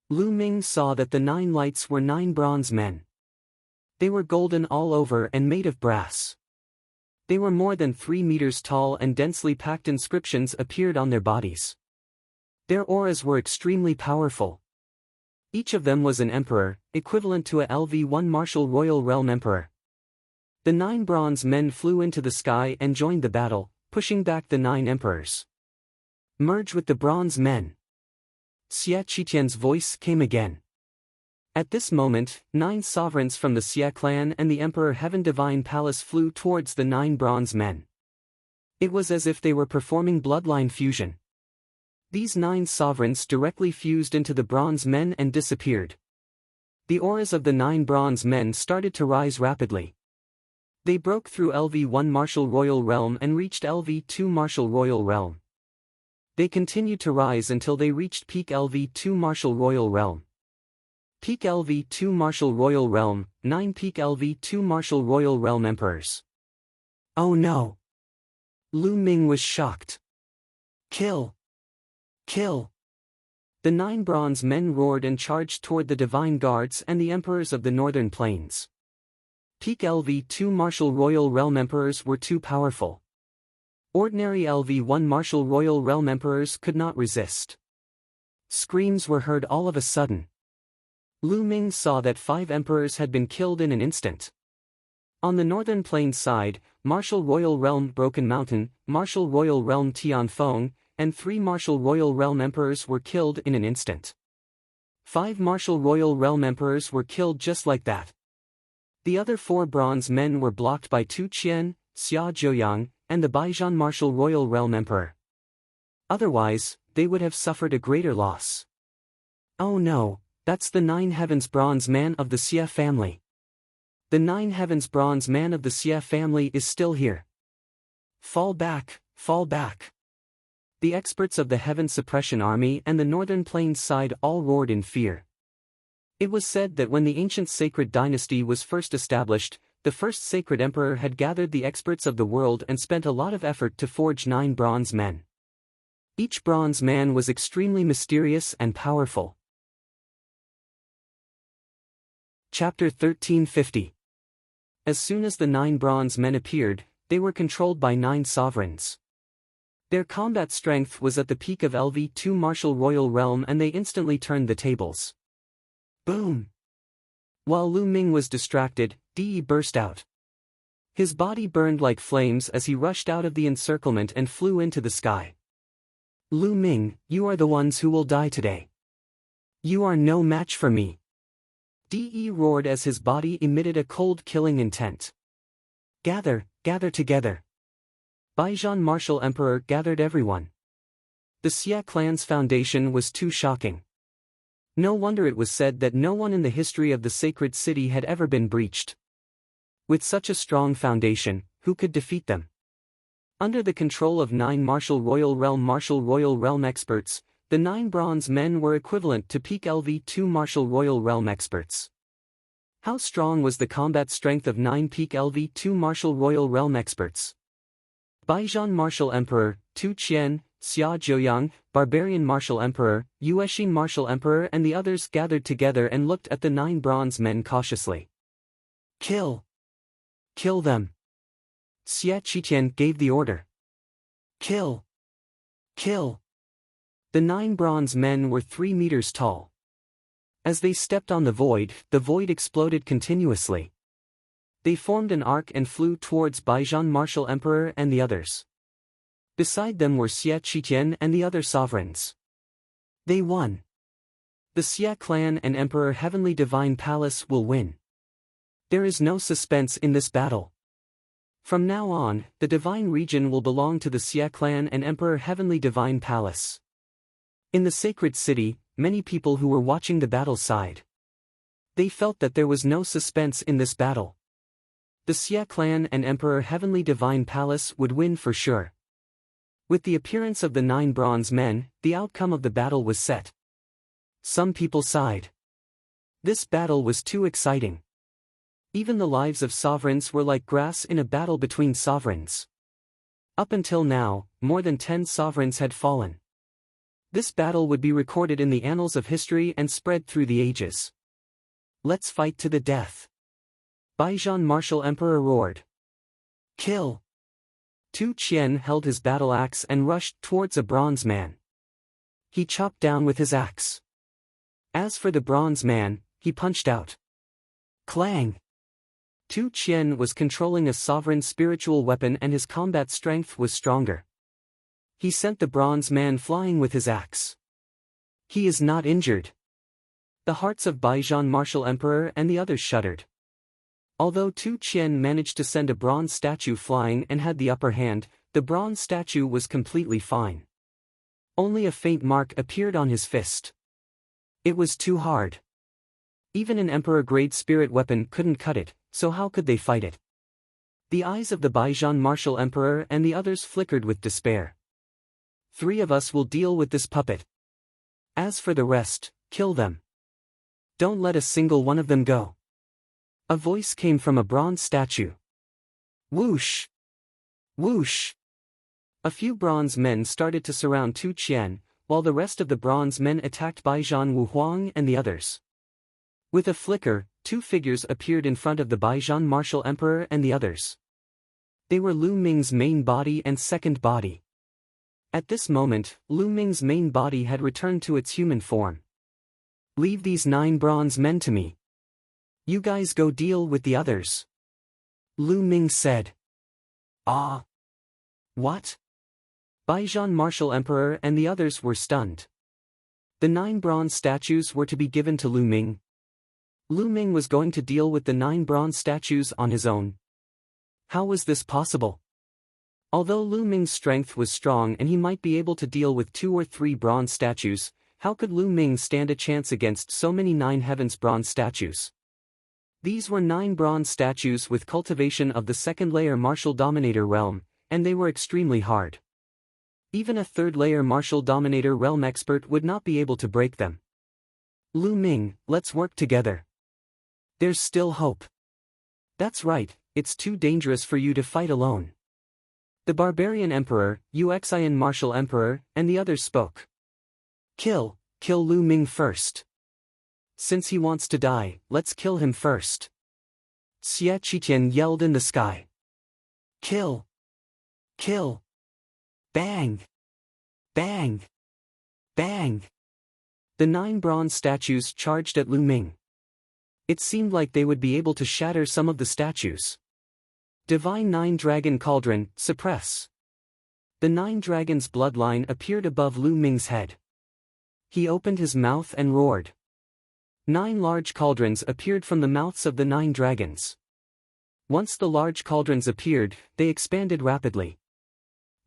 [SPEAKER 1] Lu Ming saw that the 9 lights were 9 bronze men. They were golden all over and made of brass. They were more than 3 meters tall and densely packed inscriptions appeared on their bodies. Their auras were extremely powerful. Each of them was an emperor, equivalent to a LV1 martial royal realm emperor. The 9 bronze men flew into the sky and joined the battle, pushing back the 9 emperors. Merge with the bronze men. Xie Qitian's voice came again. At this moment, 9 sovereigns from the Xie clan and the Emperor Heaven Divine Palace flew towards the 9 bronze men. It was as if they were performing bloodline fusion. These 9 sovereigns directly fused into the bronze men and disappeared. The auras of the 9 bronze men started to rise rapidly. They broke through LV1 Martial Royal Realm and reached LV2 Martial Royal Realm. They continued to rise until they reached peak LV2 Martial Royal Realm. Peak LV2 Martial Royal Realm, 9 peak LV2 Martial Royal Realm Emperors. Oh no! Lu Ming was shocked. Kill! Kill! The 9 bronze men roared and charged toward the divine guards and the emperors of the northern plains. Peak LV2 Martial Royal Realm Emperors were too powerful. Ordinary LV1 Martial Royal Realm Emperors could not resist. Screams were heard all of a sudden. Lu Ming saw that 5 emperors had been killed in an instant. On the northern plains side, Martial Royal Realm Broken Mountain, Martial Royal Realm Tianfeng, and 3 Martial Royal Realm Emperors were killed in an instant. 5 Martial Royal Realm Emperors were killed just like that. The other 4 bronze men were blocked by Tu Qian, Xia Zheoyang, and the Baijian Martial Royal Realm Emperor. Otherwise, they would have suffered a greater loss. Oh no, that's the 9 heavens bronze man of the Xie family. The 9 heavens bronze man of the Xie family is still here. Fall back, fall back. The experts of the Heaven Suppression Army and the Northern Plains side all roared in fear. It was said that when the ancient sacred dynasty was first established, the first sacred emperor had gathered the experts of the world and spent a lot of effort to forge 9 bronze men. Each bronze man was extremely mysterious and powerful. Chapter 1350. As soon as the 9 bronze men appeared, they were controlled by 9 sovereigns. Their combat strength was at the peak of LV2 Martial Royal Realm and they instantly turned the tables. Boom! While Lu Ming was distracted, De burst out. His body burned like flames as he rushed out of the encirclement and flew into the sky. Lu Ming, you are the ones who will die today. You are no match for me. De roared as his body emitted a cold killing intent. Gather, gather together. Baijian Martial Emperor gathered everyone. The Xie clan's foundation was too shocking. No wonder it was said that no one in the history of the sacred city had ever been breached. With such a strong foundation, who could defeat them? Under the control of 9 Martial Royal Realm experts, the 9 bronze men were equivalent to peak LV2 Martial Royal Realm experts. How strong was the combat strength of 9 peak LV2 Martial Royal Realm experts? Baijian Martial Emperor, Tu Qian, Xia Zheoyang, Barbarian Martial Emperor, Yuexin Martial Emperor and the others gathered together and looked at the 9 bronze men cautiously. Kill! Kill them! Xie Qitian gave the order. Kill! Kill! The 9 bronze men were 3 meters tall. As they stepped on the void exploded continuously. They formed an arc and flew towards Baijian Martial Emperor and the others. Beside them were Xie Qitian and the other sovereigns. They won. The Xie clan and Emperor Heavenly Divine Palace will win. There is no suspense in this battle. From now on, the divine region will belong to the Xie clan and Emperor Heavenly Divine Palace. In the sacred city, many people who were watching the battle sighed. They felt that there was no suspense in this battle. The Xie clan and Emperor Heavenly Divine Palace would win for sure. With the appearance of the 9 bronze men, the outcome of the battle was set. Some people sighed. This battle was too exciting. Even the lives of sovereigns were like grass in a battle between sovereigns. Up until now, more than 10 sovereigns had fallen. This battle would be recorded in the annals of history and spread through the ages. Let's fight to the death. Baijian Martial Emperor roared. Kill! Tu Qian held his battle axe and rushed towards a bronze man. He chopped down with his axe. As for the bronze man, he punched out. Clang! Tu Qian was controlling a sovereign spiritual weapon and his combat strength was stronger. He sent the bronze man flying with his axe. He is not injured. The hearts of Baijian Martial Emperor and the others shuddered. Although Tu Qian managed to send a bronze statue flying and had the upper hand, the bronze statue was completely fine. Only a faint mark appeared on his fist. It was too hard. Even an emperor-grade spirit weapon couldn't cut it, so how could they fight it? The eyes of the Baijian Martial Emperor and the others flickered with despair. 3 of us will deal with this puppet. As for the rest, kill them. Don't let a single one of them go. A voice came from a bronze statue. Whoosh! Whoosh! A few bronze men started to surround Tu Qian, while the rest of the bronze men attacked Baijian Wu Huang and the others. With a flicker, 2 figures appeared in front of the Baijian Martial Emperor and the others. They were Lu Ming's main body and second body. At this moment, Lu Ming's main body had returned to its human form. Leave these 9 bronze men to me. You guys go deal with the others. Lu Ming said. Ah! What? Baijian Martial Emperor and the others were stunned. The 9 bronze statues were to be given to Lu Ming. Lu Ming was going to deal with the 9 bronze statues on his own. How was this possible? Although Lu Ming's strength was strong and he might be able to deal with 2 or 3 bronze statues, how could Lu Ming stand a chance against so many 9 heavens bronze statues? These were 9 bronze statues with cultivation of the 2nd layer martial dominator realm, and they were extremely hard. Even a 3rd layer martial dominator realm expert would not be able to break them. Lu Ming, let's work together. There's still hope. That's right, it's too dangerous for you to fight alone. The Barbarian Emperor, Uxian Martial Emperor, and the others spoke. Kill Lu Ming first. Since he wants to die, let's kill him first. Xie Qitian yelled in the sky. Kill! Kill! Bang! Bang! Bang! The 9 bronze statues charged at Lu Ming. It seemed like they would be able to shatter some of the statues. Divine 9 Dragon Cauldron, suppress. The 9 Dragons bloodline appeared above Lu Ming's head. He opened his mouth and roared. 9 large cauldrons appeared from the mouths of the 9 dragons. Once the large cauldrons appeared, they expanded rapidly.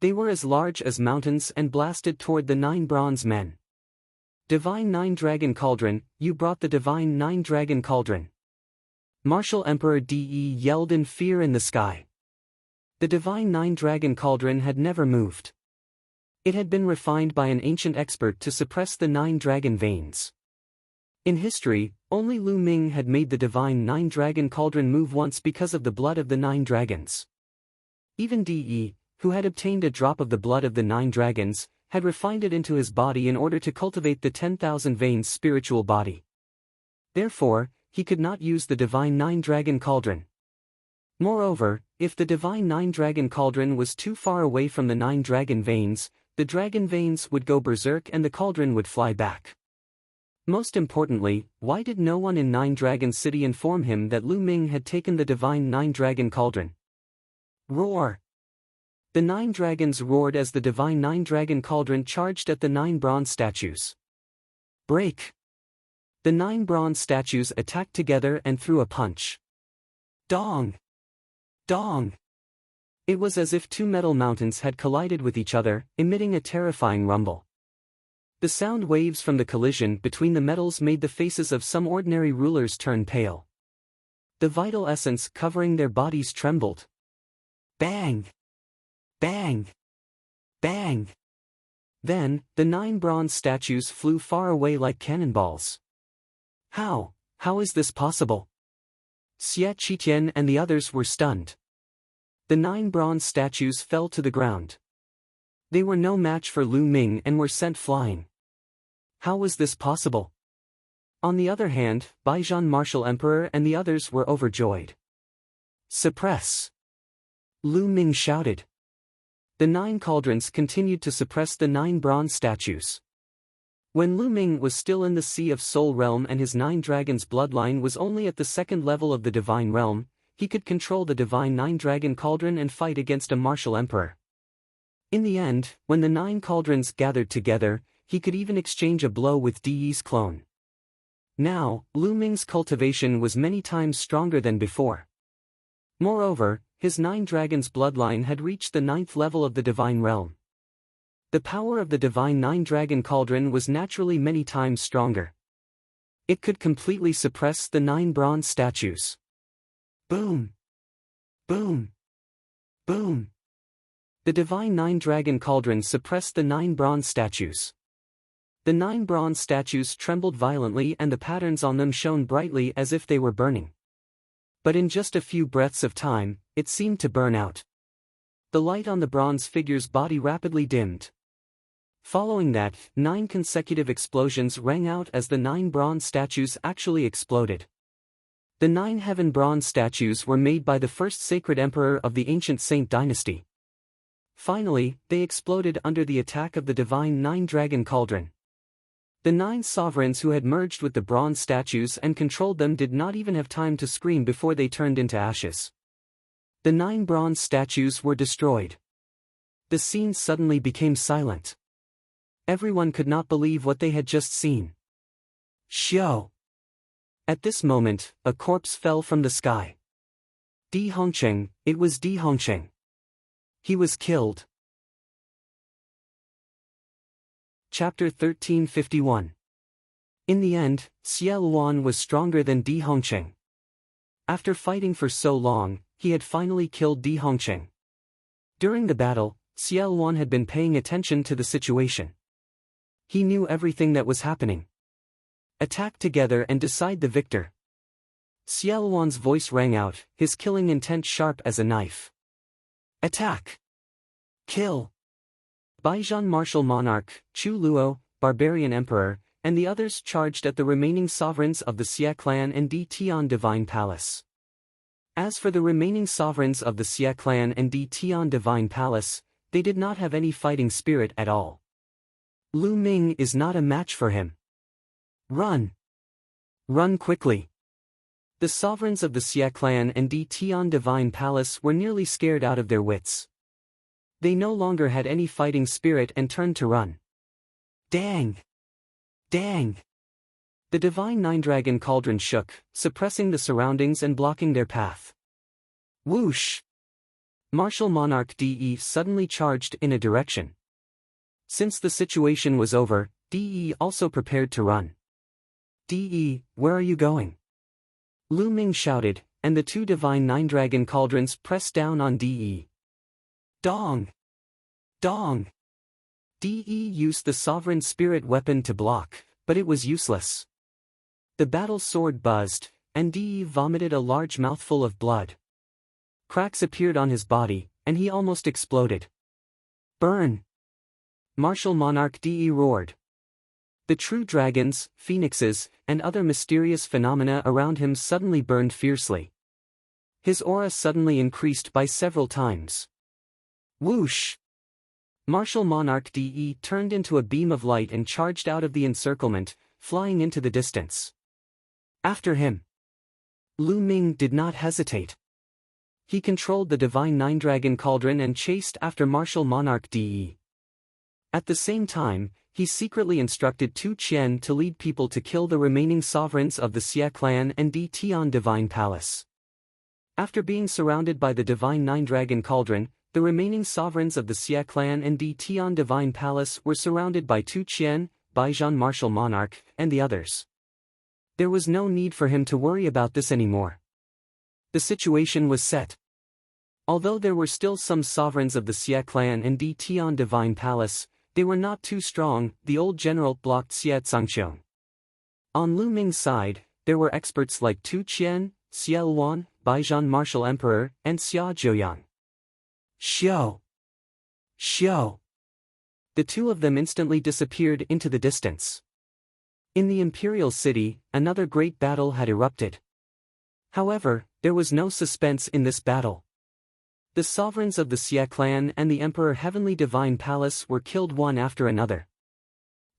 [SPEAKER 1] They were as large as mountains and blasted toward the 9 bronze men. Divine 9 Dragon Cauldron, you brought the Divine 9 Dragon Cauldron. Martial Emperor De yelled in fear in the sky. The Divine 9 Dragon Cauldron had never moved. It had been refined by an ancient expert to suppress the 9 dragon veins. In history, only Lu Ming had made the Divine 9 Dragon Cauldron move once because of the blood of the 9 dragons. Even De, who had obtained a drop of the blood of the 9 dragons, had refined it into his body in order to cultivate the 10,000 veins spiritual body. Therefore, he could not use the Divine 9 Dragon Cauldron. Moreover, if the Divine 9 Dragon Cauldron was too far away from the 9 dragon veins, the dragon veins would go berserk and the cauldron would fly back. Most importantly, why did no one in Nine Dragon City inform him that Lu Ming had taken the divine Nine-Dragon Cauldron? Roar! The 9 dragons roared as the divine Nine-Dragon Cauldron charged at the 9 bronze statues. Break! The 9 bronze statues attacked together and threw a punch. Dong! Dong! It was as if 2 metal mountains had collided with each other, emitting a terrifying rumble. The sound waves from the collision between the metals made the faces of some ordinary rulers turn pale. The vital essence covering their bodies trembled. Bang! Bang! Bang! Then, the 9 bronze statues flew far away like cannonballs. How is this possible? Xie Qitian and the others were stunned. The 9 bronze statues fell to the ground. They were no match for Lu Ming and were sent flying. How was this possible? On the other hand, Baijian Martial Emperor and the others were overjoyed. Suppress! Lu Ming shouted. The 9 cauldrons continued to suppress the 9 bronze statues. When Lu Ming was still in the Sea of Soul Realm and his 9 dragons bloodline was only at the 2nd level of the Divine Realm, he could control the divine 9-dragon cauldron and fight against a martial emperor. In the end, when the 9 cauldrons gathered together, he could even exchange a blow with Di's clone. Now, Lu Ming's cultivation was many times stronger than before. Moreover, his 9 dragons bloodline had reached the 9th level of the Divine Realm. The power of the divine 9-dragon cauldron was naturally many times stronger. It could completely suppress the 9 bronze statues. Boom! Boom! Boom! The divine 9-dragon cauldron suppressed the 9 bronze statues. The 9 bronze statues trembled violently and the patterns on them shone brightly as if they were burning. But in just a few breaths of time, it seemed to burn out. The light on the bronze figure's body rapidly dimmed. Following that, 9 consecutive explosions rang out as the 9 bronze statues actually exploded. The 9 heaven bronze statues were made by the first sacred emperor of the ancient Saint dynasty. Finally, they exploded under the attack of the divine 9-dragon cauldron. The 9 sovereigns who had merged with the bronze statues and controlled them did not even have time to scream before they turned into ashes. The 9 bronze statues were destroyed. The scene suddenly became silent. Everyone could not believe what they had just seen. Xiao! At this moment, a corpse fell from the sky. Di Hongqing, it was Di Hongqing. He was killed. Chapter 1351. In the end, Xie Luan was stronger than Di Hongqing. After fighting for so long, he had finally killed Di Hongqing. During the battle, Xie Luan had been paying attention to the situation. He knew everything that was happening. Attack together and decide the victor. Xie Luan's voice rang out, his killing intent sharp as a knife. Attack! Kill! Baijian martial monarch, Chu Luo, barbarian emperor, and the others charged at the remaining sovereigns of the Xie clan and Di Tian divine palace. As for the remaining sovereigns of the Xie clan and Di Tian divine palace, they did not have any fighting spirit at all. Lu Ming is not a match for him. Run! Run quickly! The sovereigns of the Xie clan and Di Tian divine palace were nearly scared out of their wits. They no longer had any fighting spirit and turned to run. Dang! Dang! The divine 9-dragon cauldron shook, suppressing the surroundings and blocking their path. Whoosh! Martial monarch De suddenly charged in a direction. Since the situation was over, De also prepared to run. De, where are you going? Lu Ming shouted, and the 2 divine 9-dragon cauldrons pressed down on De. Dong! Dong! De used the sovereign spirit weapon to block, but it was useless. The battle sword buzzed, and De vomited a large mouthful of blood. Cracks appeared on his body, and he almost exploded. Burn! Martial monarch De roared. The true dragons, phoenixes, and other mysterious phenomena around him suddenly burned fiercely. His aura suddenly increased by several times. Whoosh! Martial Monarch De turned into a beam of light and charged out of the encirclement, flying into the distance. After him. Lu Ming did not hesitate. He controlled the Divine Nine-Dragon Cauldron and chased after Martial Monarch De. At the same time, he secretly instructed Tu Qian to lead people to kill the remaining sovereigns of the Xie clan and De Tian Divine Palace. After being surrounded by the Divine Nine-Dragon Cauldron, the remaining sovereigns of the Xie clan and De Tian Divine Palace were surrounded by Tu Qian, Baijian Martial Monarch, and the others. There was no need for him to worry about this anymore. The situation was set. Although there were still some sovereigns of the Xie clan and De Tian Divine Palace, they were not too strong. The old general blocked Xie Zhangqiong. On Lu Ming's side, there were experts like Tu Qian, Xie Luan, Baijian Martial Emperor, and Xia Zhouyang. Xiao! The two of them instantly disappeared into the distance. In the imperial city, another great battle had erupted. However, there was no suspense in this battle. The sovereigns of the Xie clan and the Emperor Heavenly Divine Palace were killed one after another.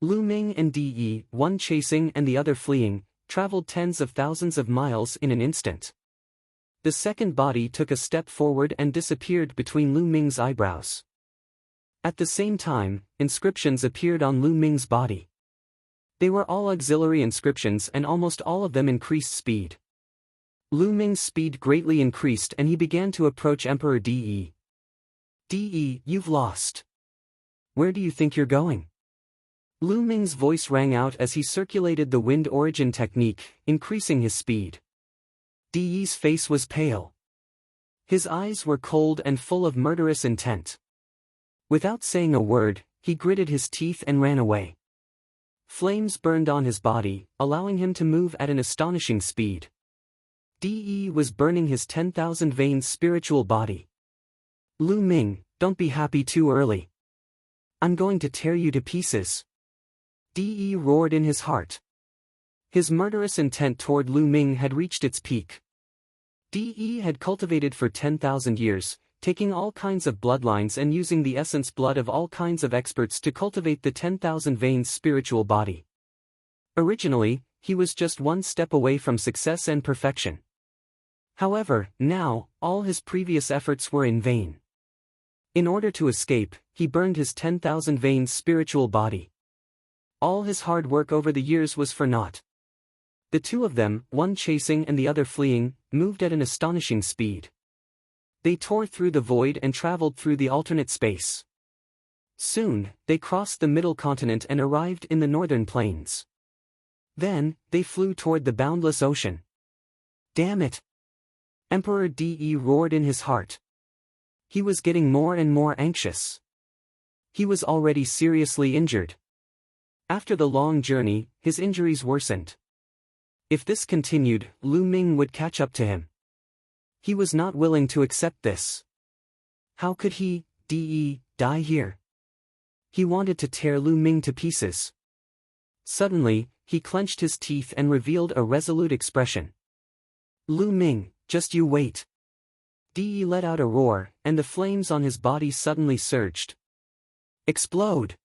[SPEAKER 1] Lu Ming and De, one chasing and the other fleeing, traveled tens of thousands of miles in an instant. The second body took a step forward and disappeared between Lu Ming's eyebrows. At the same time, inscriptions appeared on Lu Ming's body. They were all auxiliary inscriptions and almost all of them increased speed. Lu Ming's speed greatly increased and he began to approach Emperor De. De, you've lost. Where do you think you're going? Lu Ming's voice rang out as he circulated the wind origin technique, increasing his speed. De's face was pale. His eyes were cold and full of murderous intent. Without saying a word, he gritted his teeth and ran away. Flames burned on his body, allowing him to move at an astonishing speed. De was burning his 10,000 veins spiritual body. Lu Ming, don't be happy too early. I'm going to tear you to pieces. De roared in his heart. His murderous intent toward Lu Ming had reached its peak. De had cultivated for 10,000 years, taking all kinds of bloodlines and using the essence blood of all kinds of experts to cultivate the 10,000 veins spiritual body. Originally, he was just one step away from success and perfection. However, now, all his previous efforts were in vain. In order to escape, he burned his 10,000 veins spiritual body. All his hard work over the years was for naught. The two of them, one chasing and the other fleeing, moved at an astonishing speed. They tore through the void and traveled through the alternate space. Soon, they crossed the middle continent and arrived in the northern plains. Then, they flew toward the boundless ocean. Damn it! Emperor De roared in his heart. He was getting more and more anxious. He was already seriously injured. After the long journey, his injuries worsened. If this continued, Lu Ming would catch up to him. He was not willing to accept this. How could he, De, die here? He wanted to tear Lu Ming to pieces. Suddenly, he clenched his teeth and revealed a resolute expression. Lu Ming, just you wait. De let out a roar, and the flames on his body suddenly surged. Explode!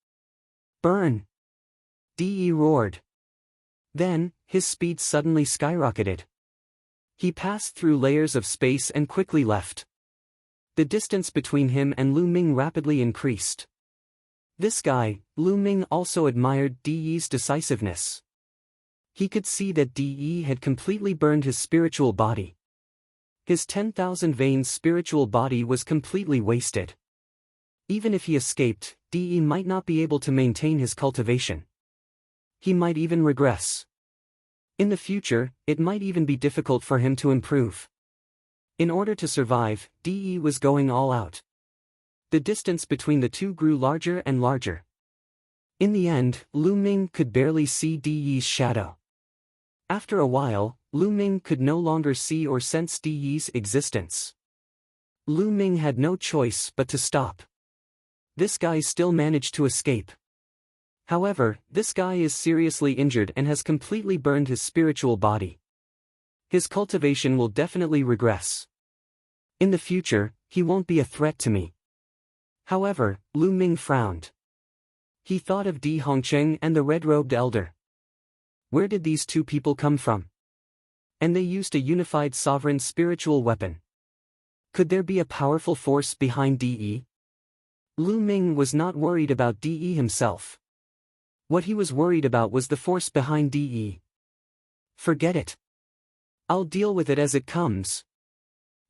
[SPEAKER 1] Burn! De roared. Then, his speed suddenly skyrocketed. He passed through layers of space and quickly left. The distance between him and Lu Ming rapidly increased. This guy, Lu Ming, also admired De's decisiveness. He could see that De had completely burned his spiritual body. His 10,000 veins spiritual body was completely wasted. Even if he escaped, De might not be able to maintain his cultivation. He might even regress. In the future, it might even be difficult for him to improve. In order to survive, De was going all out. The distance between the two grew larger and larger. In the end, Lu Ming could barely see De's shadow. After a while, Lu Ming could no longer see or sense De's existence. Lu Ming had no choice but to stop. This guy still managed to escape. However, this guy is seriously injured and has completely burned his spiritual body. His cultivation will definitely regress. In the future, he won't be a threat to me. However, Lu Ming frowned. He thought of Di Hongcheng and the red-robed elder. Where did these two people come from? And they used a unified sovereign spiritual weapon. Could there be a powerful force behind De? Lu Ming was not worried about De himself. What he was worried about was the force behind De. Forget it. I'll deal with it as it comes.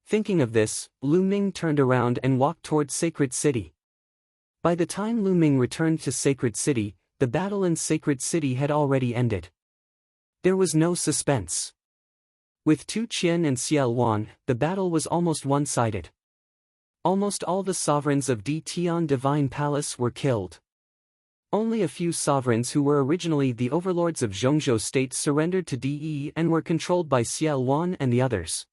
[SPEAKER 1] Thinking of this, Lu Ming turned around and walked toward Sacred City. By the time Lu Ming returned to Sacred City, the battle in Sacred City had already ended. There was no suspense. With Tu Qian and Xiao Wan, the battle was almost one-sided. Almost all the sovereigns of Di Tian Divine Palace were killed. Only a few sovereigns who were originally the overlords of Zhongzhou State surrendered to De and were controlled by Xiao Wan and the others.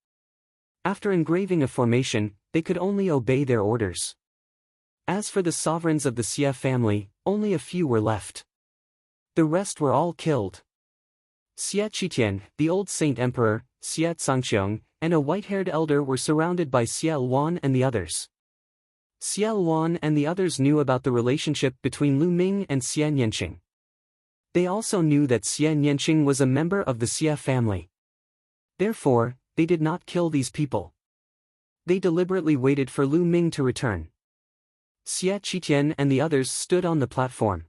[SPEAKER 1] After engraving a formation, they could only obey their orders. As for the sovereigns of the Xia family, only a few were left. The rest were all killed. Xia Qitian, the old saint emperor, Xia Zhangqiong, and a white-haired elder were surrounded by Xiao Wan and the others. Xiao Wan and the others knew about the relationship between Lu Ming and Xia Nianqing. They also knew that Xia Nianqing was a member of the Xia family. Therefore, they did not kill these people. They deliberately waited for Lu Ming to return. Xia Qitian and the others stood on the platform.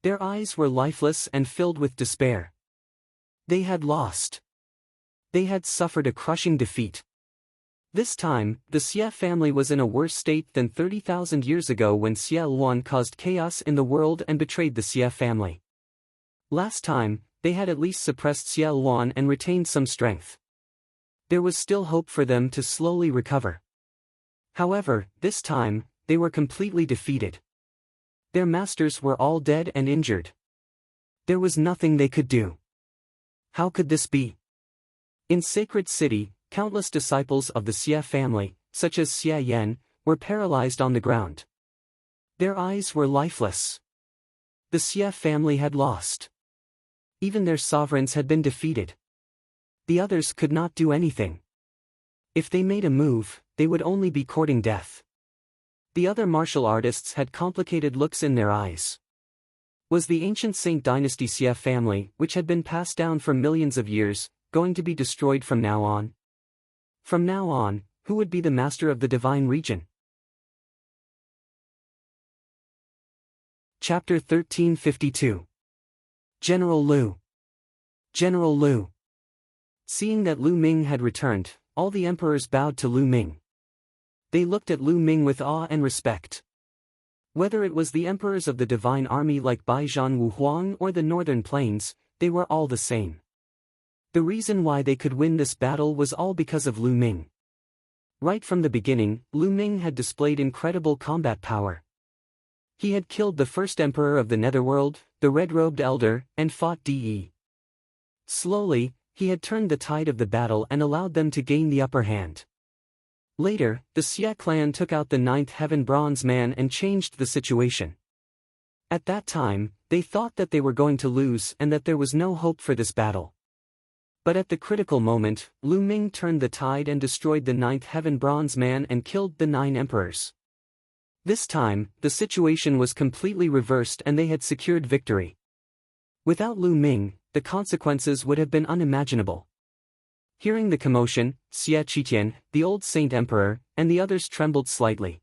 [SPEAKER 1] Their eyes were lifeless and filled with despair. They had lost. They had suffered a crushing defeat. This time, the Xia family was in a worse state than 30,000 years ago when Xia Luan caused chaos in the world and betrayed the Xia family. Last time, they had at least suppressed Xia Luan and retained some strength. There was still hope for them to slowly recover. However, this time, they were completely defeated. Their masters were all dead and injured. There was nothing they could do. How could this be? In Sacred City, countless disciples of the Xia family, such as Xia Yan, were paralyzed on the ground. Their eyes were lifeless. The Xia family had lost. Even their sovereigns had been defeated. The others could not do anything. If they made a move, they would only be courting death. The other martial artists had complicated looks in their eyes. Was the ancient Saint Dynasty Xia family, which had been passed down for millions of years, going to be destroyed from now on? From now on, who would be the master of the divine region? Chapter 1352. General Lu. General Lu. Seeing that Lu Ming had returned, all the emperors bowed to Lu Ming. They looked at Lu Ming with awe and respect. Whether it was the emperors of the divine army like Baizhan Wu Huang or the northern plains, they were all the same. The reason why they could win this battle was all because of Lu Ming. Right from the beginning, Lu Ming had displayed incredible combat power. He had killed the first emperor of the Netherworld, the red-robed elder, and fought De. Slowly, he had turned the tide of the battle and allowed them to gain the upper hand. Later, the Xia clan took out the ninth heaven bronze man and changed the situation. At that time, they thought that they were going to lose and that there was no hope for this battle. But at the critical moment, Lu Ming turned the tide and destroyed the ninth heaven bronze man and killed the 9 emperors. This time, the situation was completely reversed and they had secured victory. Without Lu Ming, the consequences would have been unimaginable. Hearing the commotion, Xia Qitian, the old saint emperor, and the others trembled slightly.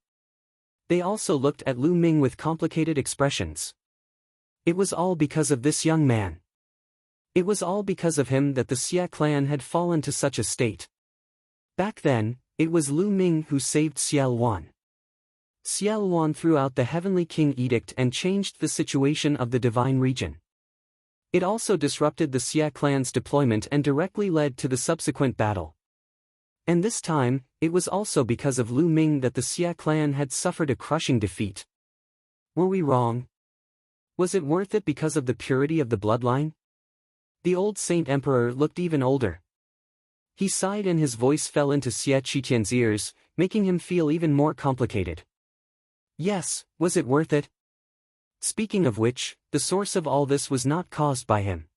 [SPEAKER 1] They also looked at Lu Ming with complicated expressions. It was all because of this young man. It was all because of him that the Xia clan had fallen to such a state. Back then, it was Lu Ming who saved Xiao Wan. Xiao Wan threw out the Heavenly King Edict and changed the situation of the divine region. It also disrupted the Xia clan's deployment and directly led to the subsequent battle. And this time, it was also because of Lu Ming that the Xia clan had suffered a crushing defeat. Were we wrong? Was it worth it because of the purity of the bloodline? The old saint emperor looked even older. He sighed and his voice fell into Xia Qitian's ears, making him feel even more complicated. Yes, was it worth it? Speaking of which, the source of all this was not caused by him.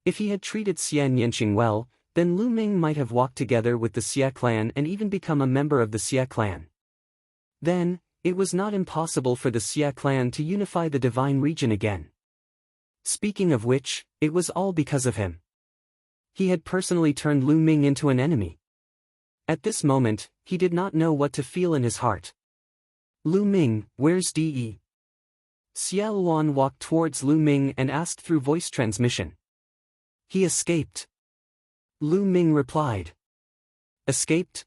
[SPEAKER 1] If he had treated Xia Nianqing well, then Lu Ming might have walked together with the Xia clan and even become a member of the Xia clan. Then, it was not impossible for the Xia clan to unify the divine region again. Speaking of which, it was all because of him. He had personally turned Lu Ming into an enemy. At this moment, he did not know what to feel in his heart. Lu Ming, where's De? Xia Luan walked towards Lu Ming and asked through voice transmission. He escaped. Lu Ming replied. Escaped?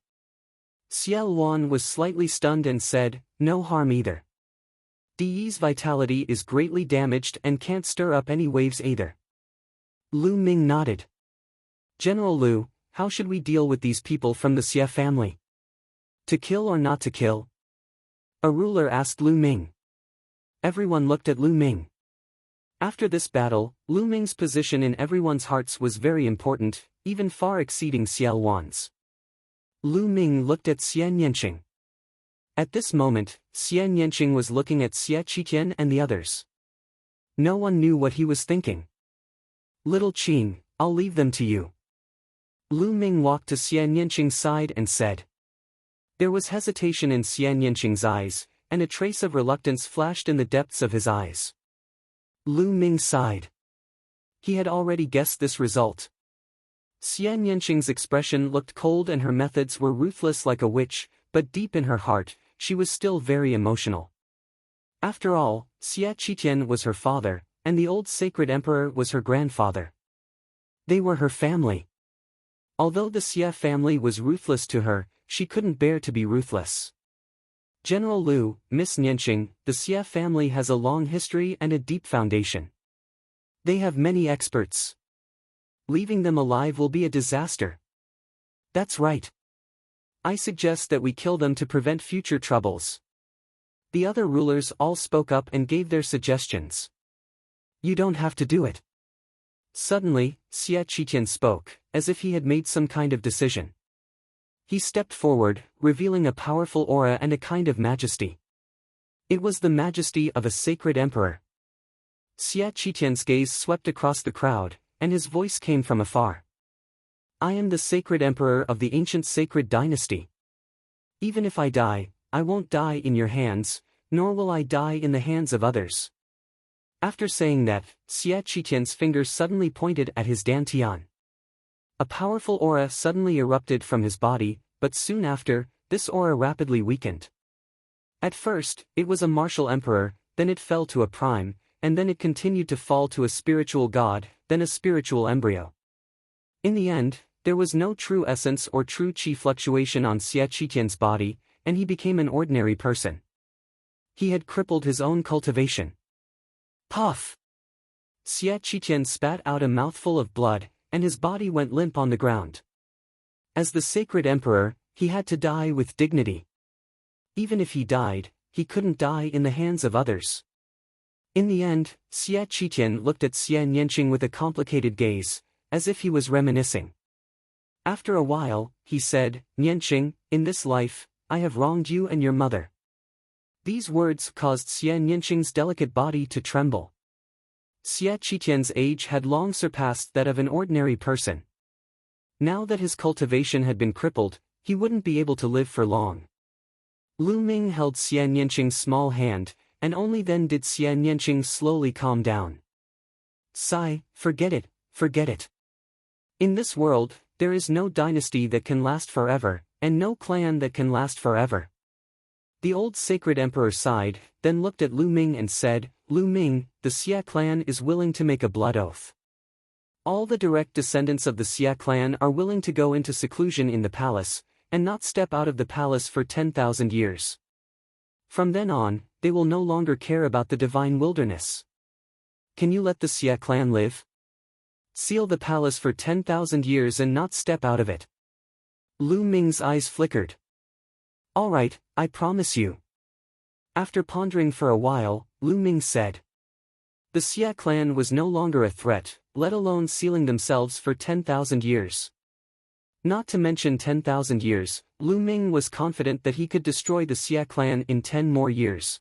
[SPEAKER 1] Xia Luan was slightly stunned and said, no harm either. De's vitality is greatly damaged and can't stir up any waves either. Lu Ming nodded. General Lu, how should we deal with these people from the Xia family? To kill or not to kill? A ruler asked Lu Ming. Everyone looked at Lu Ming. After this battle, Lu Ming's position in everyone's hearts was very important, even far exceeding Xia Luan's. Lu Ming looked at Xia Nianqing. At this moment, Xia Nianqing was looking at Xia Qitian and the others. No one knew what he was thinking. Little Qing, I'll leave them to you. Lu Ming walked to Xia Nianqing's side and said. There was hesitation in Xia Nianqing's eyes, and a trace of reluctance flashed in the depths of his eyes. Lu Ming sighed. He had already guessed this result. Xia Nianqing's expression looked cold and her methods were ruthless like a witch, but deep in her heart, she was still very emotional. After all, Xia Qitian was her father, and the old sacred emperor was her grandfather. They were her family. Although the Xia family was ruthless to her, she couldn't bear to be ruthless. General Lu, Miss Nianqing, the Xia family has a long history and a deep foundation. They have many experts. Leaving them alive will be a disaster. That's right. I suggest that we kill them to prevent future troubles. The other rulers all spoke up and gave their suggestions. You don't have to do it. Suddenly, Xia Qitian spoke, as if he had made some kind of decision. He stepped forward, revealing a powerful aura and a kind of majesty. It was the majesty of a sacred emperor. Xia Qitian's gaze swept across the crowd, and his voice came from afar. I am the sacred emperor of the ancient sacred dynasty. Even if I die, I won't die in your hands, nor will I die in the hands of others. After saying that, Xia Qitian's finger suddenly pointed at his dantian. A powerful aura suddenly erupted from his body, but soon after, this aura rapidly weakened. At first, it was a martial emperor, then it fell to a prime, and then it continued to fall to a spiritual god, then a spiritual embryo. In the end, there was no true essence or true qi fluctuation on Xia Qitian's body, and he became an ordinary person. He had crippled his own cultivation. Puff! Xia Qitian spat out a mouthful of blood, and his body went limp on the ground. As the sacred emperor, he had to die with dignity. Even if he died, he couldn't die in the hands of others. In the end, Xia Qitian looked at Xia Nianqing with a complicated gaze, as if he was reminiscing. After a while, he said, Nianqing, in this life, I have wronged you and your mother. These words caused Xia Nianqing's delicate body to tremble. Xia Qitian's age had long surpassed that of an ordinary person. Now that his cultivation had been crippled, he wouldn't be able to live for long. Lu Ming held Xia Nianqing's small hand, and only then did Xia Nianqing slowly calm down. Sigh, forget it, forget it. In this world, there is no dynasty that can last forever, and no clan that can last forever. The old sacred emperor sighed, then looked at Lu Ming and said, Lu Ming, the Xia clan is willing to make a blood oath. All the direct descendants of the Xia clan are willing to go into seclusion in the palace, and not step out of the palace for 10,000 years. From then on, they will no longer care about the divine wilderness. Can you let the Xia clan live? Seal the palace for 10,000 years and not step out of it. Lu Ming's eyes flickered. All right, I promise you. After pondering for a while, Lu Ming said. The Xia clan was no longer a threat, let alone sealing themselves for 10,000 years. Not to mention 10,000 years, Lu Ming was confident that he could destroy the Xia clan in 10 more years.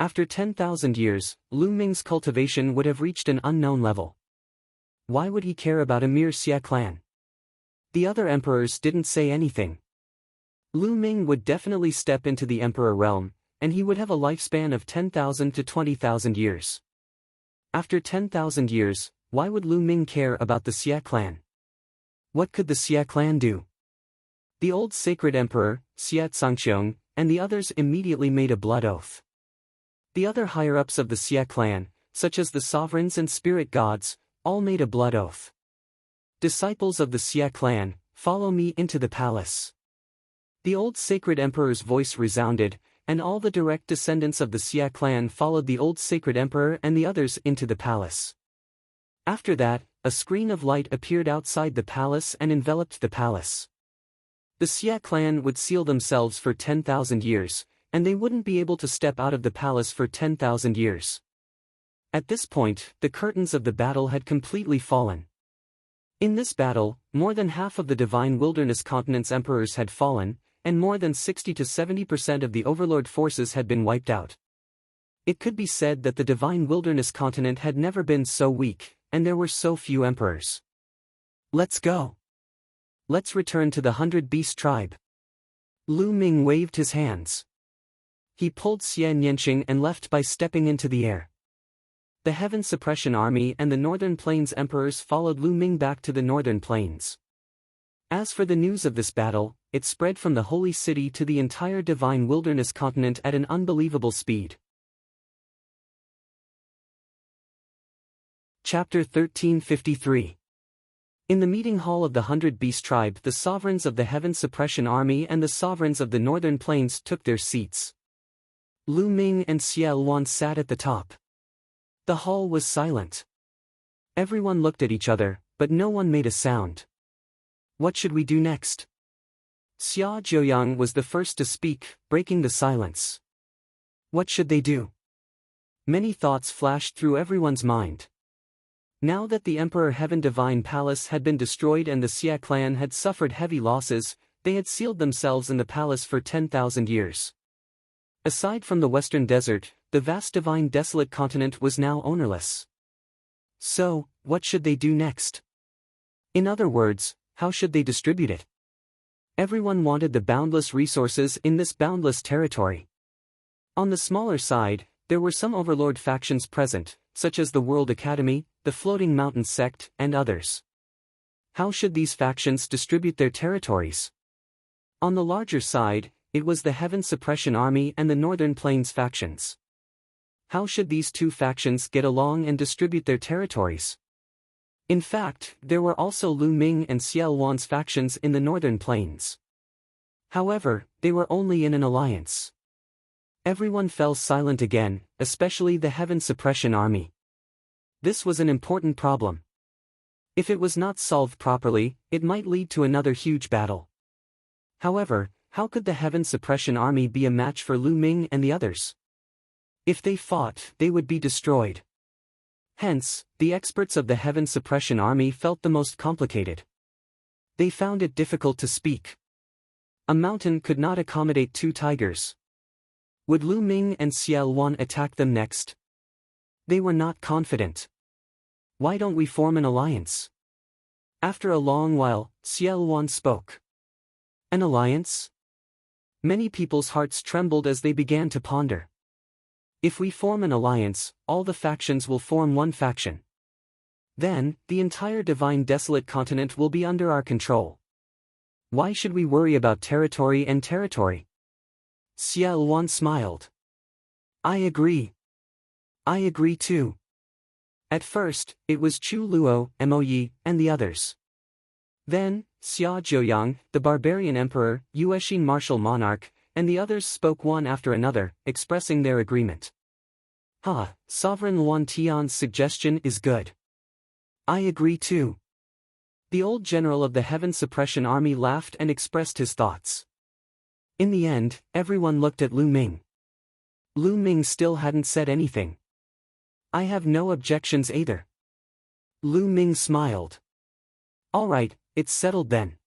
[SPEAKER 1] After 10,000 years, Lu Ming's cultivation would have reached an unknown level. Why would he care about a mere Xia clan? The other emperors didn't say anything. Lu Ming would definitely step into the emperor realm, and he would have a lifespan of 10,000 to 20,000 years. After 10,000 years, why would Lu Ming care about the Xia clan? What could the Xia clan do? The old sacred emperor, Xia Zhangqiong, and the others immediately made a blood oath. The other higher-ups of the Xia clan, such as the sovereigns and spirit gods, all made a blood oath. Disciples of the Xia clan, follow me into the palace. The old sacred emperor's voice resounded, and all the direct descendants of the Xia clan followed the old sacred emperor and the others into the palace. After that, a screen of light appeared outside the palace and enveloped the palace. The Xia clan would seal themselves for 10,000 years, and they wouldn't be able to step out of the palace for 10,000 years. At this point, the curtains of the battle had completely fallen. In this battle, more than half of the Divine Wilderness Continent's emperors had fallen, and more than 60 to 70% of the overlord forces had been wiped out. It could be said that the Divine Wilderness Continent had never been so weak, and there were so few emperors. Let's go. Let's return to the 100 Beast tribe. Lu Ming waved his hands. He pulled Xia Nianqing and left by stepping into the air. The Heaven Suppression Army and the Northern Plains emperors followed Lu Ming back to the Northern Plains. As for the news of this battle, it spread from the Holy City to the entire Divine Wilderness Continent at an unbelievable speed. Chapter 1353. In the meeting hall of the 100 Beast tribe, the sovereigns of the Heaven Suppression Army and the sovereigns of the Northern Plains took their seats. Lu Ming and Xia Luan sat at the top. The hall was silent. Everyone looked at each other, but no one made a sound. What should we do next? Xia Zhouyang was the first to speak, breaking the silence. What should they do? Many thoughts flashed through everyone's mind. Now that the Emperor Heaven Divine Palace had been destroyed and the Xia clan had suffered heavy losses, they had sealed themselves in the palace for 10,000 years. Aside from the Western Desert, the vast Divine Desolate Continent was now ownerless. So, what should they do next? In other words, how should they distribute it? Everyone wanted the boundless resources in this boundless territory. On the smaller side, there were some overlord factions present, such as the World Academy, the Floating Mountain Sect, and others. How should these factions distribute their territories? On the larger side, it was the Heaven Suppression Army and the Northern Plains factions. How should these two factions get along and distribute their territories? In fact, there were also Lu Ming and Xia Luan's factions in the Northern Plains. However, they were only in an alliance. Everyone fell silent again, especially the Heaven Suppression Army. This was an important problem. If it was not solved properly, it might lead to another huge battle. However, how could the Heaven Suppression Army be a match for Lu Ming and the others? If they fought, they would be destroyed. Hence, the experts of the Heaven Suppression Army felt the most complicated. They found it difficult to speak. A mountain could not accommodate two tigers. Would Lu Ming and Xia Luan attack them next? They were not confident. Why don't we form an alliance? After a long while, Xia Luan spoke. An alliance? Many people's hearts trembled as they began to ponder. If we form an alliance, all the factions will form one faction. Then, the entire Divine Desolate Continent will be under our control. Why should we worry about territory and territory? Xia Luan smiled. I agree. I agree too. At first, it was Chu Luo, Mo Yi, and the others. Then, Xia Zhouyang, the barbarian emperor, Yuexin martial monarch, and the others spoke one after another, expressing their agreement. Sovereign Luan Tian's suggestion is good. I agree too. The old general of the Heaven Suppression Army laughed and expressed his thoughts. In the end, everyone looked at Lu Ming. Lu Ming still hadn't said anything. I have no objections either. Lu Ming smiled. All right, it's settled then.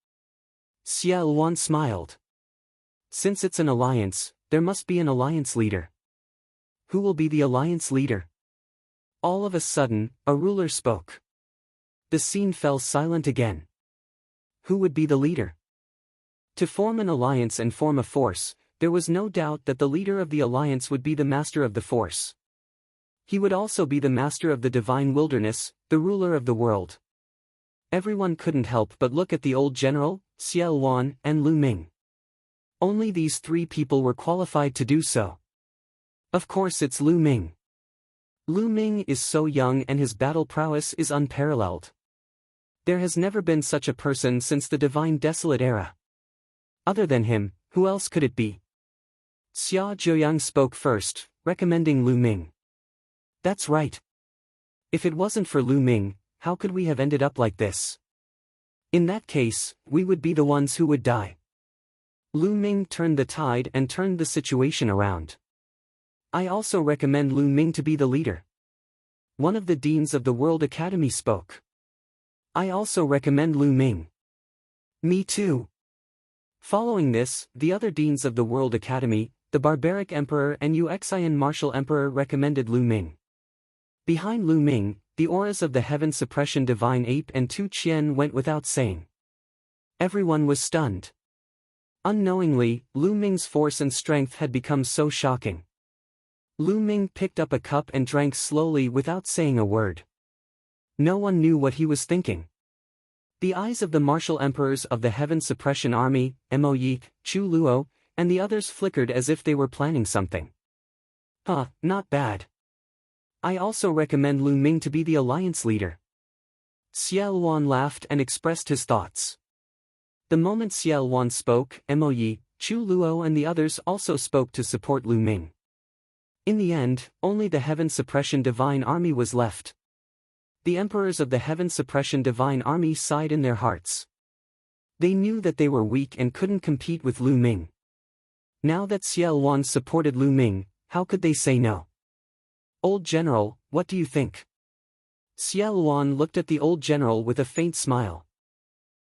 [SPEAKER 1] Xia Luan smiled. Since it's an alliance, there must be an alliance leader. Who will be the alliance leader? All of a sudden, a ruler spoke. The scene fell silent again. Who would be the leader? To form an alliance and form a force, There was no doubt that the leader of the alliance would be the master of the force. He would also be the master of the divine wilderness, the ruler of the world. Everyone couldn't help but look at the old general, Xiao Wan, and Lu Ming. Only these three people were qualified to do so. Of course it's Lu Ming. Lu Ming is so young and his battle prowess is unparalleled. There has never been such a person since the divine desolate era. Other than him, who else could it be? Xia Zheoyang spoke first, recommending Lu Ming. That's right. If it wasn't for Lu Ming, how could we have ended up like this? In that case, we would be the ones who would die. Lu Ming turned the tide and turned the situation around. I also recommend Lu Ming to be the leader. One of the deans of the World Academy spoke. I also recommend Lu Ming. Me too. Following this, the other deans of the World Academy, the Barbaric Emperor and Uxian Martial Emperor recommended Lu Ming. Behind Lu Ming, the auras of the Heaven Suppression Divine Ape and Tu Qian went without saying. Everyone was stunned. Unknowingly, Lu Ming's force and strength had become so shocking. Lu Ming picked up a cup and drank slowly without saying a word. No one knew what he was thinking. The eyes of the martial emperors of the Heaven Suppression Army, Mo Yi, Chu Luo, and the others flickered as if they were planning something. Not bad. I also recommend Lu Ming to be the alliance leader. Xiao Wan laughed and expressed his thoughts. The moment Xiao Wan spoke, Mo Yi, Chu Luo and the others also spoke to support Lu Ming. In the end, only the Heaven Suppression Divine Army was left. The emperors of the Heaven Suppression Divine Army sighed in their hearts. They knew that they were weak and couldn't compete with Lu Ming. Now that Xiao Wan supported Lu Ming, how could they say no? Old General, what do you think? Xiao Wan looked at the old general with a faint smile.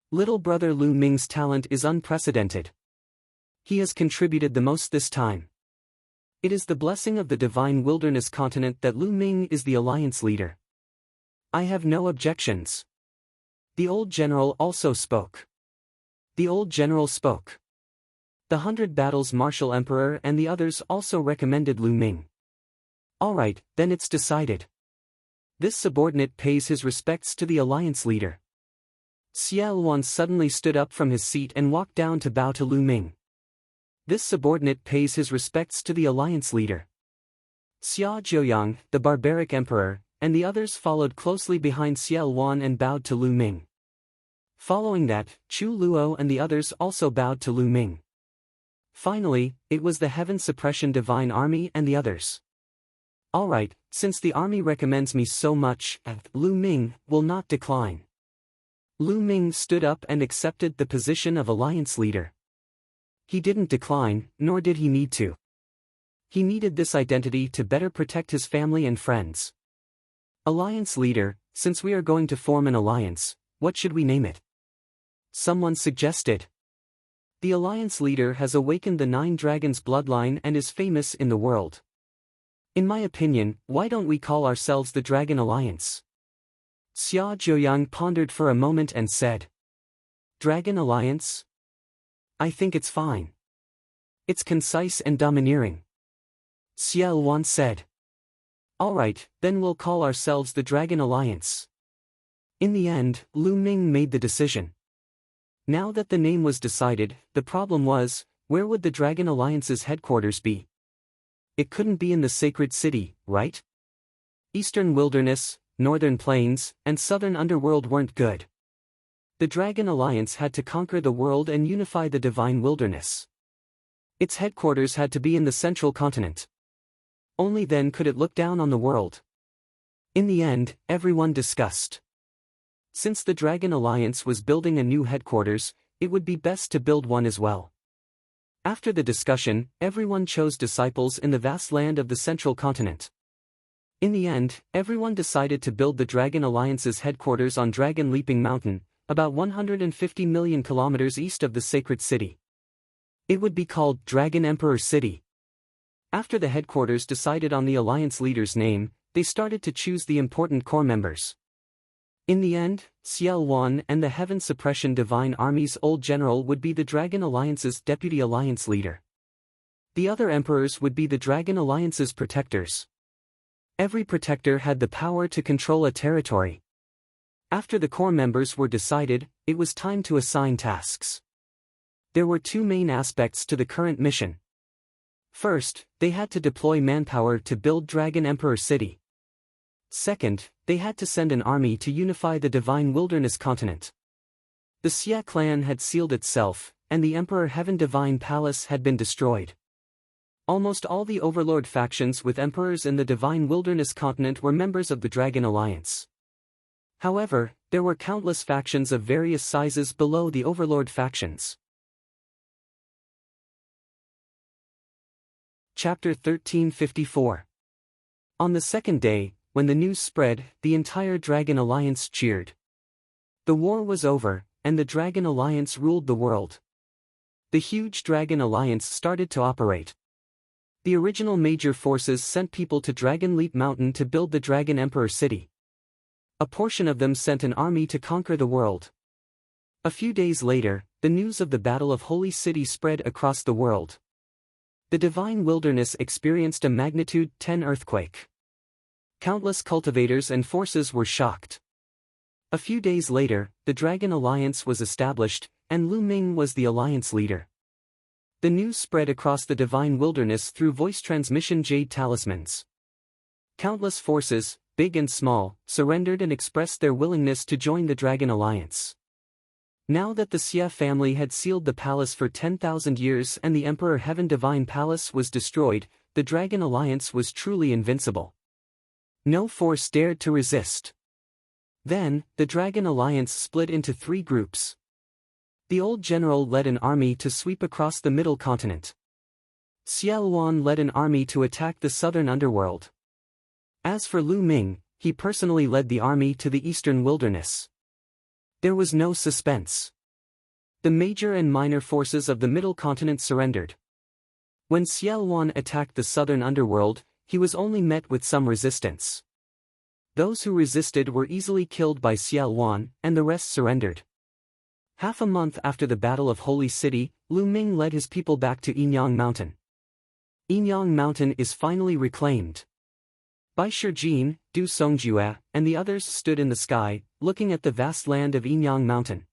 [SPEAKER 1] Little brother Lu Ming's talent is unprecedented. He has contributed the most this time. It is the blessing of the divine wilderness continent that Lu Ming is the alliance leader. I have no objections. The old general also spoke. The old general spoke. The 100 Battles Martial Emperor and the others also recommended Lu Ming. Alright, then it's decided. This subordinate pays his respects to the alliance leader. Xiao Wan suddenly stood up from his seat and walked down to bow to Lu Ming. This subordinate pays his respects to the alliance leader. Xia Zheoyang, the Barbaric Emperor, and the others followed closely behind Xiao Wan and bowed to Lu Ming. Following that, Chu Luo and the others also bowed to Lu Ming. Finally, it was the Heaven Suppression Divine Army and the others. Alright, since the army recommends me so much, Lu Ming will not decline. Lu Ming stood up and accepted the position of alliance leader. He didn't decline, nor did he need to. He needed this identity to better protect his family and friends. Alliance leader, since we are going to form an alliance, what should we name it? Someone suggested. The alliance leader has awakened the 9 dragons bloodline and is famous in the world. In my opinion, why don't we call ourselves the Dragon Alliance? Xia Zheoyang pondered for a moment and said. Dragon Alliance? I think it's fine. It's concise and domineering. Xiao Wan said. Alright, then we'll call ourselves the Dragon Alliance. In the end, Lu Ming made the decision. Now that the name was decided, the problem was, where would the Dragon Alliance's headquarters be? It couldn't be in the sacred city, right? Eastern Wilderness, Northern Plains, and Southern Underworld weren't good. The Dragon Alliance had to conquer the world and unify the divine wilderness. Its headquarters had to be in the central continent. Only then could it look down on the world. In the end, everyone discussed. Since the Dragon Alliance was building a new headquarters, it would be best to build one as well. After the discussion, everyone chose disciples in the vast land of the central continent. In the end, everyone decided to build the Dragon Alliance's headquarters on Dragon Leaping Mountain, about 150 million kilometers east of the sacred city. It would be called Dragon Emperor City. After the headquarters decided on the alliance leader's name, they started to choose the important core members. In the end, Xiao Wan and the Heaven Suppression Divine Army's old general would be the Dragon Alliance's deputy alliance leader. The other emperors would be the Dragon Alliance's protectors. Every protector had the power to control a territory. After the core members were decided, it was time to assign tasks. There were two main aspects to the current mission. First, they had to deploy manpower to build Dragon Emperor City. Second, they had to send an army to unify the Divine Wilderness continent. The Xia clan had sealed itself, and the Emperor Heaven Divine Palace had been destroyed. Almost all the overlord factions with emperors in the Divine Wilderness continent were members of the Dragon Alliance. However, there were countless factions of various sizes below the overlord factions. Chapter 1354. On the second day, when the news spread, the entire Dragon Alliance cheered. The war was over, and the Dragon Alliance ruled the world. The huge Dragon Alliance started to operate. The original major forces sent people to Dragon Leap Mountain to build the Dragon Emperor City. A portion of them sent an army to conquer the world. A few days later, the news of the Battle of Holy City spread across the world. The Divine Wilderness experienced a magnitude 10 earthquake. Countless cultivators and forces were shocked. A few days later, the Dragon Alliance was established, and Lu Ming was the alliance leader. The news spread across the Divine Wilderness through voice transmission jade talismans. Countless forces, big and small, surrendered and expressed their willingness to join the Dragon Alliance. Now that the Xia family had sealed the palace for 10,000 years and the Emperor Heaven Divine Palace was destroyed, the Dragon Alliance was truly invincible. No force dared to resist. Then, the Dragon Alliance split into three groups. The old general led an army to sweep across the middle continent. Xia Luan led an army to attack the southern underworld. As for Lu Ming, he personally led the army to the eastern wilderness. There was no suspense. The major and minor forces of the middle continent surrendered. When Xia Luan attacked the southern underworld, he was only met with some resistance. Those who resisted were easily killed by Xia Luan, and the rest surrendered. Half a month after the Battle of Holy City, Lu Ming led his people back to Yinyang Mountain. Yinyang Mountain is finally reclaimed. Bai Shijin, Du Songjue, and the others stood in the sky, looking at the vast land of Yinyang Mountain.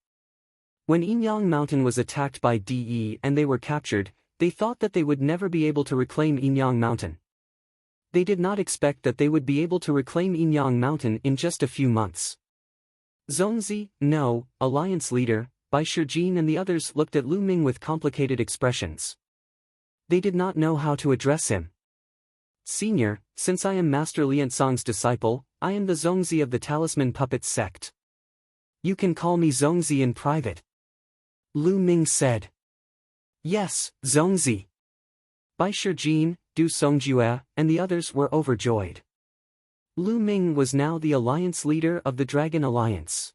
[SPEAKER 1] When Yinyang Mountain was attacked by De and they were captured, they thought that they would never be able to reclaim Yinyang Mountain. They did not expect that they would be able to reclaim Yinyang Mountain in just a few months. Zongzi, No, alliance leader, Bai Shijin and the others looked at Lu Ming with complicated expressions. They did not know how to address him. Senior, since I am Master Liansong's disciple, I am the Zongzi of the Talisman Puppet sect. You can call me Zongzi in private. Lu Ming said. Yes, Zongzi. Bai Shijin, Du Songjue, and the others were overjoyed. Lu Ming was now the alliance leader of the Dragon Alliance.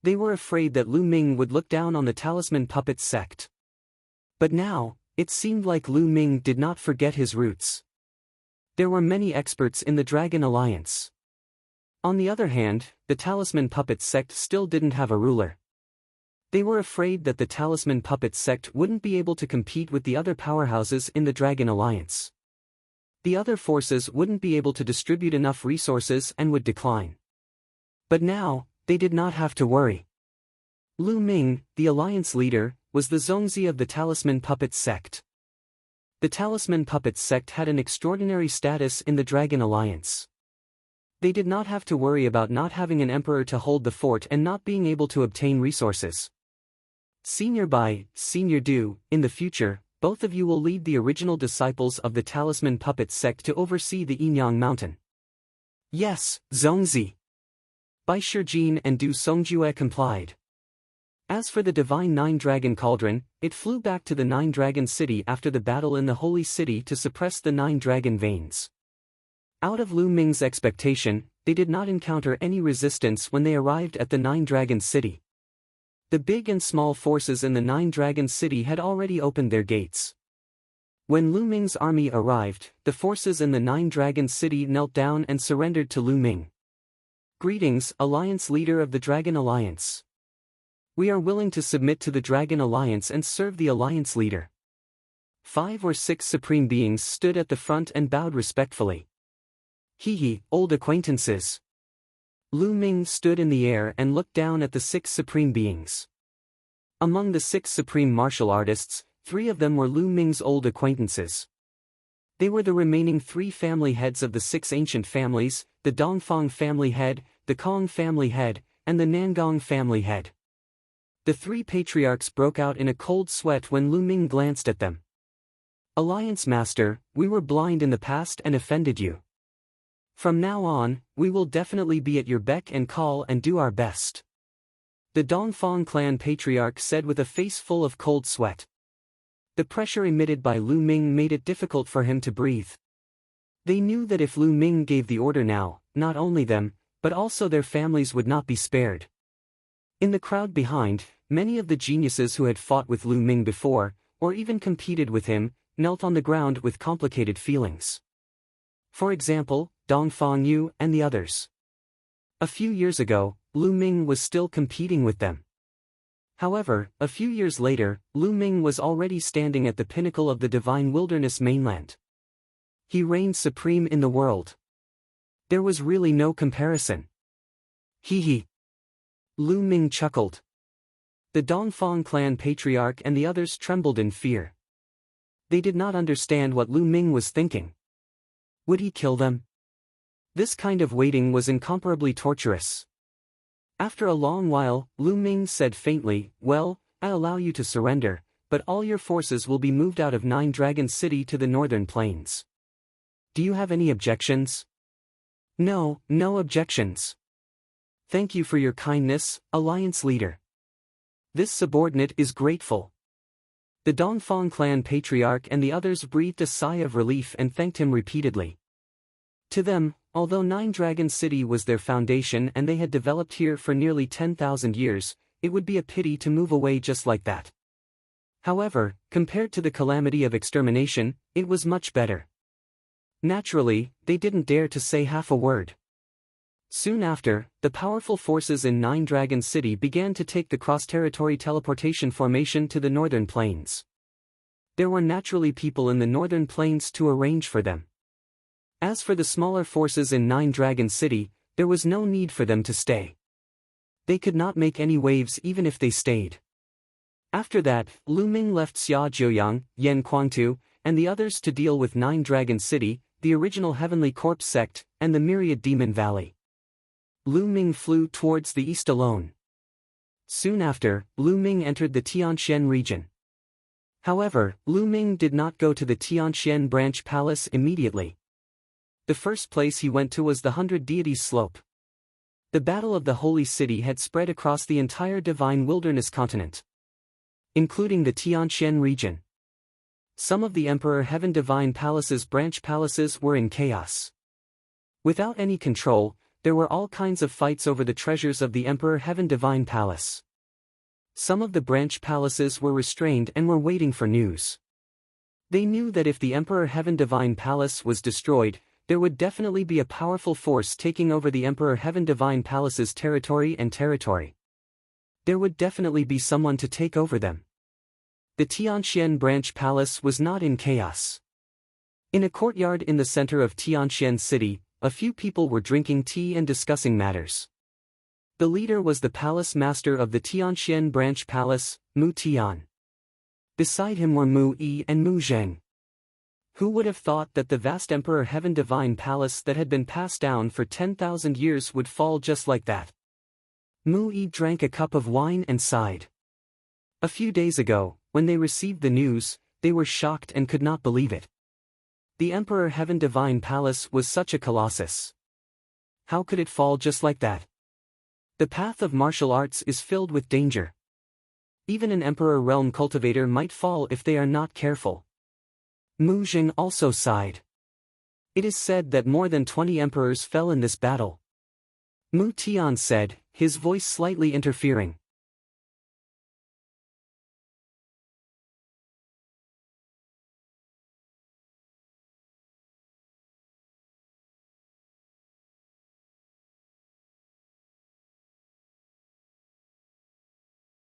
[SPEAKER 1] They were afraid that Lu Ming would look down on the Talisman Puppet sect. But now, it seemed like Lu Ming did not forget his roots. There were many experts in the Dragon Alliance. On the other hand, the Talisman Puppet sect still didn't have a ruler. They were afraid that the Talisman Puppet sect wouldn't be able to compete with the other powerhouses in the Dragon Alliance. The other forces wouldn't be able to distribute enough resources and would decline. But now, they did not have to worry. Lu Ming, the alliance leader, was the Zongzi of the Talisman Puppet sect. The Talisman Puppet sect had an extraordinary status in the Dragon Alliance. They did not have to worry about not having an emperor to hold the fort and not being able to obtain resources. Senior Bai, Senior Du, in the future, both of you will lead the original disciples of the Talisman Puppet sect to oversee the Yinyang Mountain. Yes, Zongzi. Bai Shijin and Du Songjue complied. As for the divine Nine-Dragon Cauldron, it flew back to the Nine-Dragon City after the battle in the Holy City to suppress the Nine-Dragon veins. Out of Lu Ming's expectation, they did not encounter any resistance when they arrived at the Nine-Dragon City. The big and small forces in the Nine-Dragon City had already opened their gates. When Lu Ming's army arrived, the forces in the Nine-Dragon City knelt down and surrendered to Lu Ming. Greetings, Alliance Leader of the Dragon Alliance. We are willing to submit to the Dragon Alliance and serve the Alliance Leader. 5 or 6 supreme beings stood at the front and bowed respectfully. Hee, old acquaintances. Lu Ming stood in the air and looked down at the 6 supreme beings. Among the 6 supreme martial artists, 3 of them were Lu Ming's old acquaintances. They were the remaining 3 family heads of the 6 ancient families, the Dongfang family head, the Kong family head, and the Nangong family head. The 3 patriarchs broke out in a cold sweat when Lu Ming glanced at them. Alliance Master, we were blind in the past and offended you. From now on, we will definitely be at your beck and call and do our best. The Dongfang clan patriarch said with a face full of cold sweat. The pressure emitted by Lu Ming made it difficult for him to breathe. They knew that if Lu Ming gave the order now, not only them, but also their families would not be spared. In the crowd behind, many of the geniuses who had fought with Lu Ming before, or even competed with him, knelt on the ground with complicated feelings. For example, Dongfang Yu and the others. A few years ago, Lu Ming was still competing with them. However, a few years later, Lu Ming was already standing at the pinnacle of the divine wilderness mainland. He reigned supreme in the world. There was really no comparison. Hee. Lu Ming chuckled. The Dongfang clan patriarch and the others trembled in fear. They did not understand what Lu Ming was thinking. Would he kill them? This kind of waiting was incomparably torturous. After a long while, Lu Ming said faintly, "Well, I allow you to surrender, but all your forces will be moved out of Nine Dragon City to the northern plains. Do you have any objections?" "No, no objections. Thank you for your kindness, Alliance Leader. This subordinate is grateful." The Dongfang clan patriarch and the others breathed a sigh of relief and thanked him repeatedly. To them, although Nine Dragon City was their foundation and they had developed here for nearly 10,000 years, it would be a pity to move away just like that. However, compared to the calamity of extermination, it was much better. Naturally, they didn't dare to say half a word. Soon after, the powerful forces in Nine Dragon City began to take the cross-territory teleportation formation to the northern plains. There were naturally people in the northern plains to arrange for them. As for the smaller forces in Nine Dragon City, there was no need for them to stay. They could not make any waves even if they stayed. After that, Lu Ming left Xia Jiuyang, Yan Kuangtu, and the others to deal with Nine Dragon City, the original Heavenly Corpse sect, and the Myriad Demon Valley. Lu Ming flew towards the east alone. Soon after, Lu Ming entered the Tianxian region. However, Lu Ming did not go to the Tianxian branch palace immediately. The first place he went to was the 100 Deities Slope. The Battle of the Holy City had spread across the entire Divine Wilderness continent, including the Tianxian region. Some of the Emperor Heaven Divine Palace's branch palaces were in chaos. Without any control, there were all kinds of fights over the treasures of the Emperor Heaven Divine Palace. Some of the branch palaces were restrained and were waiting for news. They knew that if the Emperor Heaven Divine Palace was destroyed, there would definitely be a powerful force taking over the Emperor Heaven Divine Palace's territory. There would definitely be someone to take over them. The Tianxian branch palace was not in chaos. In a courtyard in the center of Tianxian City, a few people were drinking tea and discussing matters. The leader was the palace master of the Tianxian branch palace, Mu Tian. Beside him were Mu Yi and Mu Zheng. Who would have thought that the vast Emperor Heaven Divine Palace that had been passed down for 10,000 years would fall just like that? Mu Yi drank a cup of wine and sighed. A few days ago, when they received the news, they were shocked and could not believe it. The Emperor Heaven Divine Palace was such a colossus. How could it fall just like that? The path of martial arts is filled with danger. Even an Emperor Realm cultivator might fall if they are not careful. Mu Zheng also sighed. It is said that more than 20 emperors fell in this battle. Mu Tian said, his voice slightly interfering.